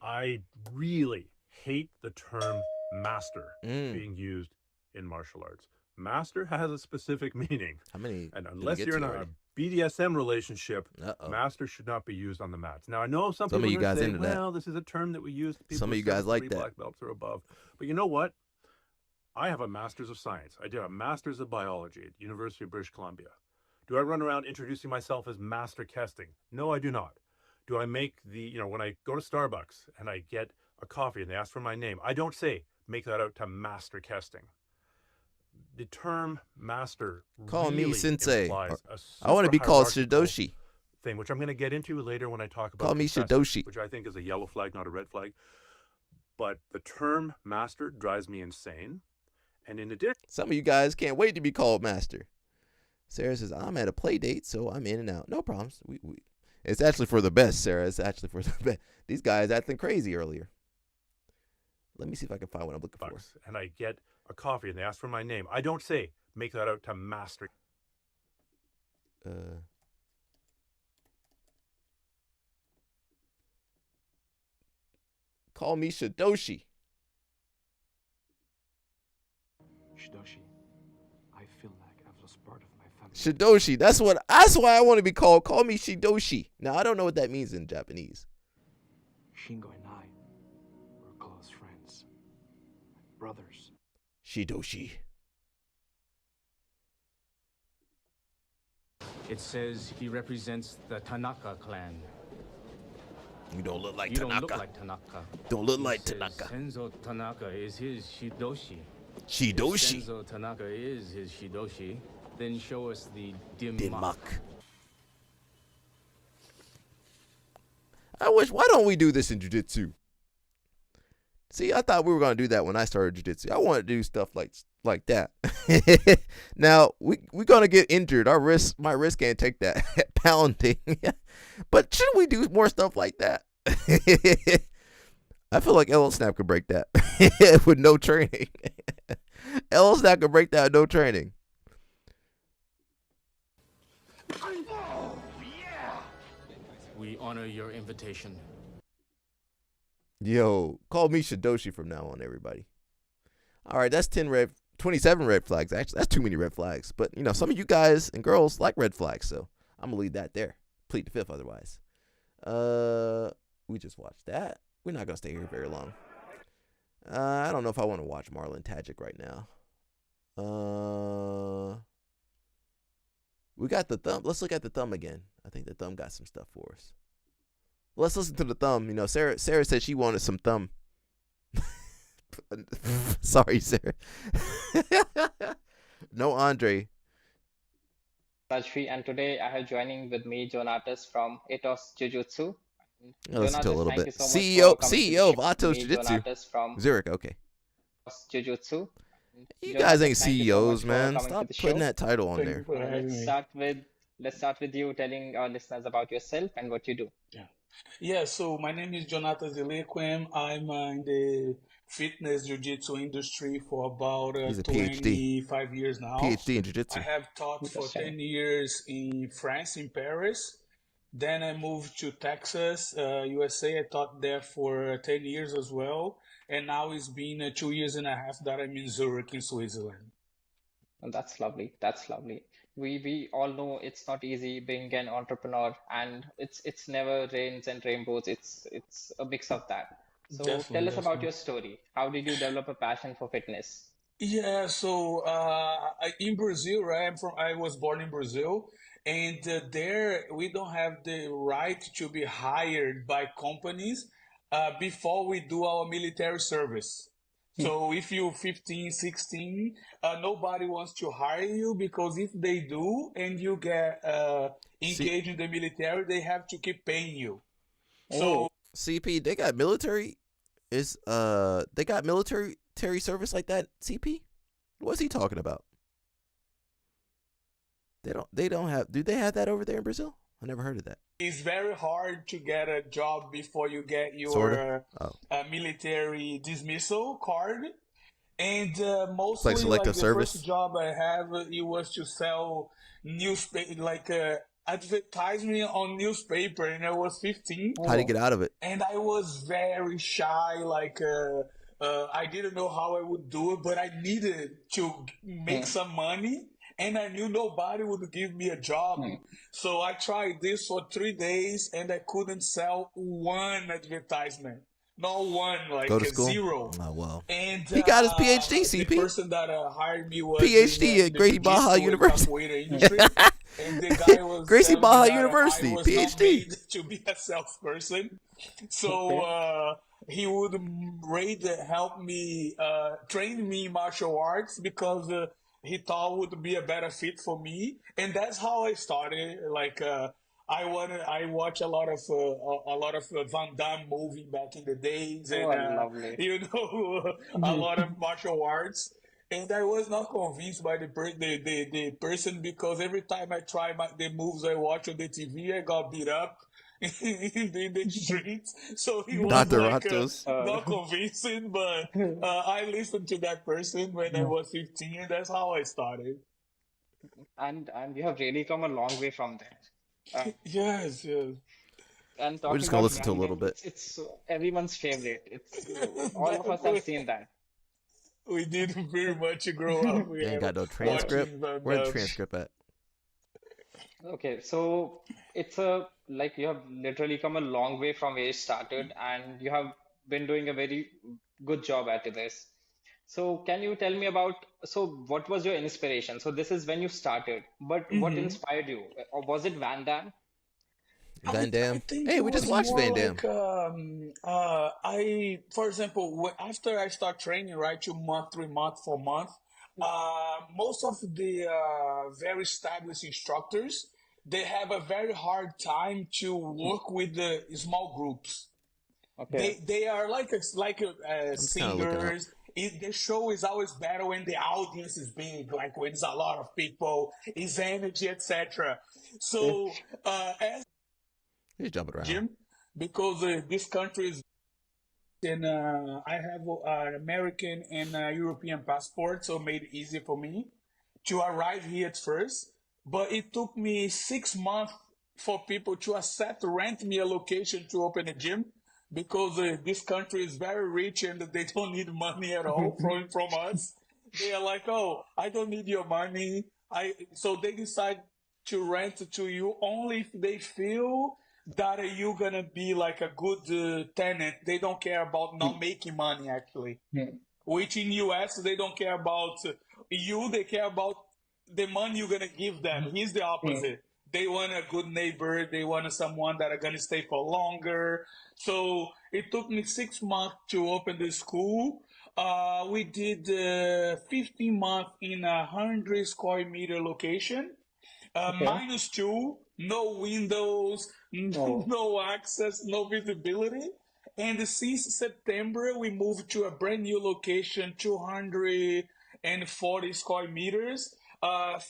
I really hate the term master being used in martial arts. Master has a specific meaning. How many? And unless you're in a BDSM relationship, master should not be used on the mats. Now, I know some people of you guys say, into that. well, this is a term that we use to people Some of who you guys serve like 3 that. black belts or above. But you know what? I have a master's of science. I did a master's of biology at University of British Columbia. Do I run around introducing myself as Master Kesting? No, I do not. Do I make when I go to Starbucks and I get a coffee and they ask for my name, I don't say, make that out to Master Kesting. The term master Call really me sensei. implies a I want to be called super Shidoshi. thing, which I'm going to get into later when I talk about Call me confessing, Shidoshi. which I think is a yellow flag, not a red flag. But the term master drives me insane. And in addition, some of you guys can't wait to be called master. Sarah says, I'm at a play date, so I'm in and out. No problems. It's actually for the best, Sarah. It's actually for the best. These guys acting crazy earlier. Let me see if I can find what I'm looking for. And I get a coffee and they ask for my name. I don't say, make that out to master. Call me Shidoshi. Shidoshi, I feel like I've lost part of my family. Shidoshi. That's why I want to be called. Call me Shidoshi. Now, I don't know what that means in Japanese. Shingo and I were close friends. Brothers. Shidoshi. It says he represents the Tanaka clan. You don't look like you Tanaka. Don't look like Tanaka. Don't look He like says Tanaka. Senzo Tanaka is his Shidoshi. Shidoshi. If Senzo Tanaka is his Shidoshi, then show us the Dinmak. Why don't we do this in Jiu-Jitsu? See, I thought we were going to do that when I started Jiu-Jitsu. I want to do stuff like that. Now, we're going to get injured. My wrist can't take that pounding. But shouldn't we do more stuff like that? I feel like LL Snap could break that with no training. LL Snap could break that with no training. We honor your invitation. Yo, call me Shidoshi from now on, everybody. All right, that's 27 red flags. Actually, that's too many red flags. But, some of you guys and girls like red flags, so I'm going to leave that there. Plead the fifth otherwise. We just watched that. We're not going to stay here very long. I don't know if I want to watch Marlon Tajic right now. We got the thumb. Let's look at the thumb again. I think the thumb got some stuff for us. Let's listen to the thumb. Sarah said she wanted some thumb. Sorry, Sarah. No Andre. Rajvi, and today I have joining with me Jonatas from Atos Jiu Jitsu. Listen to a little bit. CEO of Atos Jiu Jitsu. Zurich, okay. Jiu Jitsu. You guys ain't CEOs, man. Stop putting that title on there. Let's start with you telling our listeners about yourself and what you do. Yeah, so my name is Jonathan Zelequem. I'm in the fitness jiu-jitsu industry for about He's a 25 years now. PhD in jiu-jitsu. I have taught for 10 years in France, in Paris. Then I moved to Texas, USA. I taught there for 10 years as well. And now it's been 2 years and a half that I'm in Zurich, in Switzerland. And that's lovely. That's lovely. We all know it's not easy being an entrepreneur, and it's never rains and rainbows. It's a mix of that. So tell us about your story. How did you develop a passion for fitness? Yeah, so in Brazil, right? I was born in Brazil, and there we don't have the right to be hired by companies before we do our military service. So if you're 15, 16, nobody wants to hire you, because if they do and you get engaged in the military, they have to keep paying you. So CP, they got military Is they got military service like that? CP? What's he talking about? They don't have. Do they have that over there in Brazil? I never heard of that. It's very hard to get a job before you get your Sorta? military dismissal card. And It's mostly, like like selective the service. first job I have, it was to sell newspaper, like advertisement on newspaper, and I was 15. How do you get out of it? And I was very shy, like I didn't know how I would do it, but I needed to make some money, and I knew nobody would give me a job. So I tried this for 3 days, and I couldn't sell one advertisement. Not one, like Go to school? zero. Oh, well. And He got his PhD, the CP. person that hired me was PhD in at the Gracie Baja jiu-jitsu and University. capoeira industry. And the guy was Gracie telling me Baja that University, I was PhD. not made to be a salesperson. So he would help me, train me in martial arts because he thought would be a better fit for me. And that's how I started. Like I watch a lot of Van Damme movie back in the days, and lovely. you know, a lot of martial arts. And I was not convinced by the person, because every time I try the moves I watch on the TV, I got beat up in the streets. So he was Dr. like Ratos. not convincing, but I listened to that person when I was 15, and that's how I started. And you have really come a long way from there. Yes. And We're talking just gonna about listen to a little gambling, bit. it's everyone's favorite. It's all of us have seen that. We didn't very much grow up. We They ain't got no transcript. Where's the transcript at? Okay, so it's like you have literally come a long way from where you started, and you have been doing a very good job at this. So can you tell me about, so what was your inspiration? So this is when you started, but what inspired you? Or was it Van Damme? Van Damme. think Hey, it we just was watched more Van Damme. like, for example, after I start training, right, 2 months, 3 months, 4 months, most of the very established instructors, they have a very hard time to work with the small groups. Okay. They are like just kinda looking up. singers. The show is always better when the audience is big, like when it's a lot of people, it's energy, etc. So as He's jumping around. gym, because this country is, and I have an American and European passport, so it made it easy for me to arrive here at first. But it took me 6 months for people to accept rent me a location to open a gym, because this country is very rich and they don't need money at all from us. They are like, oh, I don't need your money. So they decide to rent to you only if they feel that you're gonna be like a good tenant. They don't care about not making money, actually. Which in US, they don't care about you, they care about the money you're gonna give them. He's the opposite. They want a good neighbor. They want someone that are gonna stay for longer. So it took me 6 months to open the school. We did 15 months in 100 square meter location. -2, no windows, no access, no visibility. And since September, we moved to a brand new location, 240 square meters,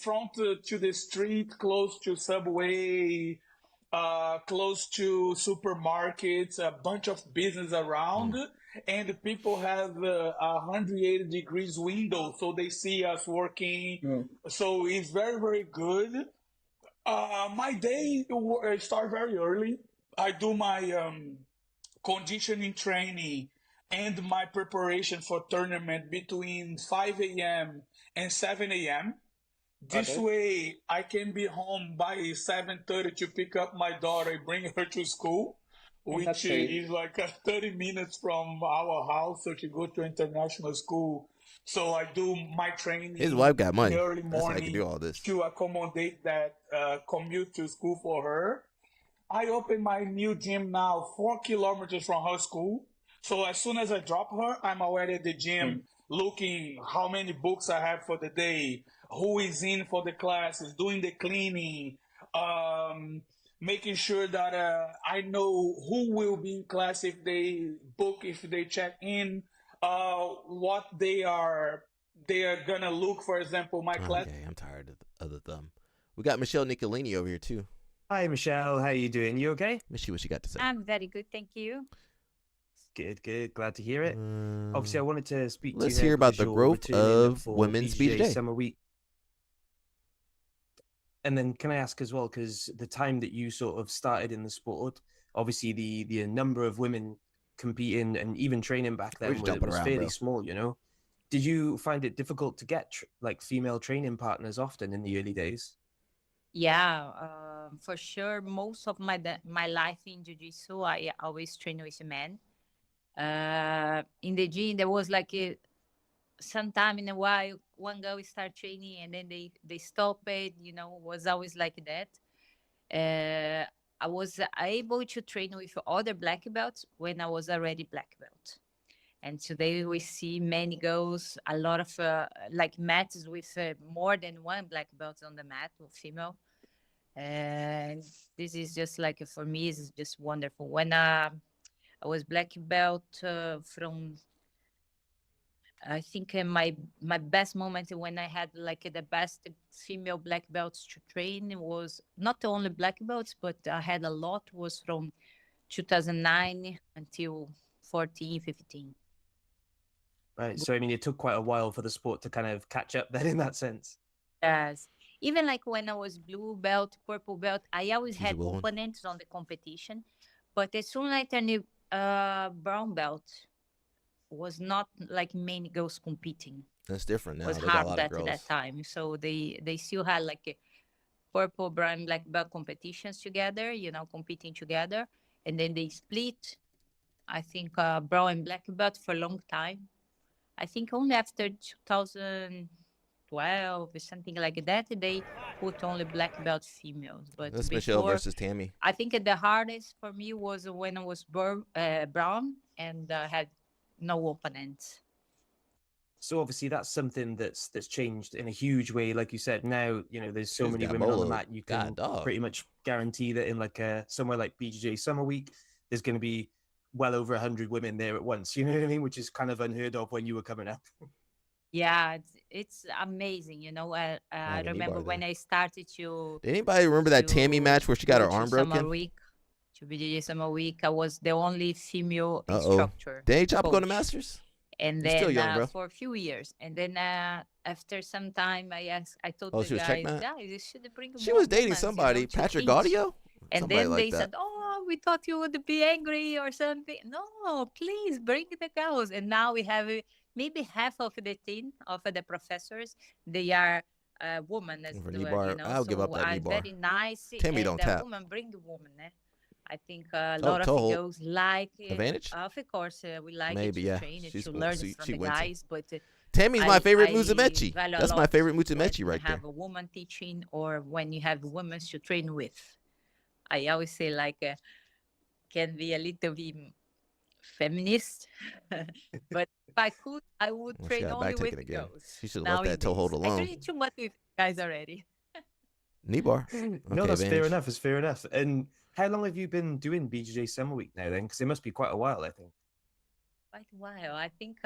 front to the street, close to subway, close to supermarkets, a bunch of business around, and people have 180 degrees window, so they see us working. So it's very, very good. My day start very early. I do my conditioning training and my preparation for tournament between 5 a.m. and 7 a.m. This way, I can be home by 7:30 to pick up my daughter, bring her to school, which is like 30 minutes from our house, so she goes to international school. So I do my training His wife got money. in the early That's how I morning can do all this. to accommodate that commute to school for her. I open my new gym now 4 kilometers from her school. So as soon as I drop her, I'm already at the gym looking how many books I have for the day, who is in for the classes, doing the cleaning, making sure that I know who will be in class if they book, if they check in, what they are gonna look. For example, my class. Okay, I'm tired of the thumb. We got Michelle Nicolini over here too. Hi, Michelle. How you doing? You okay? Let's see what she got to say. I'm very good, thank you. Good, good. Glad to hear it. Obviously, I wanted to speak to you. Let's hear about the growth of women's BJJ Summer Week. And then can I ask as well, because the time that you sort of started in the sport, obviously the number of women competing and even training back then was fairly small, you know? Did you find it difficult to get like female training partners often in the early days? Yeah, for sure. Most of my life in Jiu-Jitsu, I always train with men. In the gym, there was like sometime in a while, one girl start training and then they stop it, you know, was always like that. I was able to train with other black belts when I was already black belt. And today we see many girls, a lot of like mats with more than one black belt on the mat, or female. And this is just like, for me, it's just wonderful. When I was black belt from, I think my best moment when I had like the best female black belts to train was not only black belts, but I had a lot, was from 2009 until 14, 15. Right. So, I mean, it took quite a while for the sport to kind of catch up then in that sense. Yes. Even like when I was blue belt, purple belt, I always had opponents on the competition. But as soon as I turned brown belt, was not like many girls competing. That's different now. It was They got a hard lot of girls. at that time. So they still had like a purple, brown, black belt competitions together, you know, competing together. And then they split, I think, brown and black belt for a long time. I think only after 2012 or something like that, they put only black belt females. But That's before, Michelle versus Tammy. I think the hardest for me was when I was brown and had no opponents. So obviously that's something that's changed in a huge way. Like you said, now, you know, there's so many women on the mat, you can pretty much guarantee that in like somewhere like BJJ Summer Week, there's going to be well over 100 women there at once. You know what I mean? Which is kind of unheard of when you were coming up. Yeah, it's amazing. You know, I remember when I started to. Did anybody remember that Tammy match where she got her arm broken? Summer Week, to BJJ Summer Week, I was the only female instructor. Did Chopper go to Masters? And You're then still young, bro. for a few years, and then after some time, I told she the was guys, checkmate? yeah, you should bring. She more was dating women, somebody, you know, to Patrick teach. Gaudio? And Somebody then like they that. said, "Oh, we thought you would be angry or something." No, please bring the girls. And now we have maybe half of the team of the professors. They are women as For well. knee bar, You know, I'll give up that knee bar. very nice. Tammy and don't tap. Women bring women. I think a lot of Toe girls like advantage. Of course, we like Maybe, it to yeah. train She's to cool. learn She from the wins it. guys. But Tammy's my favorite Musamechi. value a That's my lot favorite when Musamechi right you there. have a woman teaching or when you have women to train with. I always say like can be a little bit feminist, but if I could, I would Well, she train got only back taken with again. girls. She should have left that toe hold I alone. train too much with guys already. Knee bar. No, Okay, that's fair advantage. enough. It's fair enough. And how long have you been doing BJJ Summer Week now then? Because it must be quite a while, I think. Quite a while. I think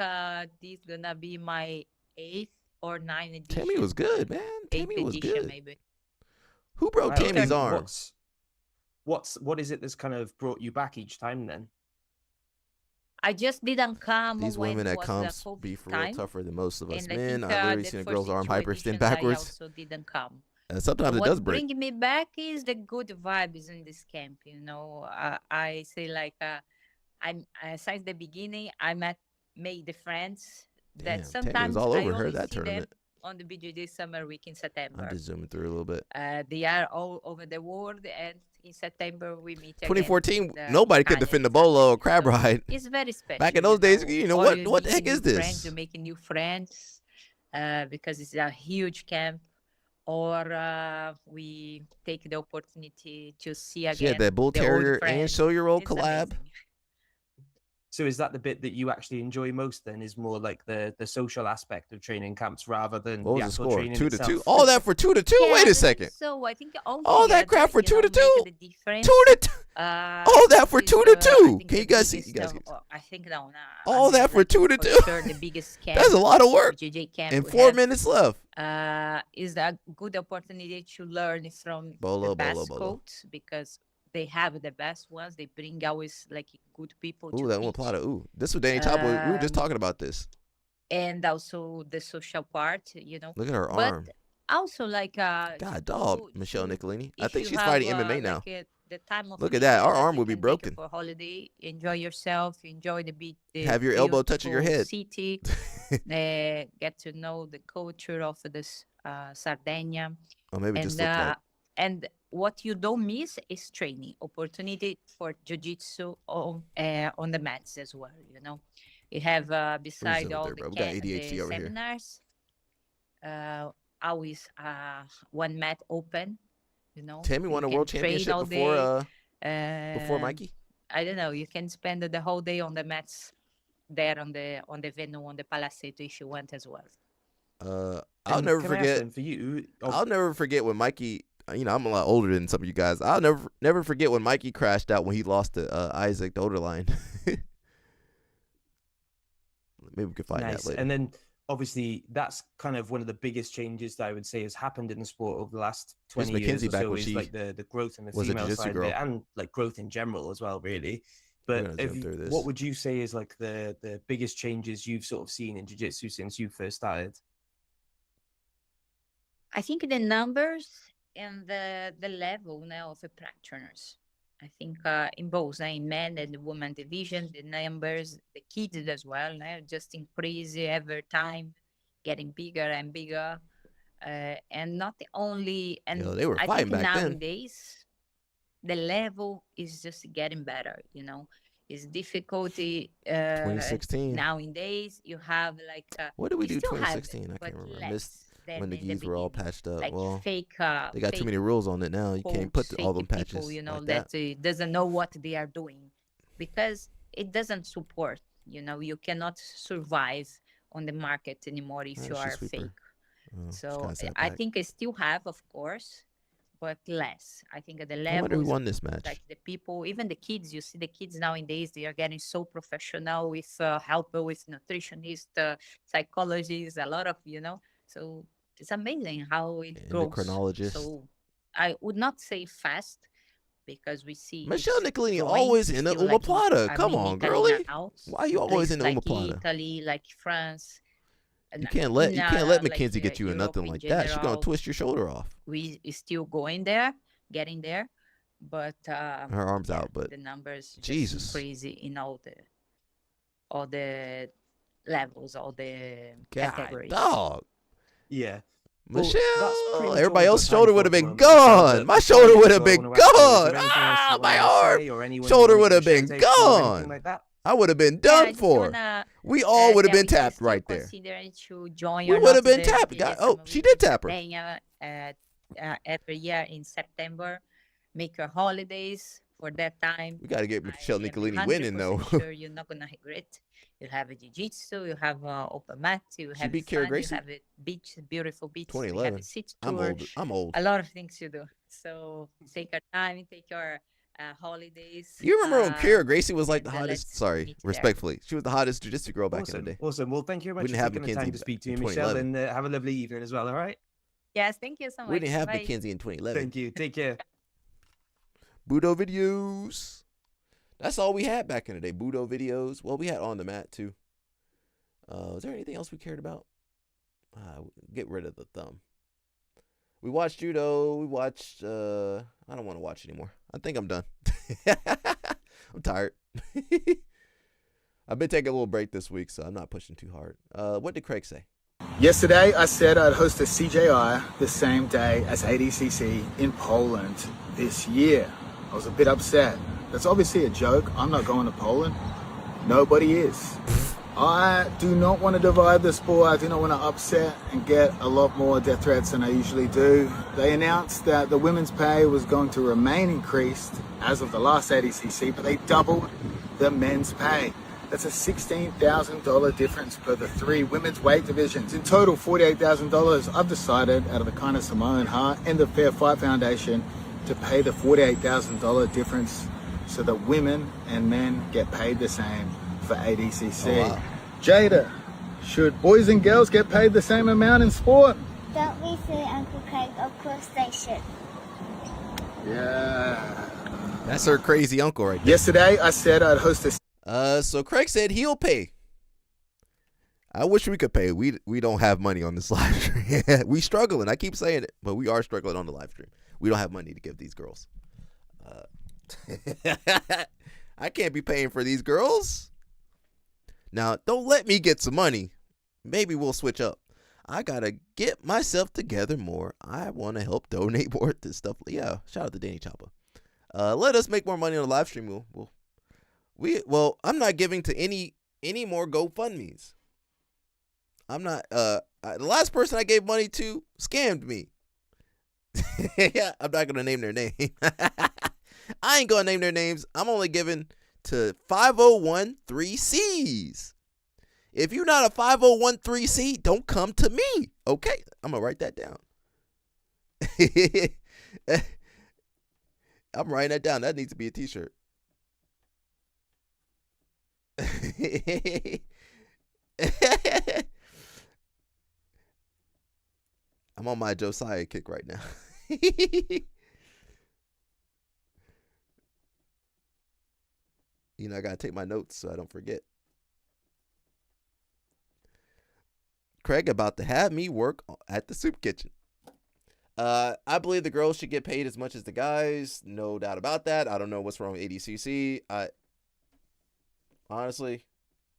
this gonna be my 8th or 9th edition. Tammy was good, man. 8th Tammy was edition, good. maybe. Who broke Wow. Tammy's And arm? What is it that's kind of brought you back each time then? I just didn't come. These when women it that was comes the COVID be for real time. tougher than most of us And I men. think, I've literally the seen a first girl's arm two hyperextend editions, backwards. I also didn't come. And sometimes it What does break. bring me back is the good vibes in this camp. You know, I say like I'm since the beginning I made the friends Damn, that Tammy was sometimes all I over her only that see them tournament. on the BJJ Summer Week in September. I'm just zooming through a little bit. They are all over the world, and in September we meet again. 2014, The nobody could Italian defend the bolo or crab ride. It's very special. Back in those days, you know, Or you what the meet heck new is this? Friends, you make new friends because it's a huge camp. Or we take the opportunity to see again. She had that bull the old terrier and friends. show-year-old It's collab. amazing. So is that the bit that you actually enjoy most then, is more like the social aspect of training camps rather than What the was the actual score? training 2-2. itself? All that for 2-2. Yeah, Wait a I second. think so I think All that crap for 2-2. 2-2. 2-2. All that for 2-2. Can you guys see? You guys see? I think no. All that for 2-2. For sure, the biggest camp. That's a lot of work. BJJ camp And we 4 have, minutes left. Is a good opportunity to learn from Bolo, the best bolo, bolo. coach, because they have the best ones. They bring always like good people Ooh, to that teach. omoplata. Ooh, this was Danny Chopper. We were just Um, talking about this. And also the social part, you know. Look at her But arm. also like God, dog, Michelle Nicolini. I if think you she's have, fighting MMA now. like the time of Look at that. leisure Our arm you would be can take broken. for holiday, enjoy yourself, enjoy the beach, the Have your elbow touching your beautiful head. city, get to know the culture of this Sardinia. Or maybe and just look like. and what you don't miss is training opportunity for jiu-jitsu on the mats as well, you know. You have beside all there, the, bro? We got ADHD the over here. seminars, always one mat open, you know. Tammy You won a can world train championship all before day. before Mikey. I don't know. You can spend the whole day on the mats there on the venue on the Palaceto if you want as well. I'll And never can I ask forget. then for you, I'll never forget when Mikey. You know, I'm a lot older than some of you guys. I'll never forget when Mikey crashed out when he lost to Isaac Doderline. Maybe we could find nice. that later. And then obviously that's kind of one of the biggest changes that I would say has happened in the sport over the last 20 years Mackenzie or back so, when is she like the growth in the was a female jiu-jitsu side of girl. it, and like growth in general as well, really. We're But gonna jump through this. what would you say is like the biggest changes you've sort of seen in jiu-jitsu since you first started? I think the numbers and the level now of the practitioners. I think in both, in men and women division, the numbers, the kids as well, now just increase every time, getting bigger and bigger. And not only, and Yo, they were I fighting think back then. nowadays, the level is just getting better, you know. It's difficulty 2016. nowadays. You have like What did we you do still have 2016? it, I but can't remember. I less missed than when the in the geese were all beginning. patched up. Like Well, fake they got too fake many rules on it now. You can't put coach, all them fake patches people, you know, like that that. doesn't know what they are doing, because it doesn't support, you know. You cannot survive on the market anymore if you She's are sweeper. fake. Oh, she's So kinda sat I back. think I still have, of course, but less. I think at the I wonder who levels, won this match. like the people, even the kids, you see the kids nowadays, they are getting so professional with help with nutritionist, psychologists, a lot of, you know. So it's amazing how it grows. Endocrinologist. So I would not say fast, because we see Michelle it's Nicolini growing. always It's in the still like omoplata. Come in on, Italy girly. now, Why you always in places the like omoplata? Italy, like France. You can't let like, Mackenzie get you in Europe nothing in like that. She's gonna general. twist your shoulder off. We still going there, getting there, but Her arm's out, but the numbers just Jesus. crazy in all the levels, all the God, categories. dog. Yeah. Michelle, everybody else's shoulder would have been gone. My shoulder would have been gone. Ah, my arm. Shoulder would have been gone. I would have been done for. We all would have been tapped right there. Considering to join We or would have not been the tapped. BJJ Oh, Summer she Week did in tap her. Sardinia, every year in September. Make your holidays for that time. We got to get Michelle Nicolini 100% winning though. sure you're not gonna regret. You have a jiu-jitsu, you have open mat, you have beat fun, Kara Gracie? you have a beach, beautiful beach, you have 2011. a sit I'm tour, old. I'm old. a lot of things to do. So take your time, take your holidays. You remember when Kara Gracie was like the and hottest? let's Sorry, meet there. respectfully, she was the hottest jiu-jitsu girl back in the day. Awesome. Well, thank you very We much didn't for have taking the time Mackenzie to speak to in me, Michelle, 2011. and have a lovely evening as well. All right. Yes, thank you so much. We didn't have Bye. Mackenzie in 2011. Thank you. Take care. Budo videos. That's all we had back in the day. Budo videos. Well, we had on the mat too. Was there anything else we cared about? Get rid of the thumb. We watched Judo. We watched. I don't want to watch anymore. I think I'm done. I'm tired. I've been taking a little break this week, so I'm not pushing too hard. What did Craig say? Yesterday, I said I'd host a CJI the same day as ADCC in Poland this year. I was a bit upset. That's obviously a joke. I'm not going to Poland. Nobody is. I do not want to divide the sport. I do not want to upset and get a lot more death threats than I usually do. They announced that the women's pay was going to remain increased as of the last ADCC, but they doubled the men's pay. That's a $16,000 difference per the 3 women's weight divisions. In total, $48,000. I've decided, out of the kindness of my own heart and the Fair Fight Foundation, to pay the $48,000 difference so that women and men get paid the same for ADCC. Oh, wow. Jada, should boys and girls get paid the same amount in sport? Don't be silly, Uncle Craig. Of course they should. Yeah. That's her crazy uncle right there. Yesterday, I said I'd host a... So Craig said he'll pay. I wish we could pay. We don't have money on this live stream. We struggling. I keep saying it, but we are struggling on the live stream. We don't have money to give these girls. I can't be paying for these girls. Now, don't let me get some money. Maybe we'll switch up. I gotta get myself together more. I want to help donate more to stuff. Yeah, shout out to Danny Choppa. Let us make more money on the live stream. Well, I'm not giving to any more GoFundMes. I'm not. The last person I gave money to scammed me. Yeah, I'm not gonna name their name. I ain't gonna name their names. I'm only giving to 5013Cs. If you're not a 5013C, don't come to me. Okay, I'm gonna write that down. I'm writing that down. That needs to be a t-shirt. I'm on my Josiah kick right now. You know, I gotta take my notes so I don't forget. Craig about to have me work at the soup kitchen. I believe the girls should get paid as much as the guys. No doubt about that. I don't know what's wrong with ADCC. Honestly,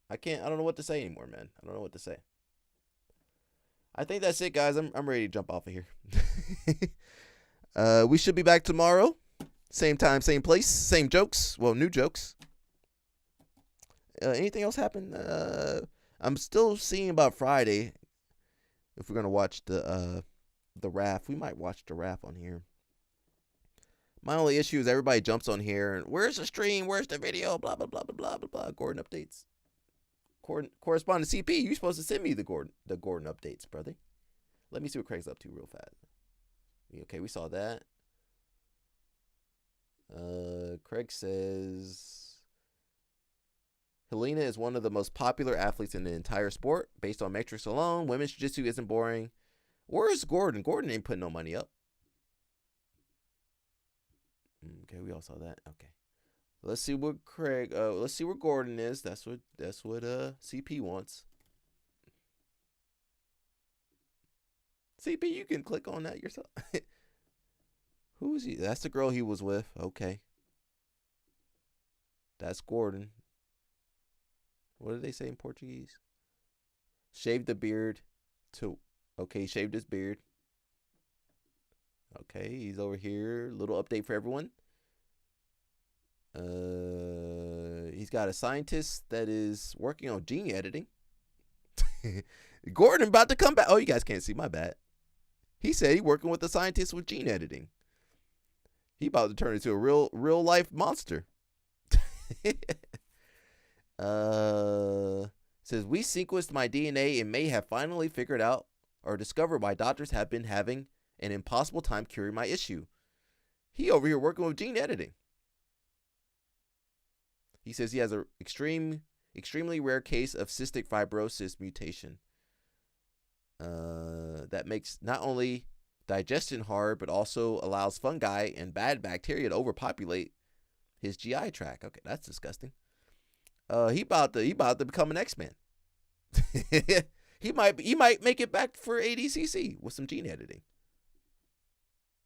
I don't know what to say anymore, man. I don't know what to say. I think that's it, guys. I'm ready to jump off of here. We should be back tomorrow. Same time, same place, same jokes. Well, new jokes. Anything else happen? I'm still seeing about Friday. If we're gonna watch the RAF, we might watch the RAF on here. My only issue is everybody jumps on here and where's the stream? Where's the video? Blah blah blah blah blah blah blah. Gordon updates. Correspondent CP, you supposed to send me the Gordon updates, brother. Let me see what Craig's up to real fast. Okay, we saw that. Craig says Helena is one of the most popular athletes in the entire sport. Based on metrics alone, women's jiu-jitsu isn't boring. Where's Gordon? Gordon ain't putting no money up. Okay, we all saw that. Okay. Let's see what let's see where Gordon is. That's what CP wants. CP, you can click on that yourself. Who is he? That's the girl he was with. Okay. That's Gordon. What did they say in Portuguese? Shaved the beard to... Okay, shaved his beard. Okay, he's over here. Little update for everyone. He's got a scientist that is working on gene editing. Gordon about to come back. Oh, you guys can't see. My bad. He said he's working with a scientist with gene editing. He about to turn into a real life monster. Says we sequenced my DNA and may have finally figured out or discovered why doctors have been having an impossible time curing my issue. He over here working with gene editing. He says he has an extremely rare case of cystic fibrosis mutation. That makes not only digestion hard, but also allows fungi and bad bacteria to overpopulate his GI tract. Okay, that's disgusting. He about to become an X-Man. He might make it back for ADCC with some gene editing.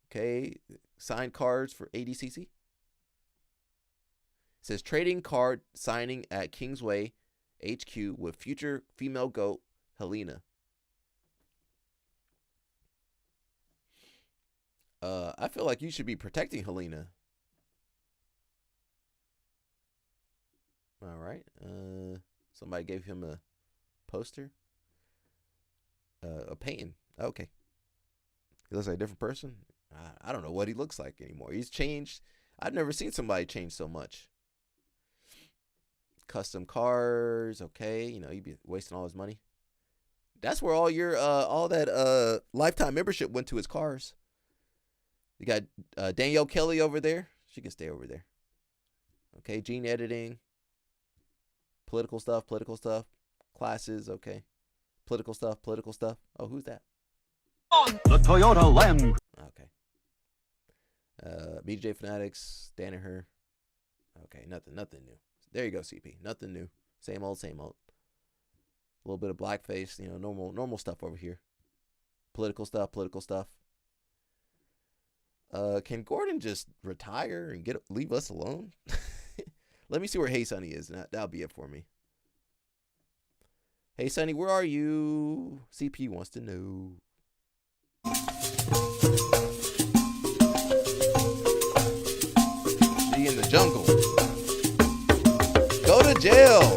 Okay, signed cards for ADCC. It says trading card signing at Kingsway HQ with future female GOAT Helena. I feel like you should be protecting Helena. All right. Somebody gave him a poster. A painting. Okay. He looks like a different person. I don't know what he looks like anymore. He's changed. I've never seen somebody change so much. Custom cars, okay. You know, you'd be wasting all his money. That's where all your all that lifetime membership went to, his cars. You got Danielle Kelly over there. She can stay over there. Okay, gene editing. Political stuff. Classes, okay. Political stuff. Oh, who's that? The Toyota Land. Okay. BJ Fanatics, Danaher. Okay, nothing new. There you go, CP. Nothing new. Same old. A little bit of blackface, you know, normal stuff over here. Political stuff. Can Gordon just retire and leave us alone? Let me see where Hey Sonny is, and that'll be it for me. Hey Sonny, where are you? CP wants to know. She in the jungle. Go to jail.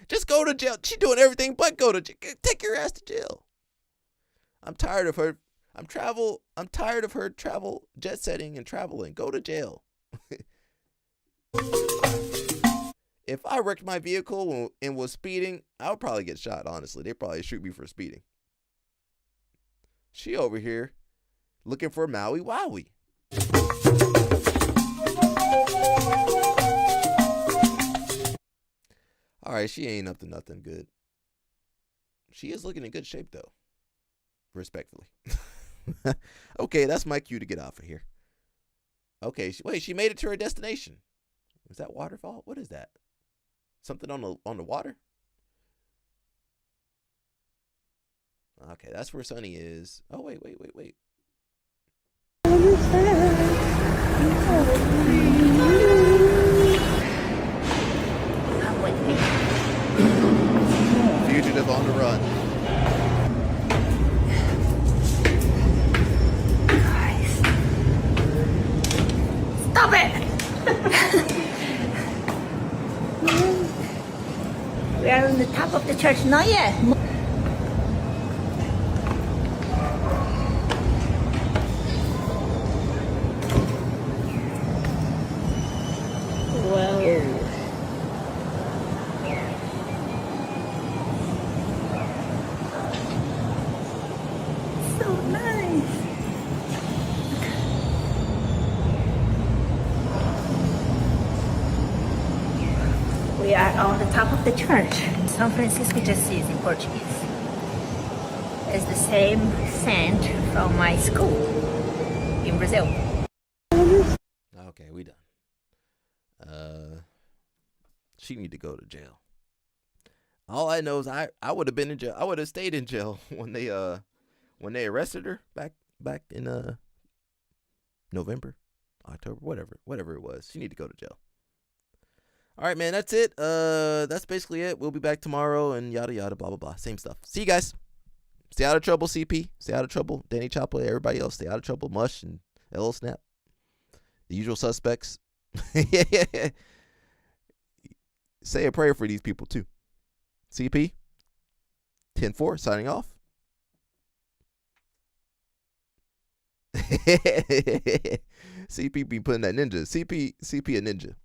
Just go to jail. She doing everything but go to jail. Take your ass to jail. I'm tired of her. I'm tired of her jet setting and traveling. Go to jail. If I wrecked my vehicle and was speeding, I would probably get shot, honestly. They'd probably shoot me for speeding. She over here looking for Maui Wowie. All right, she ain't up to nothing good. She is looking in good shape, though. Respectfully. Okay, that's my cue to get off of here. Okay, wait, she made it to her destination. Is that waterfall? What is that? Something on the water? Okay, that's where Sonny is. Oh, wait. Fugitive on the run. Stop it! We are on the top of the church, not yet. We are on the top of the church. São Francisco de Assis in Portuguese. It's the same scent from my school in Brazil. Okay, we done. She need to go to jail. All I know is I would have been in jail. I would have stayed in jail when they arrested her back in November, October, whatever it was. She need to go to jail. All right, man, that's it. That's basically it. We'll be back tomorrow and yada yada blah blah blah. Same stuff. See you guys. Stay out of trouble, CP. Stay out of trouble, Danny Chopper. Everybody else, stay out of trouble. Mush and LL Snap. The usual suspects. Say a prayer for these people too. CP. 10-4 signing off. CP be putting that ninja. CP a ninja.